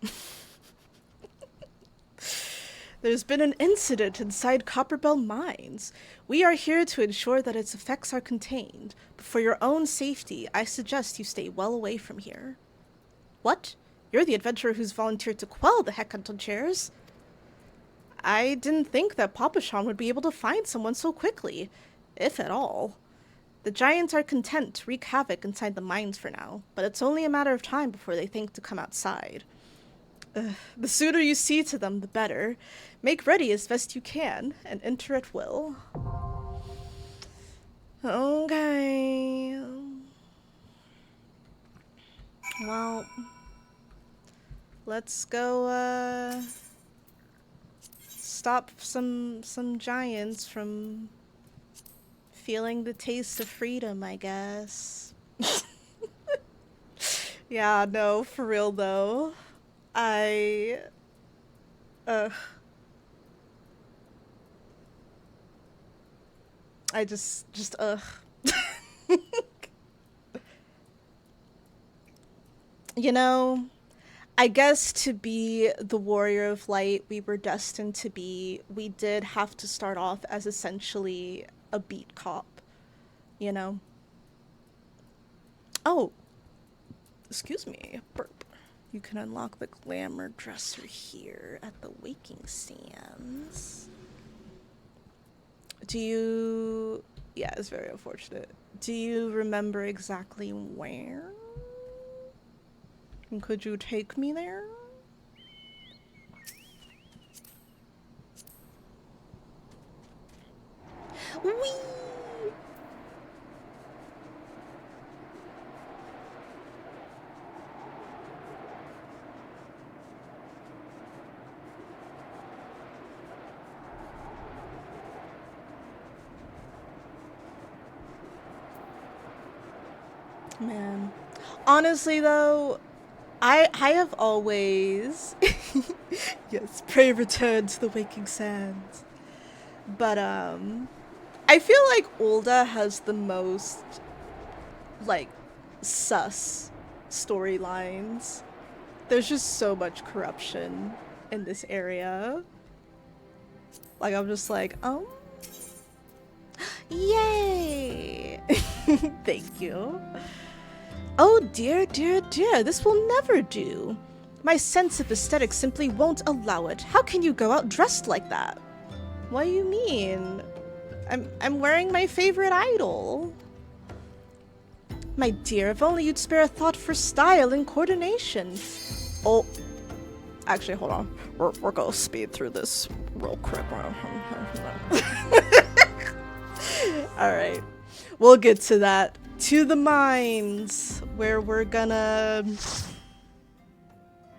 There's been an incident inside Copperbell Mines. We are here to ensure that its effects are contained, but for your own safety, I suggest you stay well away from here. What? You're the adventurer who's volunteered to quell the Hecatonchires? I didn't think that Papashan would be able to find someone so quickly, if at all. The giants are content to wreak havoc inside the mines for now, but it's only a matter of time before they think to come outside. The sooner you see to them, the better. Make ready as best you can, and enter at will. Okay. Well, let's go, stop some giants from feeling the taste of freedom, I guess. Yeah, no, for real though. I just You know, I guess to be the warrior of light we were destined to be, we did have to start off as essentially a beat cop, you know? Oh, excuse me, burp. You can unlock the Glamour dresser here at the Waking Sands. Do you... Yeah, it's very unfortunate. Do you remember exactly where? And could you take me there? Whee! Man. Honestly though, I have always yes, pray return to the Waking Sands. But I feel like Ul'dah has the most like sus storylines. There's just so much corruption in this area. Like I'm just like, yay! Thank you. Oh dear, dear, dear, this will never do. My sense of aesthetics simply won't allow it. How can you go out dressed like that? What do you mean? I'm wearing my favorite idol. My dear, if only you'd spare a thought for style and coordination. Oh, actually, hold on. We're gonna speed through this real quick. Alright, we'll get to that. To the mines, where we're gonna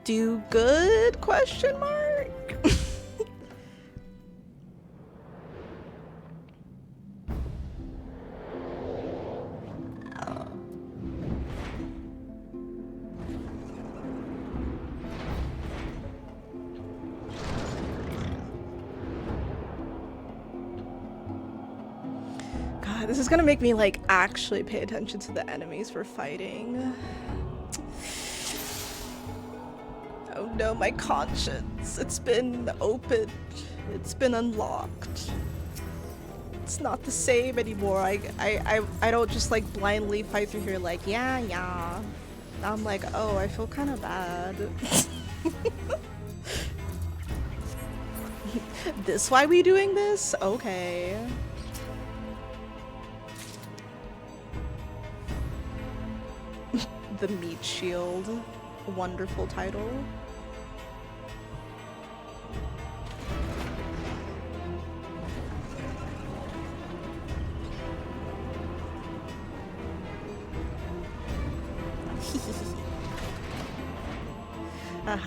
do good, question mark? God, this is gonna make me like actually pay attention to the enemies we're fighting. Oh no, my conscience. It's been opened. It's been unlocked. It's not the same anymore. I don't just like blindly fight through here like, yeah. I'm like, oh, I feel kind of bad. This why we doing this? Okay. The Meat Shield. Wonderful title.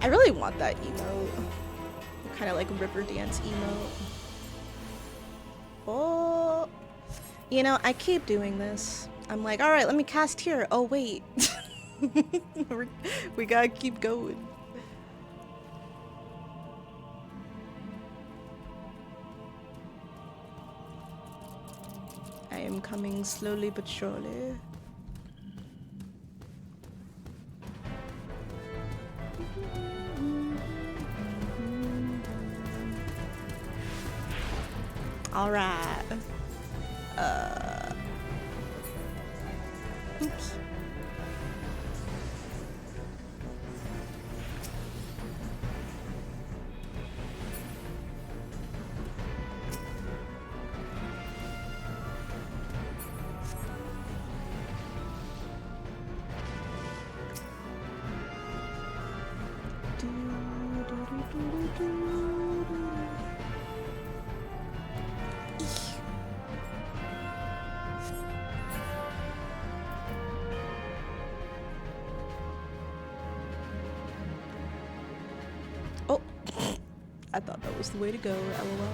I really want that emote. Kind of like river dance emote. Oh. You know, I keep doing this. I'm like, alright, let me cast here. Oh, wait. We gotta keep going. I am coming slowly but surely. Alright. Oops. Oh, I thought that was the way to go, lol.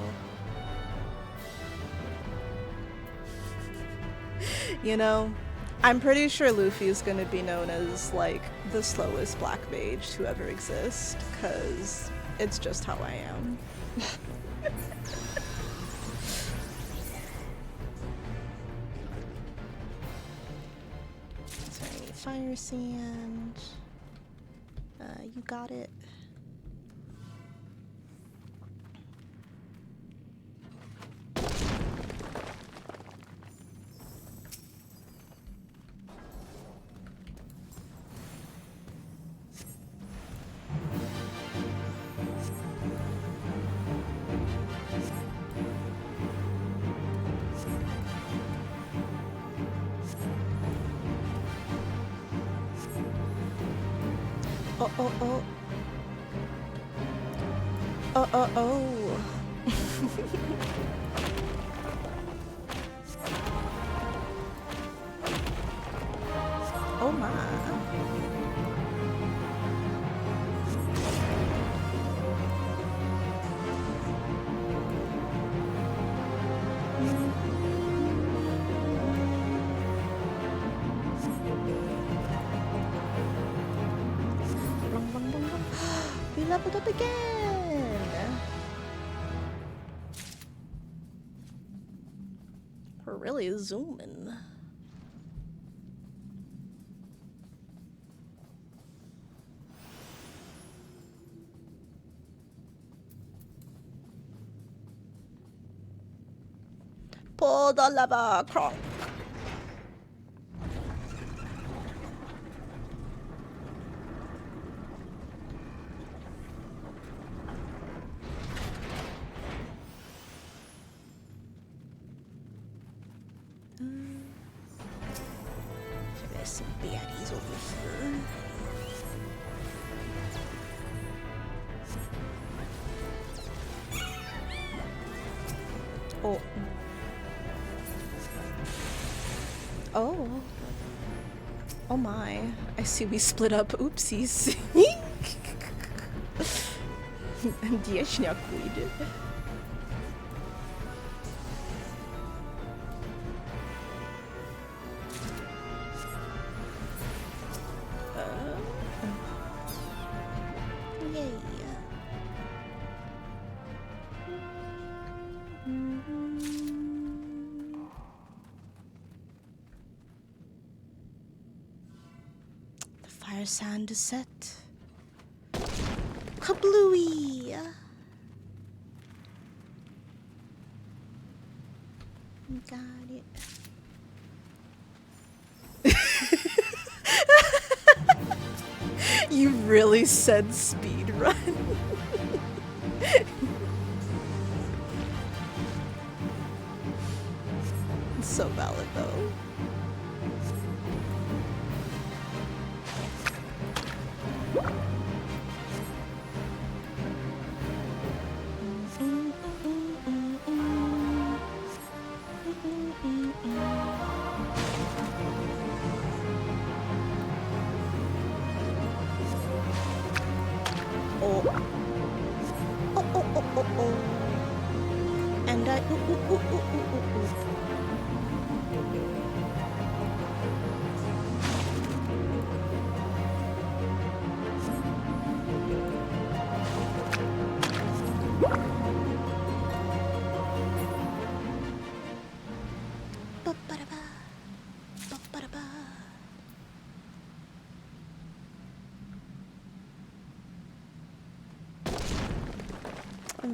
You know, I'm pretty sure Luffy's gonna be known as, like, the slowest black mage to ever exist, because it's just how I am. Sorry, fire sand. You got it. Oh, oh, oh. Oh, oh, oh. Oh my. We leveled up again! We're really zooming. Pull the lever, Kronk! There's some baddies over here. Oh. Oh. Oh my. I see we split up. Oopsies. Diashniakuid. Yay. The fire sand is set. Kablooey! Got it. really said speed run. It's so valid though. And I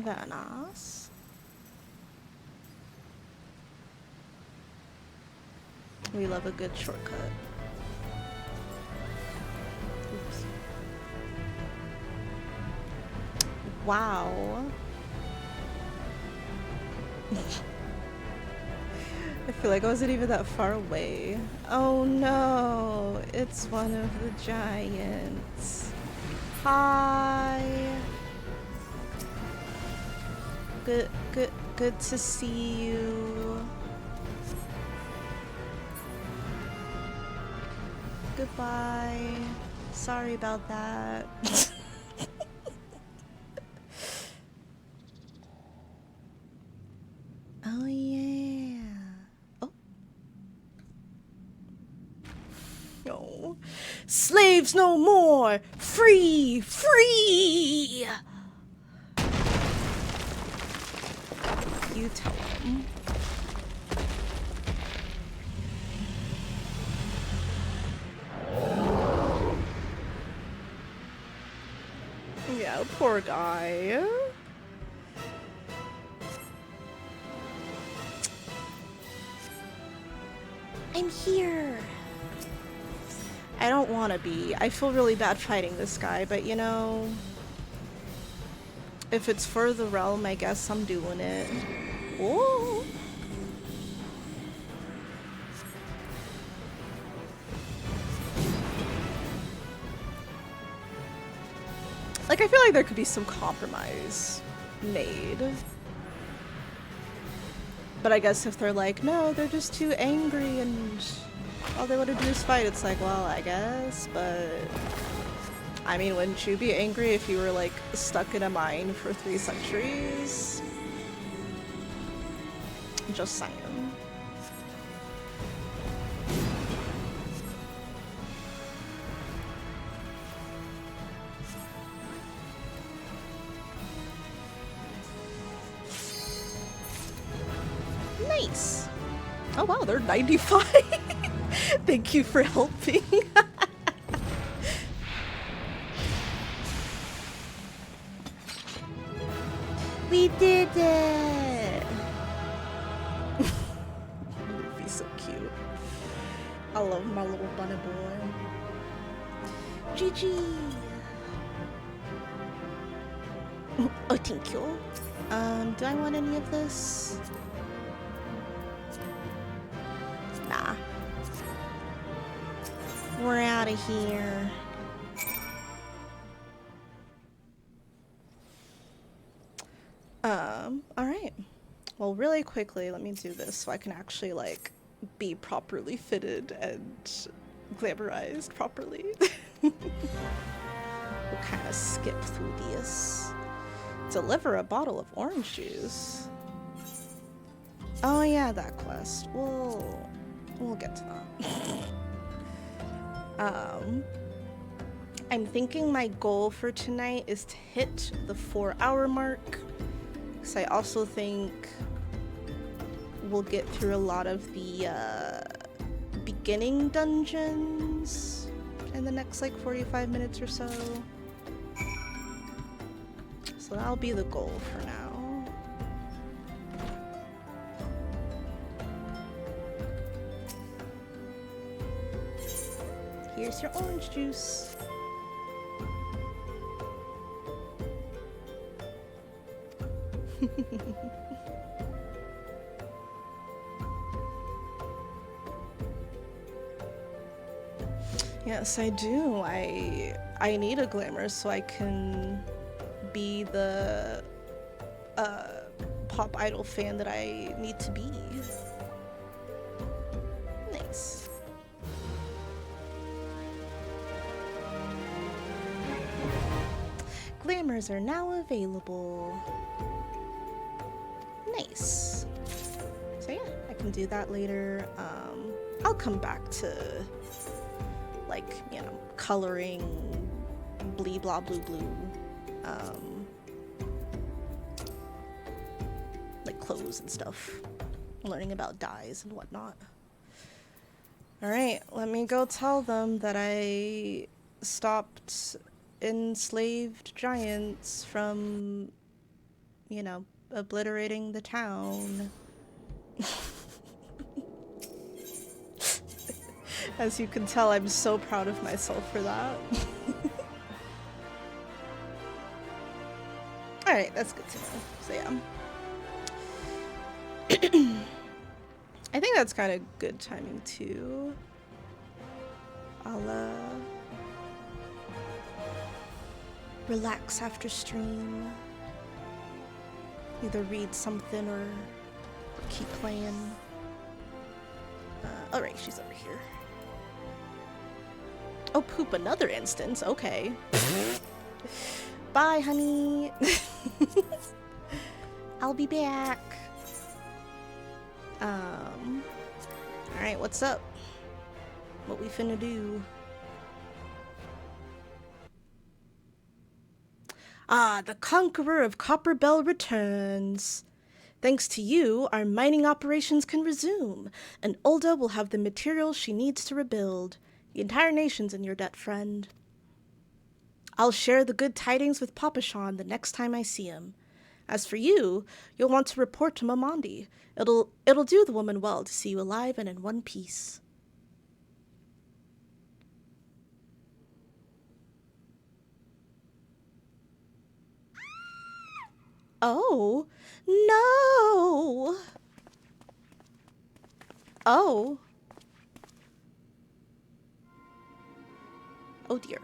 very nice. We love a good shortcut. Oops. Wow. I feel like I wasn't even that far away. Oh no, it's one of the giants. Hi. Good to see you. Goodbye. Sorry about that. Oh yeah. Oh. No. Slaves no more! Free! Free! You tell him. Yeah, poor guy. I'm here. I don't want to be. I feel really bad fighting this guy, but you know, if it's for the realm, I guess I'm doing it. Oh. Like, I feel like there could be some compromise made. But I guess if they're like, no, they're just too angry and all they want to do is fight, it's like, well, I guess, but I mean, wouldn't you be angry if you were like stuck in a mine for 3 centuries? Just saying. Nice. Oh wow, they're 95. Thank you for helping. We did it. He's so cute. I love my little bunny boy. GG. Oh, thank you. Do I want any of this? Nah. We're out of here. Alright. Well, really quickly, let me do this so I can actually, like, be properly fitted and glamorized properly. We'll kind of skip through this. Deliver a bottle of orange juice. Oh yeah, that quest. We'll get to that. I'm thinking my goal for tonight is to hit the 4-hour mark. Because I also think we'll get through a lot of the beginning dungeons in the next like 45 minutes or so. So that'll be the goal for now. Here's your orange juice. Yes, I do. I need a glamour so I can be the pop idol fan that I need to be. Nice. Glamours are now available. Nice. So yeah, I can do that later. I'll come back to, like, you know, coloring, blee blah blue blue, like clothes and stuff, learning about dyes and whatnot. Alright, let me go tell them that I stopped enslaved giants from, you know, obliterating the town. As you can tell, I'm so proud of myself for that. Alright, that's good to know. So yeah. I think that's kind of good timing too. I'll relax after stream. Either read something or keep playing. Alright, she's over here. Oh, poop, another instance. Okay. Bye, honey. I'll be back. Alright, what's up? What we finna do? Ah, the Conqueror of Copperbell returns. Thanks to you, our mining operations can resume, and Ul'dah will have the materials she needs to rebuild. The entire nation's in your debt, friend. I'll share the good tidings with Papa Sean the next time I see him. As for you, you'll want to report to Mamandi. It'll do the woman well to see you alive and in one piece. Oh, no! Oh. Oh dear.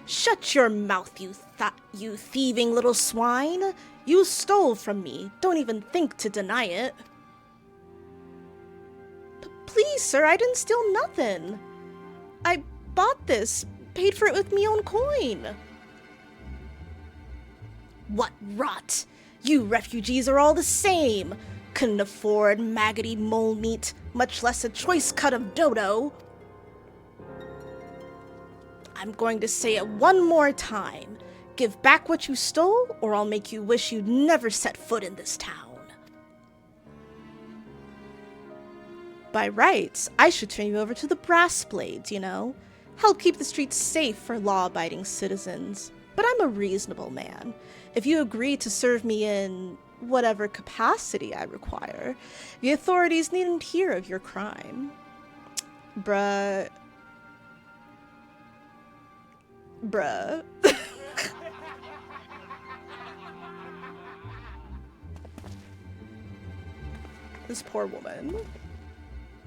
Shut your mouth, you thieving little swine! You stole from me. Don't even think to deny it. Please, sir, I didn't steal nothing. I bought this, paid for it with me own coin. What rot! You refugees are all the same. Couldn't afford maggoty mole meat, much less a choice cut of dodo. I'm going to say it one more time. Give back what you stole, or I'll make you wish you'd never set foot in this town. By rights, I should turn you over to the brass blades, you know? Help keep the streets safe for law-abiding citizens. But I'm a reasonable man. If you agree to serve me in whatever capacity I require, the authorities needn't hear of your crime. Bruh. This poor woman.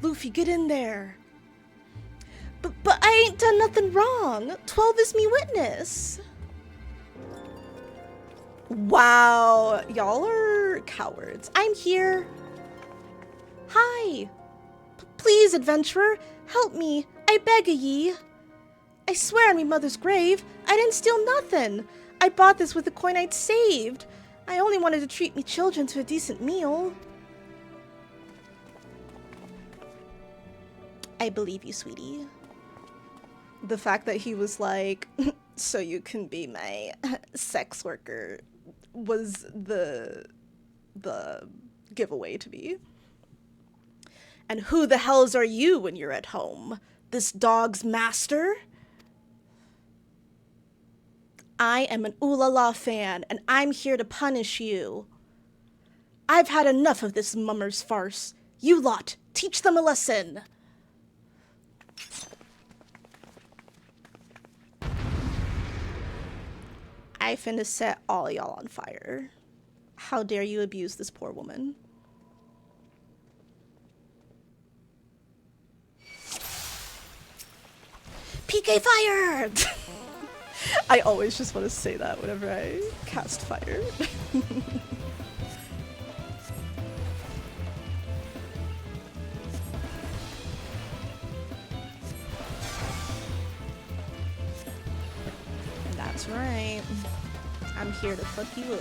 Luffy, get in there. But I ain't done nothing wrong. 12 is me witness. Wow, y'all are cowards. I'm here. Hi. Please, adventurer, help me. I beg of ye. I swear on me mother's grave, I didn't steal nothing. I bought this with the coin I'd saved. I only wanted to treat me children to a decent meal. I believe you, sweetie. The fact that he was like, so you can be my sex worker, was the giveaway to me. And who the hells are you when you're at home? This dog's master? I am an Ul'dah fan, and I'm here to punish you. I've had enough of this mummer's farce. You lot, teach them a lesson. I finna set all y'all on fire. How dare you abuse this poor woman? PK fire! I always just want to say that whenever I cast fire. That's right. I'm here to fuck you up.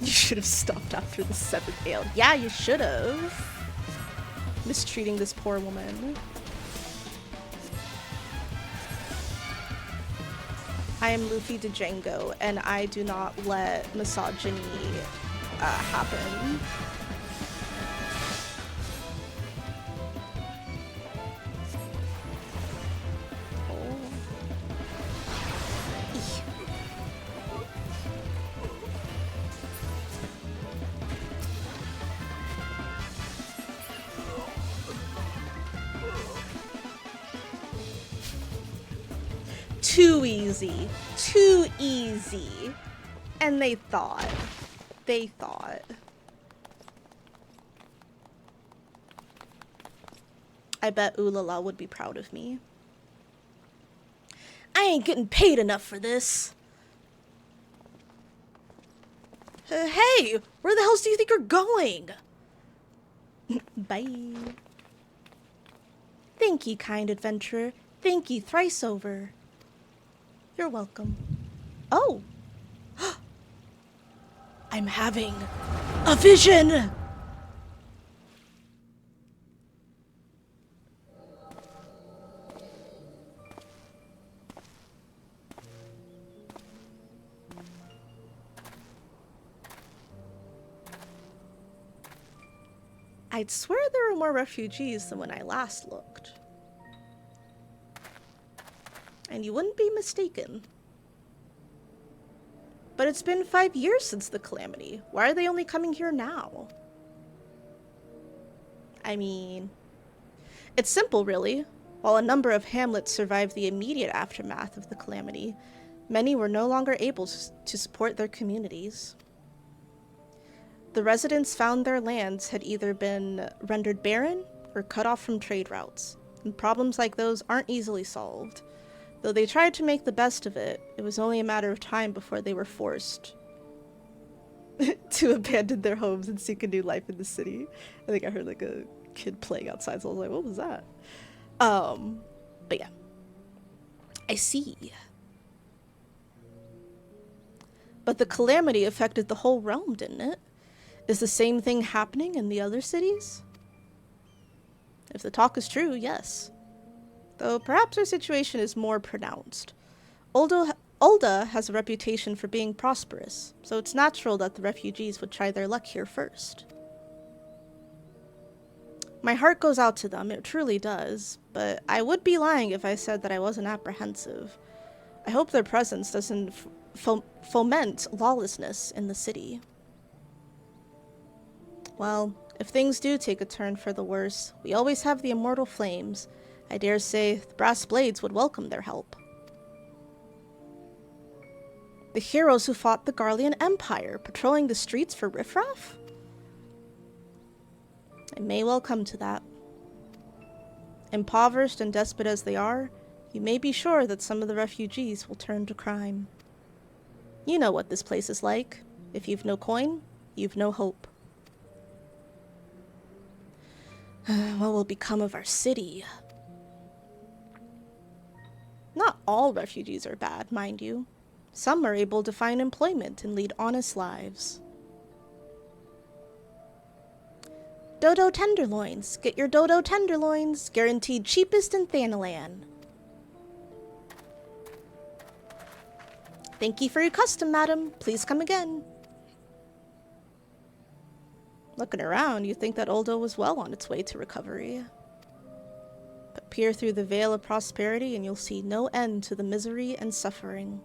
You should have stopped after the 7th ale. Yeah, you should have. Mistreating this poor woman. I am Luffy Django, and I do not let misogyny happen. Too easy. Too easy. And they thought. I bet Ul'dah would be proud of me. I ain't getting paid enough for this. Hey, where the hell do you think you're going? Bye. Thank ye, kind adventurer. Thank ye thrice over. You're welcome. Oh! I'm having a vision! I'd swear there were more refugees than when I last looked. And you wouldn't be mistaken. But it's been 5 years since the calamity. Why are they only coming here now? I mean, it's simple, really. While a number of hamlets survived the immediate aftermath of the calamity, many were no longer able to support their communities. The residents found their lands had either been rendered barren or cut off from trade routes, and problems like those aren't easily solved. Though they tried to make the best of it, it was only a matter of time before they were forced to abandon their homes and seek a new life in the city. I think I heard like a kid playing outside, so I was like, what was that? But yeah. I see. But the calamity affected the whole realm, didn't it? Is the same thing happening in the other cities? If the talk is true, yes. Though perhaps our situation is more pronounced. Ul'dah has a reputation for being prosperous, so it's natural that the refugees would try their luck here first. My heart goes out to them, it truly does, but I would be lying if I said that I wasn't apprehensive. I hope their presence doesn't foment lawlessness in the city. Well, if things do take a turn for the worse, we always have the immortal flames. I dare say the brass blades would welcome their help. The heroes who fought the Garlean Empire, patrolling the streets for riffraff? It may well come to that. Impoverished and desperate as they are, you may be sure that some of the refugees will turn to crime. You know what this place is like. If you've no coin, you've no hope. What will become of our city? Not all refugees are bad, mind you. Some are able to find employment and lead honest lives. Dodo tenderloins. Get your dodo tenderloins. Guaranteed cheapest in Thanalan. Thank you for your custom, madam. Please come again. Looking around, you'd think that Ul'dah was well on its way to recovery. But peer through the veil of prosperity and you'll see no end to the misery and suffering.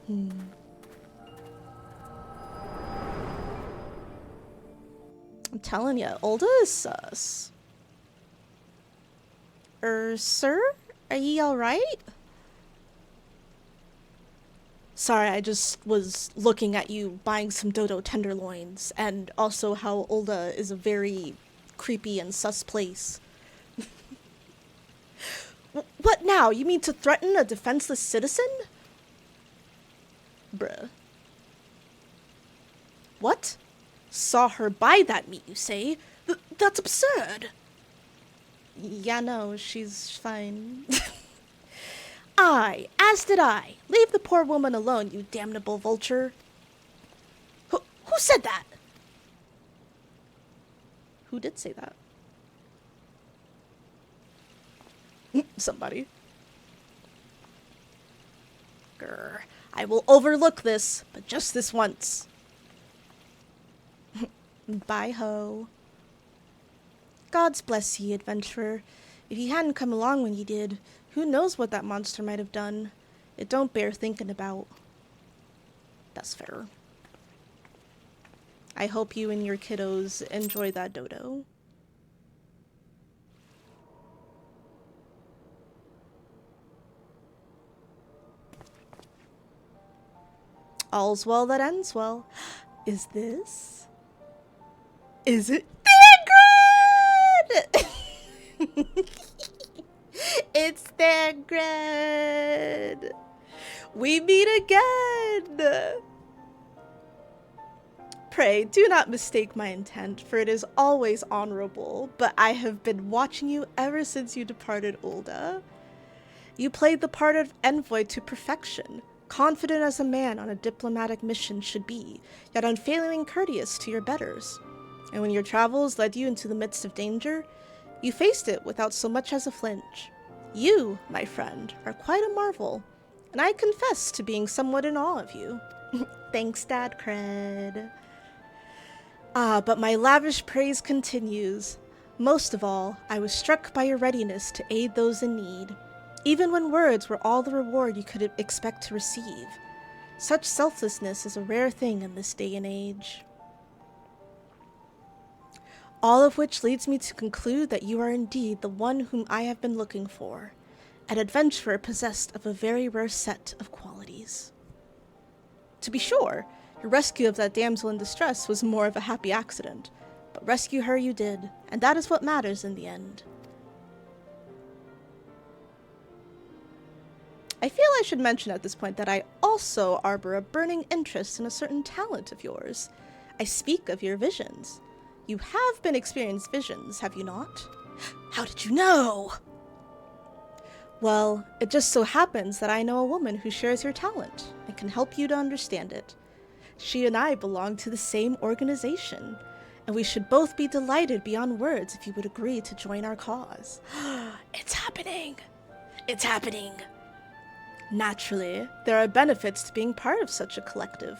I'm telling ya, Ul'dah is sus. Sir? Are ye alright? Sorry, I just was looking at you buying some dodo tenderloins, and also how Ul'dah is a very creepy and sus place. What now? You mean to threaten a defenseless citizen? Bruh. What? Saw her buy that meat, you say? That's absurd! Yeah, no, she's fine. Aye, as did I. Leave the poor woman alone, you damnable vulture. Who said that? Who did say that? Somebody. Grr. I will overlook this, but just this once. Bye ho. Gods bless ye, adventurer. If ye hadn't come along when ye did, who knows what that monster might have done. It don't bear thinking about. That's fair. I hope you and your kiddos enjoy that dodo. All's well that ends well. Is this? Is it Dadcred? It's Dadcred. We meet again. Pray, do not mistake my intent, for it is always honorable, but I have been watching you ever since you departed Ul'dah. You played the part of envoy to perfection, confident as a man on a diplomatic mission should be, yet unfailingly courteous to your betters. And when your travels led you into the midst of danger, you faced it without so much as a flinch. You, my friend, are quite a marvel, and I confess to being somewhat in awe of you. Thanks, Dadcred. Ah, but my lavish praise continues. Most of all, I was struck by your readiness to aid those in need, even when words were all the reward you could expect to receive. Such selflessness is a rare thing in this day and age. All of which leads me to conclude that you are indeed the one whom I have been looking for, an adventurer possessed of a very rare set of qualities. To be sure, your rescue of that damsel in distress was more of a happy accident, but rescue her you did, and that is what matters in the end. I feel I should mention at this point that I also harbor a burning interest in a certain talent of yours. I speak of your visions. You have been experienced visions, have you not? How did you know? Well, it just so happens that I know a woman who shares your talent and can help you to understand it. She and I belong to the same organization, and we should both be delighted beyond words if you would agree to join our cause. It's happening! It's happening! Naturally, there are benefits to being part of such a collective.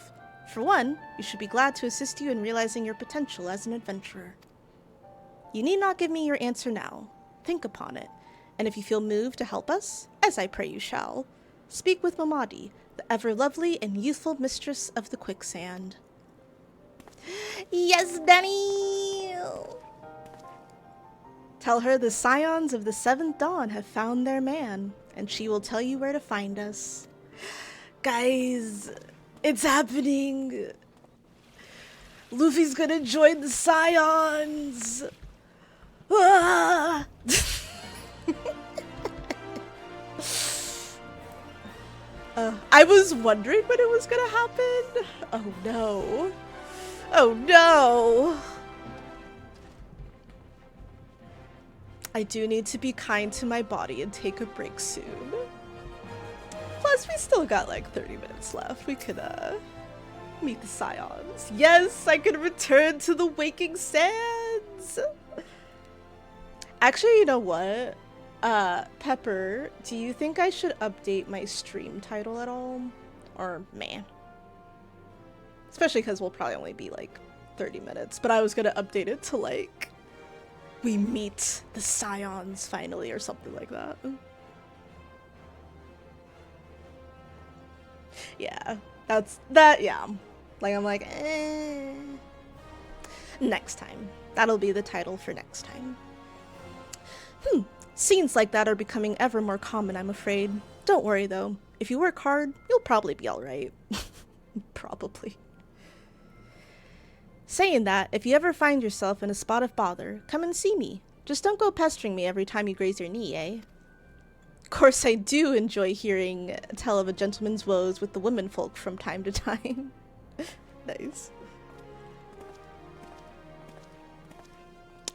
For one, we should be glad to assist you in realizing your potential as an adventurer. You need not give me your answer now. Think upon it, and if you feel moved to help us, as I pray you shall, speak with Mamadi, the ever-lovely and youthful mistress of the Quicksand. Yes, Danny! Tell her the Scions of the Seventh Dawn have found their man, and she will tell you where to find us. Guys, it's happening! Luffy's gonna join the Scions! Ah! I was wondering when it was gonna happen. Oh no. Oh no. I do need to be kind to my body and take a break soon. Plus, we still got like 30 minutes left. We could, meet the Scions. Yes, I can return to the waking sands. Actually, you know what? Pepper, do you think I should update my stream title at all? Or meh? Especially because we'll probably only be like 30 minutes, but I was gonna update it to like, we meet the Scions finally, or something like that. Yeah, yeah. Like, I'm like, eh. Next time. That'll be the title for next time. Scenes like that are becoming ever more common, I'm afraid. Don't worry, though. If you work hard, you'll probably be alright. Probably. Saying that, if you ever find yourself in a spot of bother, come and see me. Just don't go pestering me every time you graze your knee, eh? Of course, I do enjoy hearing tell of a gentleman's woes with the womenfolk from time to time. Nice.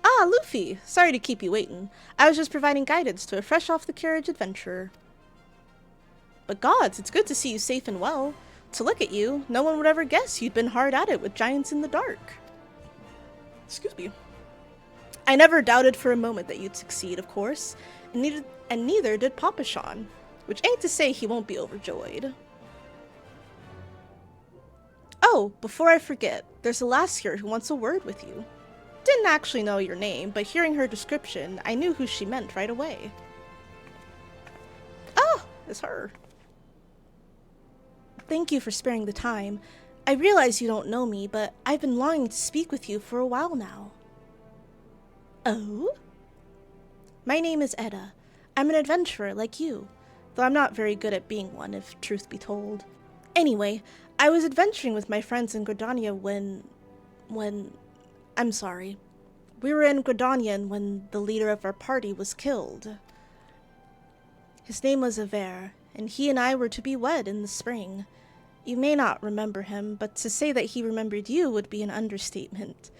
Ah, Luffy! Sorry to keep you waiting. I was just providing guidance to a fresh-off-the-carriage adventurer. But gods, it's good to see you safe and well. To look at you, no one would ever guess you'd been hard at it with giants in the dark. Excuse me. I never doubted for a moment that you'd succeed, of course, and neither did Papa Sean, which ain't to say he won't be overjoyed. Oh, before I forget, there's a lass here who wants a word with you. Didn't actually know your name, but hearing her description, I knew who she meant right away. Oh, it's her. Thank you for sparing the time. I realize you don't know me, but I've been longing to speak with you for a while now. Oh? My name is Edda. I'm an adventurer like you, though I'm not very good at being one, if truth be told. Anyway, I was adventuring with my friends in Gridania when... I'm sorry. We were in Gridania when the leader of our party was killed. His name was Aver, and he and I were to be wed in the spring. You may not remember him, but to say that he remembered you would be an understatement.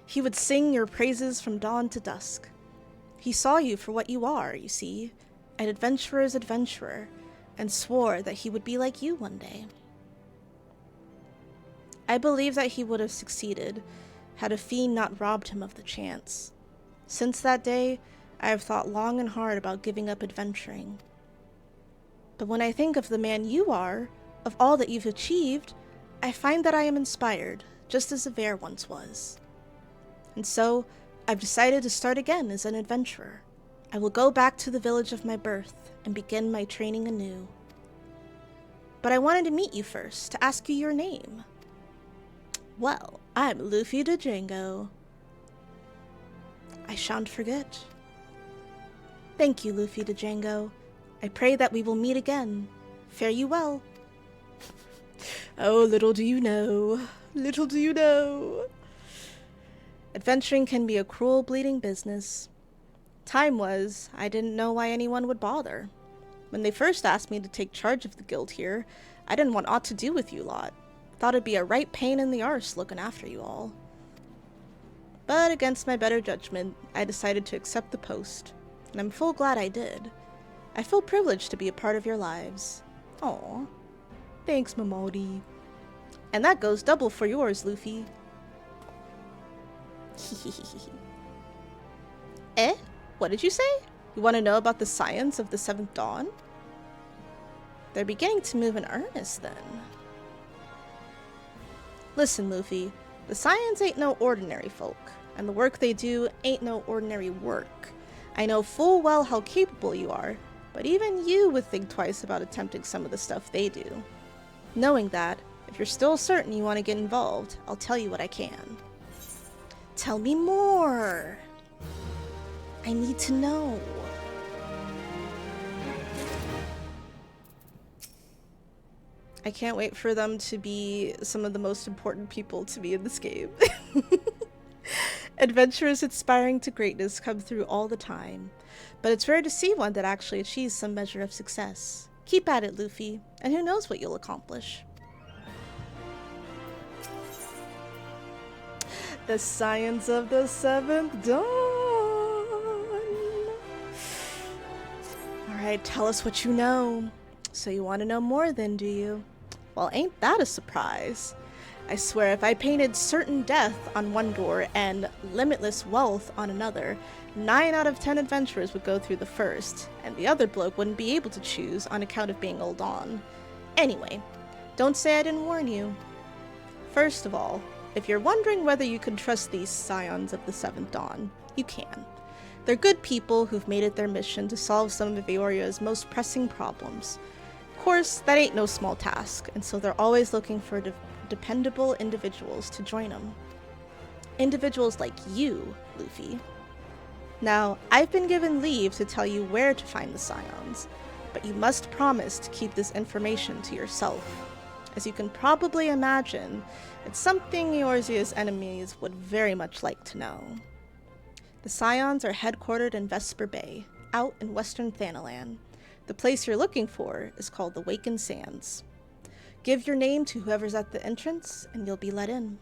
He would sing your praises from dawn to dusk. He saw you for what you are, you see, an adventurer's adventurer, and swore that he would be like you one day. I believe that he would have succeeded, had a fiend not robbed him of the chance. Since that day, I have thought long and hard about giving up adventuring. But when I think of the man you are, of all that you've achieved, I find that I am inspired, just as Aver once was. And so, I've decided to start again as an adventurer. I will go back to the village of my birth and begin my training anew. But I wanted to meet you first, to ask you your name. Well, I'm Luffy the Django. I shan't forget. Thank you, Luffy the Django. I pray that we will meet again. Fare you well. Oh, little do you know. Little do you know. Adventuring can be a cruel, bleeding business. Time was, I didn't know why anyone would bother. When they first asked me to take charge of the guild here, I didn't want aught to do with you lot. Thought it'd be a right pain in the arse looking after you all. But against my better judgment, I decided to accept the post, and I'm full glad I did. I feel privileged to be a part of your lives. Aw. Thanks, Momodi. And that goes double for yours, Luffy. Eh? What did you say? You want to know about the science of the 7th Dawn? They're beginning to move in earnest, then. Listen, Luffy. The Scions ain't no ordinary folk, and the work they do ain't no ordinary work. I know full well how capable you are, but even you would think twice about attempting some of the stuff they do. Knowing that, if you're still certain you want to get involved, I'll tell you what I can. Tell me more! I need to know. I can't wait for them to be some of the most important people to be in this game. Adventurers aspiring to greatness come through all the time, but it's rare to see one that actually achieves some measure of success. Keep at it, Luffy, and who knows what you'll accomplish. The Scions of the 7th Dawn! Alright, tell us what you know. So you want to know more then, do you? Well, ain't that a surprise? I swear if I painted certain death on one door and limitless wealth on another, 9 out of 10 adventurers would go through the first, and the other bloke wouldn't be able to choose on account of being Ul'dah. Anyway, don't say I didn't warn you. First of all, if you're wondering whether you can trust these Scions of the 7th Dawn, you can. They're good people who've made it their mission to solve some of Eoria's most pressing problems. Of course, that ain't no small task, and so they're always looking for dependable individuals to join them. Individuals like you, Luffy. Now, I've been given leave to tell you where to find the Scions, but you must promise to keep this information to yourself. As you can probably imagine, it's something Eorzea's enemies would very much like to know. The Scions are headquartered in Vesper Bay, out in western Thanalan. The place you're looking for is called the Wakened Sands. Give your name to whoever's at the entrance, and you'll be let in.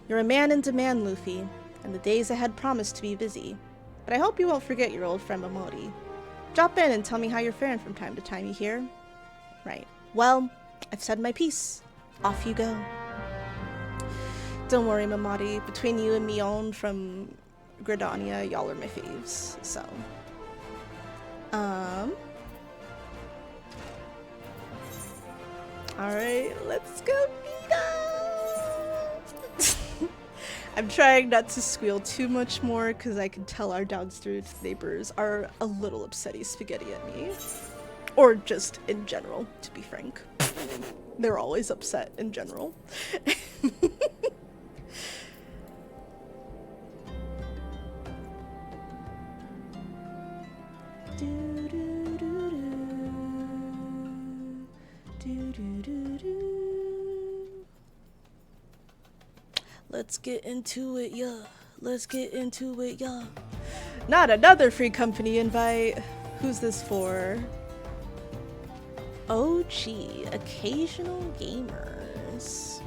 You're a man in demand, Luffy, and the days ahead promise to be busy. But I hope you won't forget your old friend Momodi. Drop in and tell me how you're faring from time to time, you hear? Right. Well, I've said my piece. Off you go. Don't worry, Momodi. Between you and Mion from Gridania, y'all are my faves, so. Alright, let's go meet up! I'm trying not to squeal too much more because I can tell our downstairs neighbors are a little upsetty spaghetti at me. Or just in general, to be frank. They're always upset in general. Let's get into it, yeah. Let's get into it, yeah. Not another free company invite. Who's this for? Oh, gee, occasional gamers.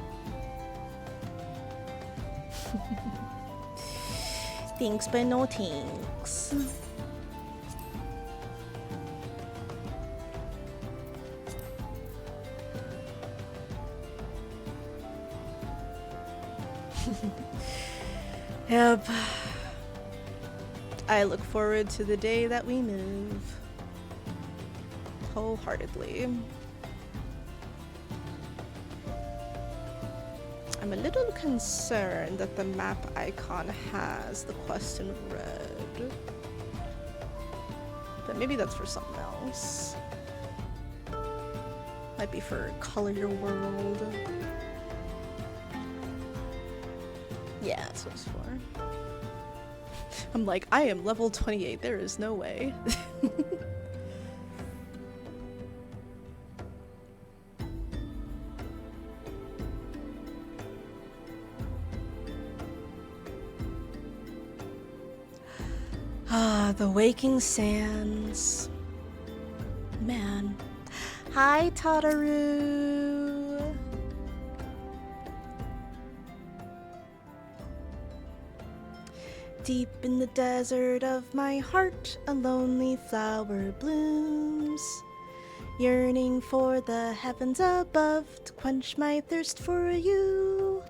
Thanks, but no thanks. Yep. I look forward to the day that we move. Wholeheartedly. I'm a little concerned that the map icon has the quest in red. But maybe that's for something else. Might be for Color Your World. Yeah, that's what it's for. I'm like, I am level 28, there is no way. Ah, the Waking Sands. Man. Hi, Tataru. Deep in the desert of my heart, a lonely flower blooms, yearning for the heavens above to quench my thirst for you.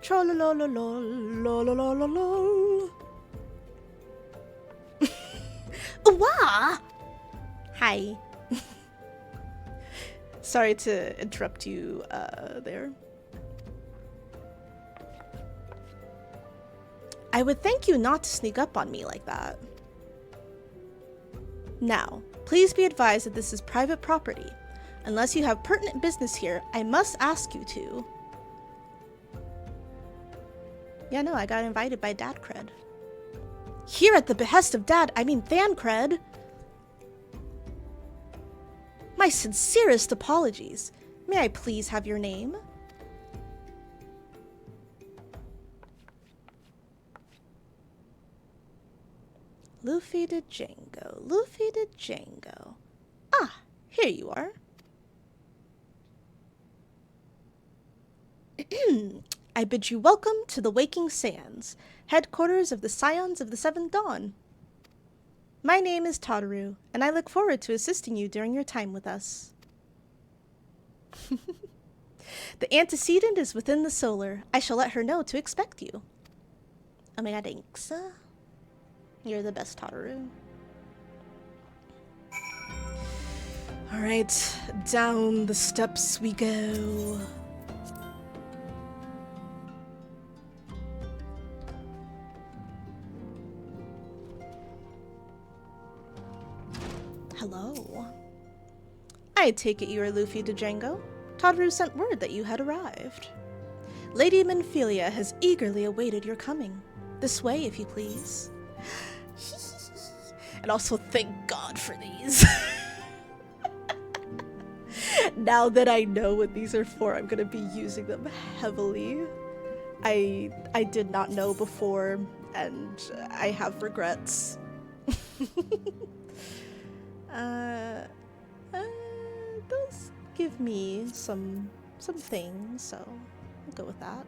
Trollolololololololol. Wah! Hi. Sorry to interrupt you there. I would thank you not to sneak up on me like that. Now, please be advised that this is private property. Unless you have pertinent business here, I must ask you to. Yeah, no, I got invited by Dadcred. Here at the behest of Thancred. My sincerest apologies. May I please have your name? Luffy to Django, Luffy to Django. Ah, here you are. I bid you welcome to the Waking Sands, headquarters of the Scions of the Seventh Dawn. My name is Tataru, and I look forward to assisting you during your time with us. The antecedent is within the solar. I shall let her know to expect you. Oh my god, thanks. You're the best, Tataru. Alright, down the steps we go. Hello. I take it you are Luffy to Django. Tataru sent word that you had arrived. Lady Minfilia has eagerly awaited your coming. This way, if you please. And also, thank God for these. Now that I know what these are for, I'm gonna be using them heavily. I did not know before, and I have regrets. Those give me some things, so I'll go with that.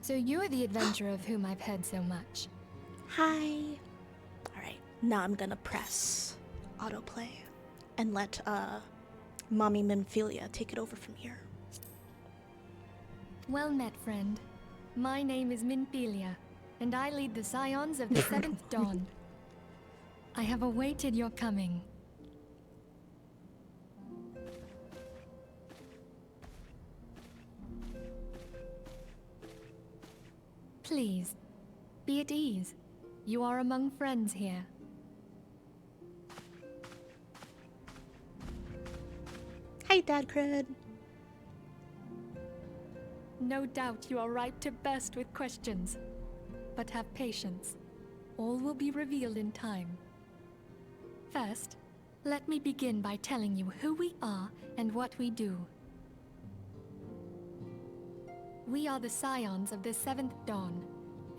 So you're the adventurer of whom I've heard so much. Hi. Alright, now I'm gonna press autoplay and let Mommy Memphilia take it over from here. Well met, friend. My name is Minphilia, and I lead the Scions of the 7th Dawn. I have awaited your coming. Please, be at ease. You are among friends here. Hi, Dadcred. No doubt you are ripe to burst with questions. But have patience. All will be revealed in time. First, let me begin by telling you who we are and what we do. We are the Scions of the 7th Dawn,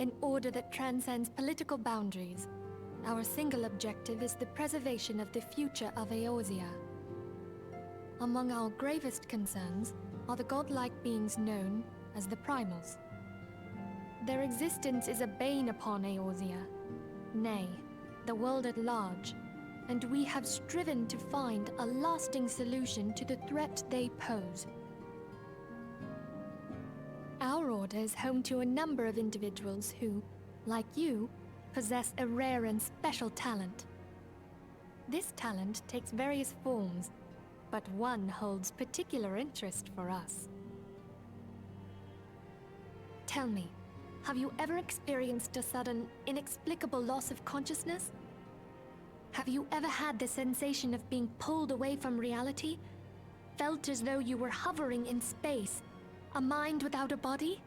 an order that transcends political boundaries. Our single objective is the preservation of the future of Eorzea. Among our gravest concerns are the godlike beings known as the Primals. Their existence is a bane upon Eorzea, nay, the world at large, and we have striven to find a lasting solution to the threat they pose. Our order is home to a number of individuals who, like you, possess a rare and special talent. This talent takes various forms, but one holds particular interest for us. Tell me, have you ever experienced a sudden, inexplicable loss of consciousness? Have you ever had the sensation of being pulled away from reality? Felt as though you were hovering in space, a mind without a body?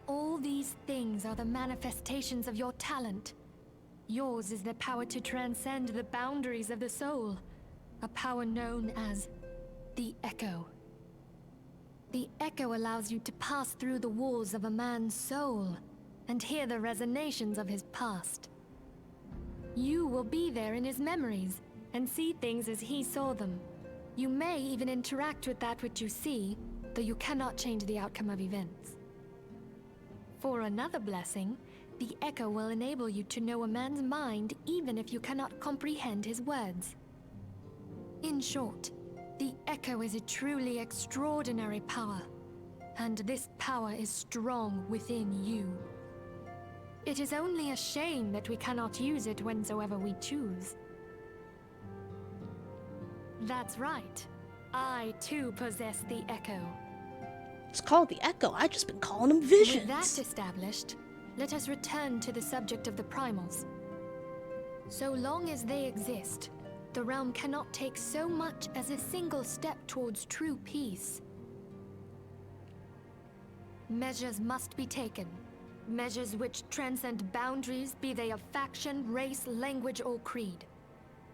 All these things are the manifestations of your talent. Yours is the power to transcend the boundaries of the soul, a power known as the Echo. The Echo allows you to pass through the walls of a man's soul and hear the resonations of his past. You will be there in his memories and see things as he saw them. You may even interact with that which you see, though you cannot change the outcome of events. For another blessing, the Echo will enable you to know a man's mind even if you cannot comprehend his words. In short, the Echo is a truly extraordinary power, and this power is strong within you. It is only a shame that we cannot use it whensoever we choose. That's right. I too possess the Echo. It's called the Echo. I've just been calling them visions. With that established, let us return to the subject of the Primals. So long as they exist, the realm cannot take so much as a single step towards true peace. Measures must be taken. Measures which transcend boundaries, be they of faction, race, language, or creed.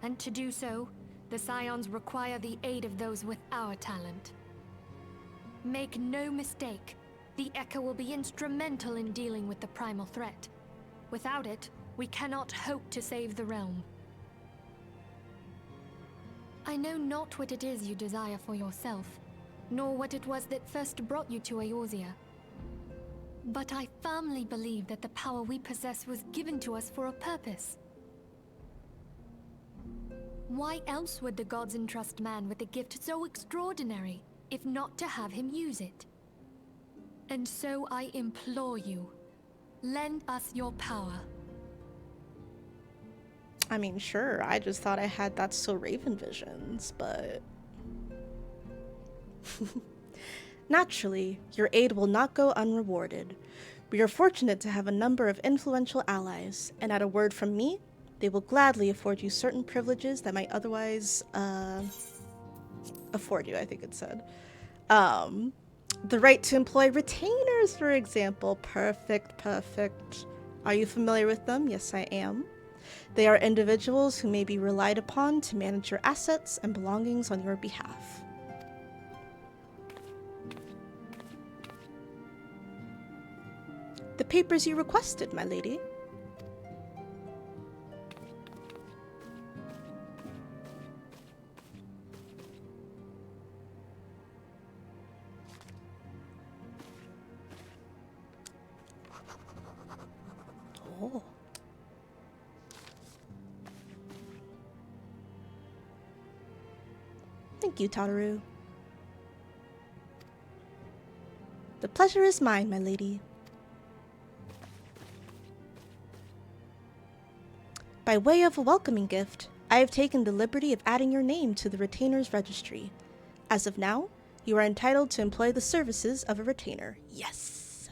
And to do so, the Scions require the aid of those with our talent. Make no mistake, the Echo will be instrumental in dealing with the primal threat. Without it, we cannot hope to save the realm. I know not what it is you desire for yourself, nor what it was that first brought you to Eorzea. But I firmly believe that the power we possess was given to us for a purpose. Why else would the gods entrust man with a gift so extraordinary, if not to have him use it? And so I implore you, lend us your power. I mean, sure, I just thought I had That's So Raven visions, but... Naturally, your aid will not go unrewarded. We are fortunate to have a number of influential allies, and at a word from me, they will gladly afford you certain privileges that might otherwise, afford you, I think it said. The right to employ retainers, for example. Perfect, perfect. Are you familiar with them? Yes, I am. They are individuals who may be relied upon to manage your assets and belongings on your behalf. The papers you requested, my lady. Oh. Thank you, Tataru. The pleasure is mine, my lady. By way of a welcoming gift, I have taken the liberty of adding your name to the Retainer's Registry. As of now, you are entitled to employ the services of a retainer. Yes!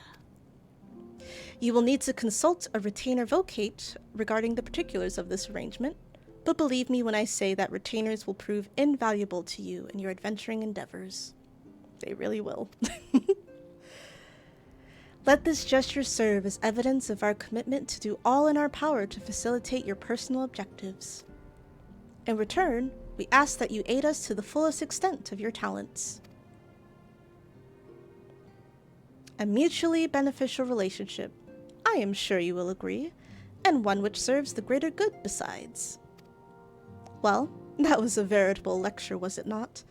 You will need to consult a retainer vocate regarding the particulars of this arrangement, but believe me when I say that retainers will prove invaluable to you in your adventuring endeavors. They really will. Let this gesture serve as evidence of our commitment to do all in our power to facilitate your personal objectives. In return, we ask that you aid us to the fullest extent of your talents. A mutually beneficial relationship, I am sure you will agree, and one which serves the greater good besides. Well, that was a veritable lecture, was it not?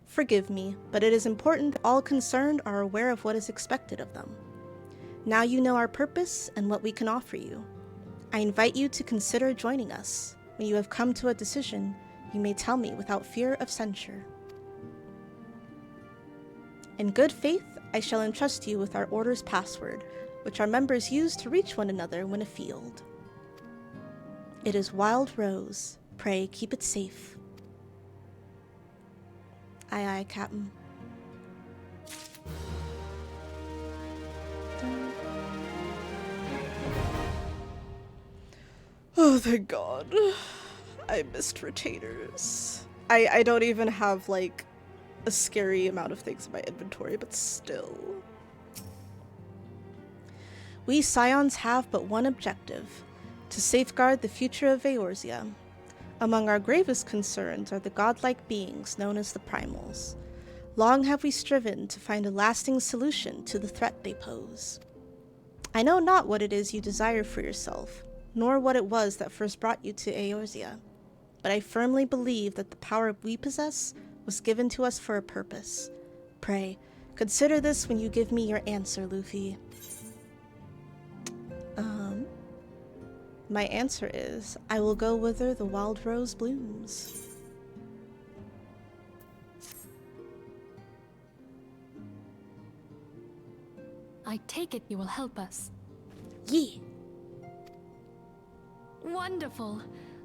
Forgive me, but it is important that all concerned are aware of what is expected of them. Now you know our purpose and what we can offer you. I invite you to consider joining us. When you have come to a decision, you may tell me without fear of censure. In good faith, I shall entrust you with our order's password, which our members use to reach one another when afield. It is Wild Rose. Pray keep it safe. Aye, aye, Captain. Oh, thank God. I missed retainers. I don't even have, like, a scary amount of things in my inventory, but still. We Scions have but one objective, to safeguard the future of Eorzea. Among our gravest concerns are the godlike beings known as the Primals. Long have we striven to find a lasting solution to the threat they pose. I know not what it is you desire for yourself, nor what it was that first brought you to Eorzea, but I firmly believe that the power we possess was given to us for a purpose. Pray, consider this when you give me your answer, Luffy. My answer is, I will go whither the wild rose blooms. I take it you will help us. Yeah. Wonderful!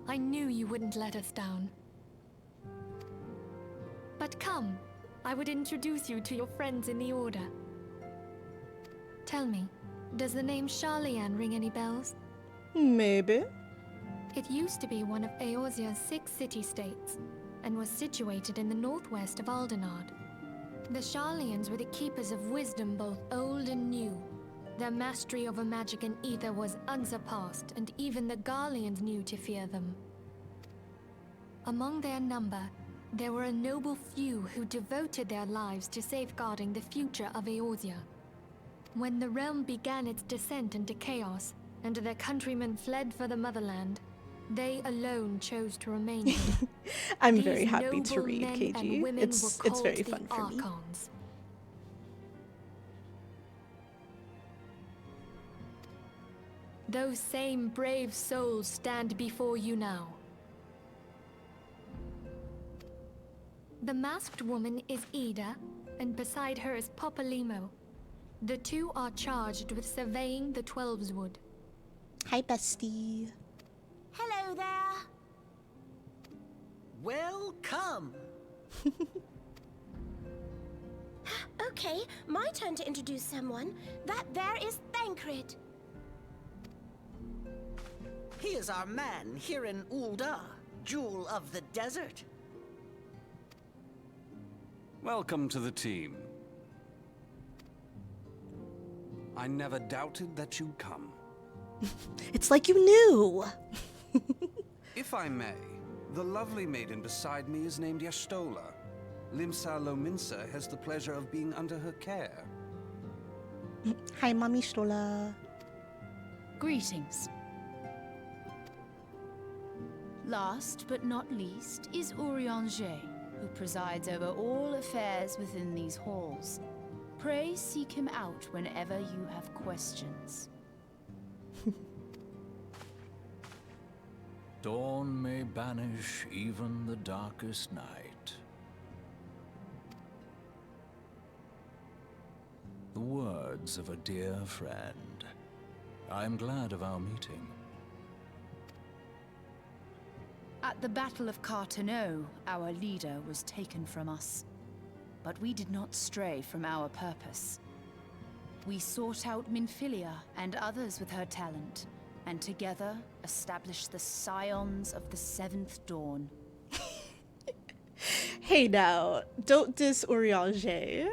I knew you wouldn't let us down. But come, I would introduce you to your friends in the Order. Tell me, does the name Sharlayan ring any bells? Maybe. It used to be one of Eorzea's 6 city-states, and was situated in the northwest of Ul'dah. The Sharlayans were the keepers of wisdom both old and new. Their mastery over magic and ether was unsurpassed, and even the Garleans knew to fear them. Among their number, there were a noble few who devoted their lives to safeguarding the future of Eorzea. When the realm began its descent into chaos, and their countrymen fled for the motherland, they alone chose to remain here. I'm These very happy to noble read, men KG. and women It's were called very the fun for me. Archons. Those same brave souls stand before you now. The masked woman is Ida, and beside her is Popalimo. The two are charged with surveying the Twelveswood. Hi, bestie. Hello there. Welcome. Okay, my turn to introduce someone. That there is Thancred. He is our man here in Ul'dah, Jewel of the Desert. Welcome to the team. I never doubted that you'd come. It's like you knew. If I may, the lovely maiden beside me is named Y'shtola. Limsa Lominsa has the pleasure of being under her care. Hi, Mommy Stola. Greetings. Last but not least is Urianger, who presides over all affairs within these halls. Pray seek him out whenever you have questions. Dawn may banish even the darkest night. The words of a dear friend. I'm glad of our meeting. At the Battle of Carteneau, our leader was taken from us. But we did not stray from our purpose. We sought out Minfilia and others with her talent, and together established the Scions of the Seventh Dawn. Hey now, don't diss Urianger.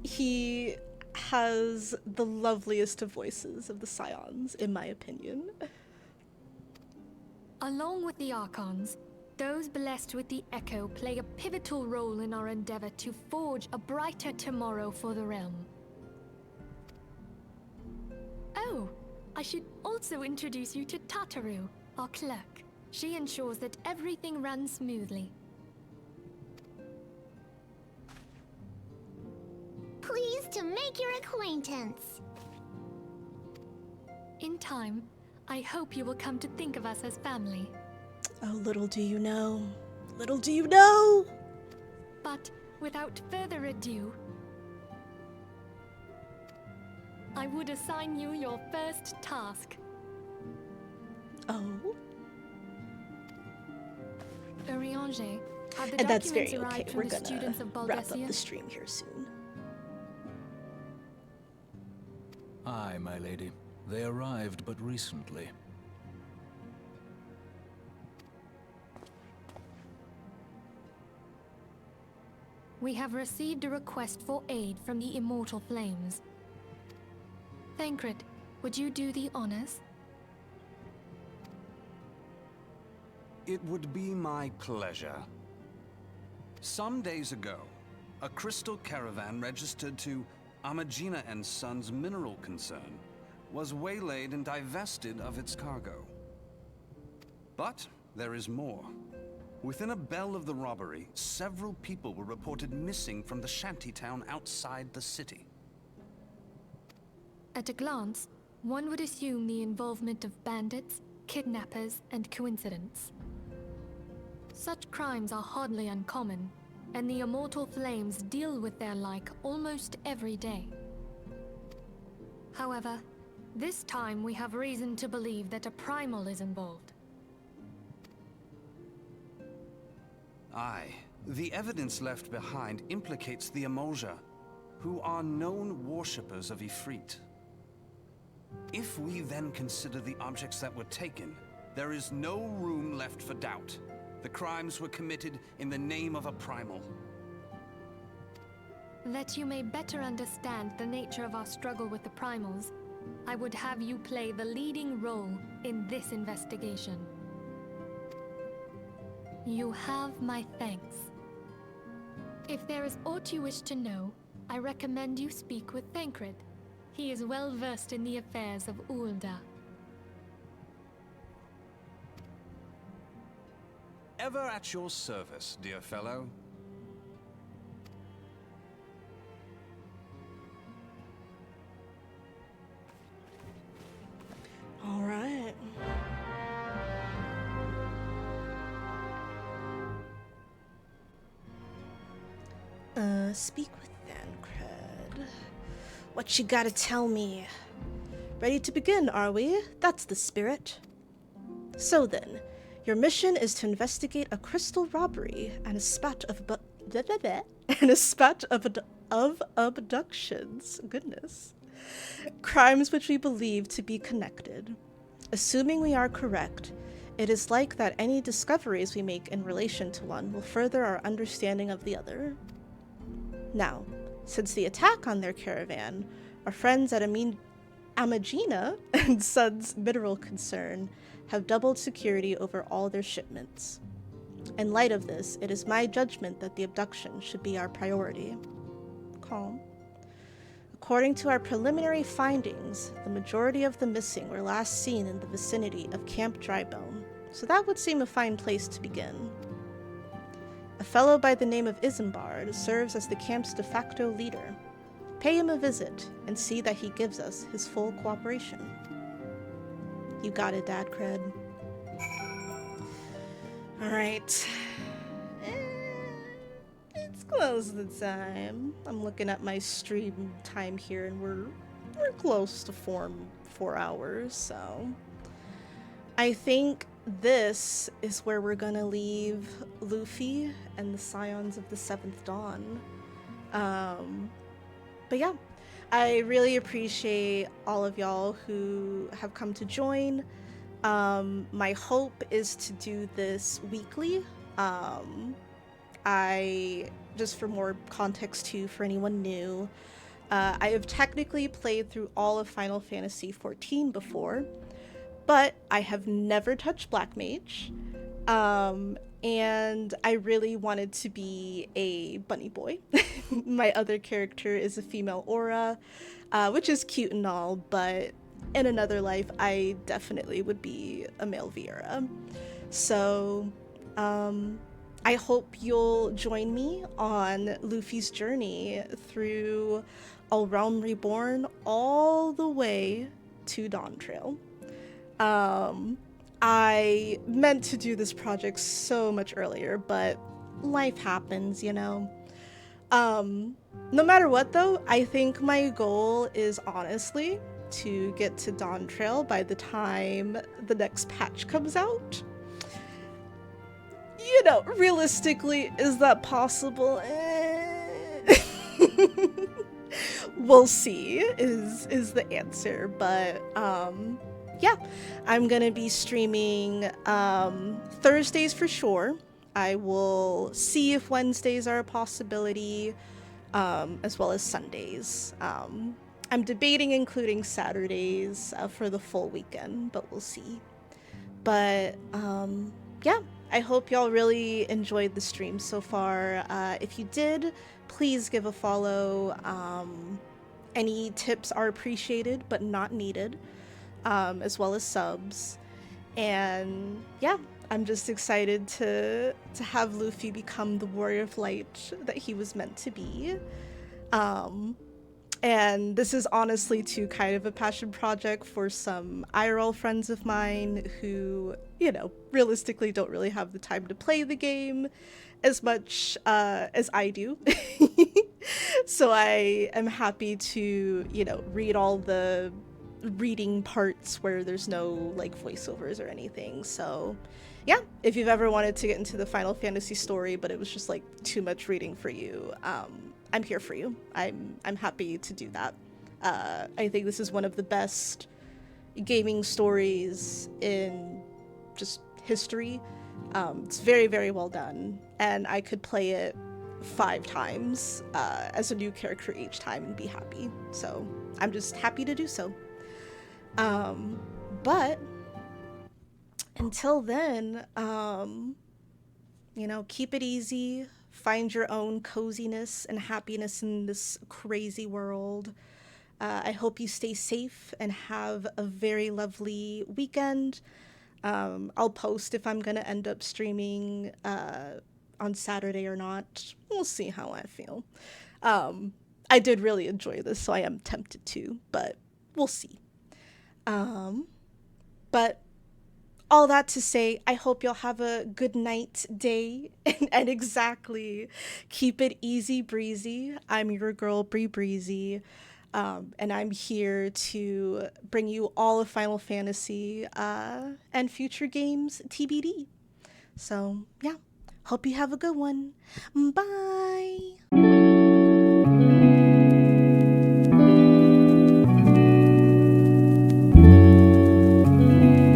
He has the loveliest of voices of the Scions, in my opinion. Along with the Archons, those blessed with the Echo play a pivotal role in our endeavor to forge a brighter tomorrow for the realm. Oh, I should also introduce you to Tataru, our clerk. She ensures that everything runs smoothly. Pleased to make your acquaintance. In time, I hope you will come to think of us as family. Oh, little do you know. Little do you know! But without further ado, I would assign you your first task. Oh? Urianger, have the And that's documents very okay. arrived We're from the gonna students of wrap up Baldesia? the stream here soon. Aye, my lady. They arrived but recently. We have received a request for aid from the Immortal Flames. Thancred, would you do the honors? It would be my pleasure. Some days ago, a crystal caravan registered to Amagina & Sons mineral concern was waylaid and divested of its cargo. But there is more. Within a bell of the robbery, several people were reported missing from the shantytown outside the city. At a glance, one would assume the involvement of bandits, kidnappers, and coincidence. Such crimes are hardly uncommon, and the Immortal Flames deal with their like almost every day. However, this time we have reason to believe that a primal is involved. Aye, the evidence left behind implicates the Emul'dah, who are known worshippers of Ifrit. If we then consider the objects that were taken, there is no room left for doubt. The crimes were committed in the name of a primal. That you may better understand the nature of our struggle with the primals, I would have you play the leading role in this investigation. You have my thanks. If there is aught you wish to know, I recommend you speak with Thancred. He is well versed in the affairs of Ul'dah. Ever at your service, dear fellow. All right. Speak with Dadcred. What you gotta tell me? Ready to begin, are we? That's the spirit. So then, your mission is to investigate a crystal robbery and a spat of abductions. Goodness. Crimes which we believe to be connected. Assuming we are correct, it is like that any discoveries we make in relation to one will further our understanding of the other. Now, since the attack on their caravan, Our friends at Amagina and Sons Mineral Concern have doubled security over all their shipments. In light of this, it is my judgment that the abduction should be our priority. Calm. According to our preliminary findings, the majority of the missing were last seen in the vicinity of Camp Drybone, so that would seem a fine place to begin. A fellow by the name of Isambard serves as the camp's de facto leader. Pay him a visit and see that he gives us his full cooperation. You got it, Dadcred. Alright. It's close to time. I'm looking at my stream time here and we're close to 4 hours, so I think this is where we're gonna leave Luffy and the Scions of the Seventh Dawn. But yeah, I really appreciate all of y'all who have come to join. My hope is to do this weekly. Just for more context too, for anyone new, I have technically played through all of Final Fantasy XIV before, but I have never touched Black Mage. And I really wanted to be a bunny boy. My other character is a female Aura, which is cute and all, but in another life, I definitely would be a male Viera. So, I hope you'll join me on Luffy's journey through Realm Reborn all the way to Dawntrail. I meant to do this project so much earlier, but life happens, you know. No matter what though, I think my goal is honestly to get to Dawntrail by the time the next patch comes out. You know, realistically, is that possible? We'll see is the answer, but yeah, I'm gonna be streaming Thursdays for sure. I will see if Wednesdays are a possibility, as well as Sundays. I'm debating including Saturdays for the full weekend, but we'll see. But yeah, I hope y'all really enjoyed the stream so far. If you did, please give a follow. Any tips are appreciated but not needed. As well as subs. And yeah, I'm just excited to have Luffy become the warrior of light that he was meant to be. And this is honestly too kind of a passion project for some IRL friends of mine who, you know, realistically don't really have the time to play the game as much as I do. So I am happy to, you know, read all the reading parts where there's no like voiceovers or anything. So yeah, if you've ever wanted to get into the Final Fantasy story but it was just like too much reading for you, I'm here for you. I'm happy to do that. I think this is one of the best gaming stories in just history. It's very, very well done, and I could play it 5 times as a new character each time and be happy. So I'm just happy to do so. But until then, you know, keep it easy, find your own coziness and happiness in this crazy world. I hope you stay safe and have a very lovely weekend. I'll post if I'm gonna end up streaming on Saturday or not. We'll see how I feel. I did really enjoy this, so I am tempted to, but we'll see. But all that to say, I hope you'll have a good night, day, and exactly keep it easy breezy. I'm your girl, Breezy, and I'm here to bring you all of Final Fantasy and future games TBD. So yeah, hope you have a good one. Bye!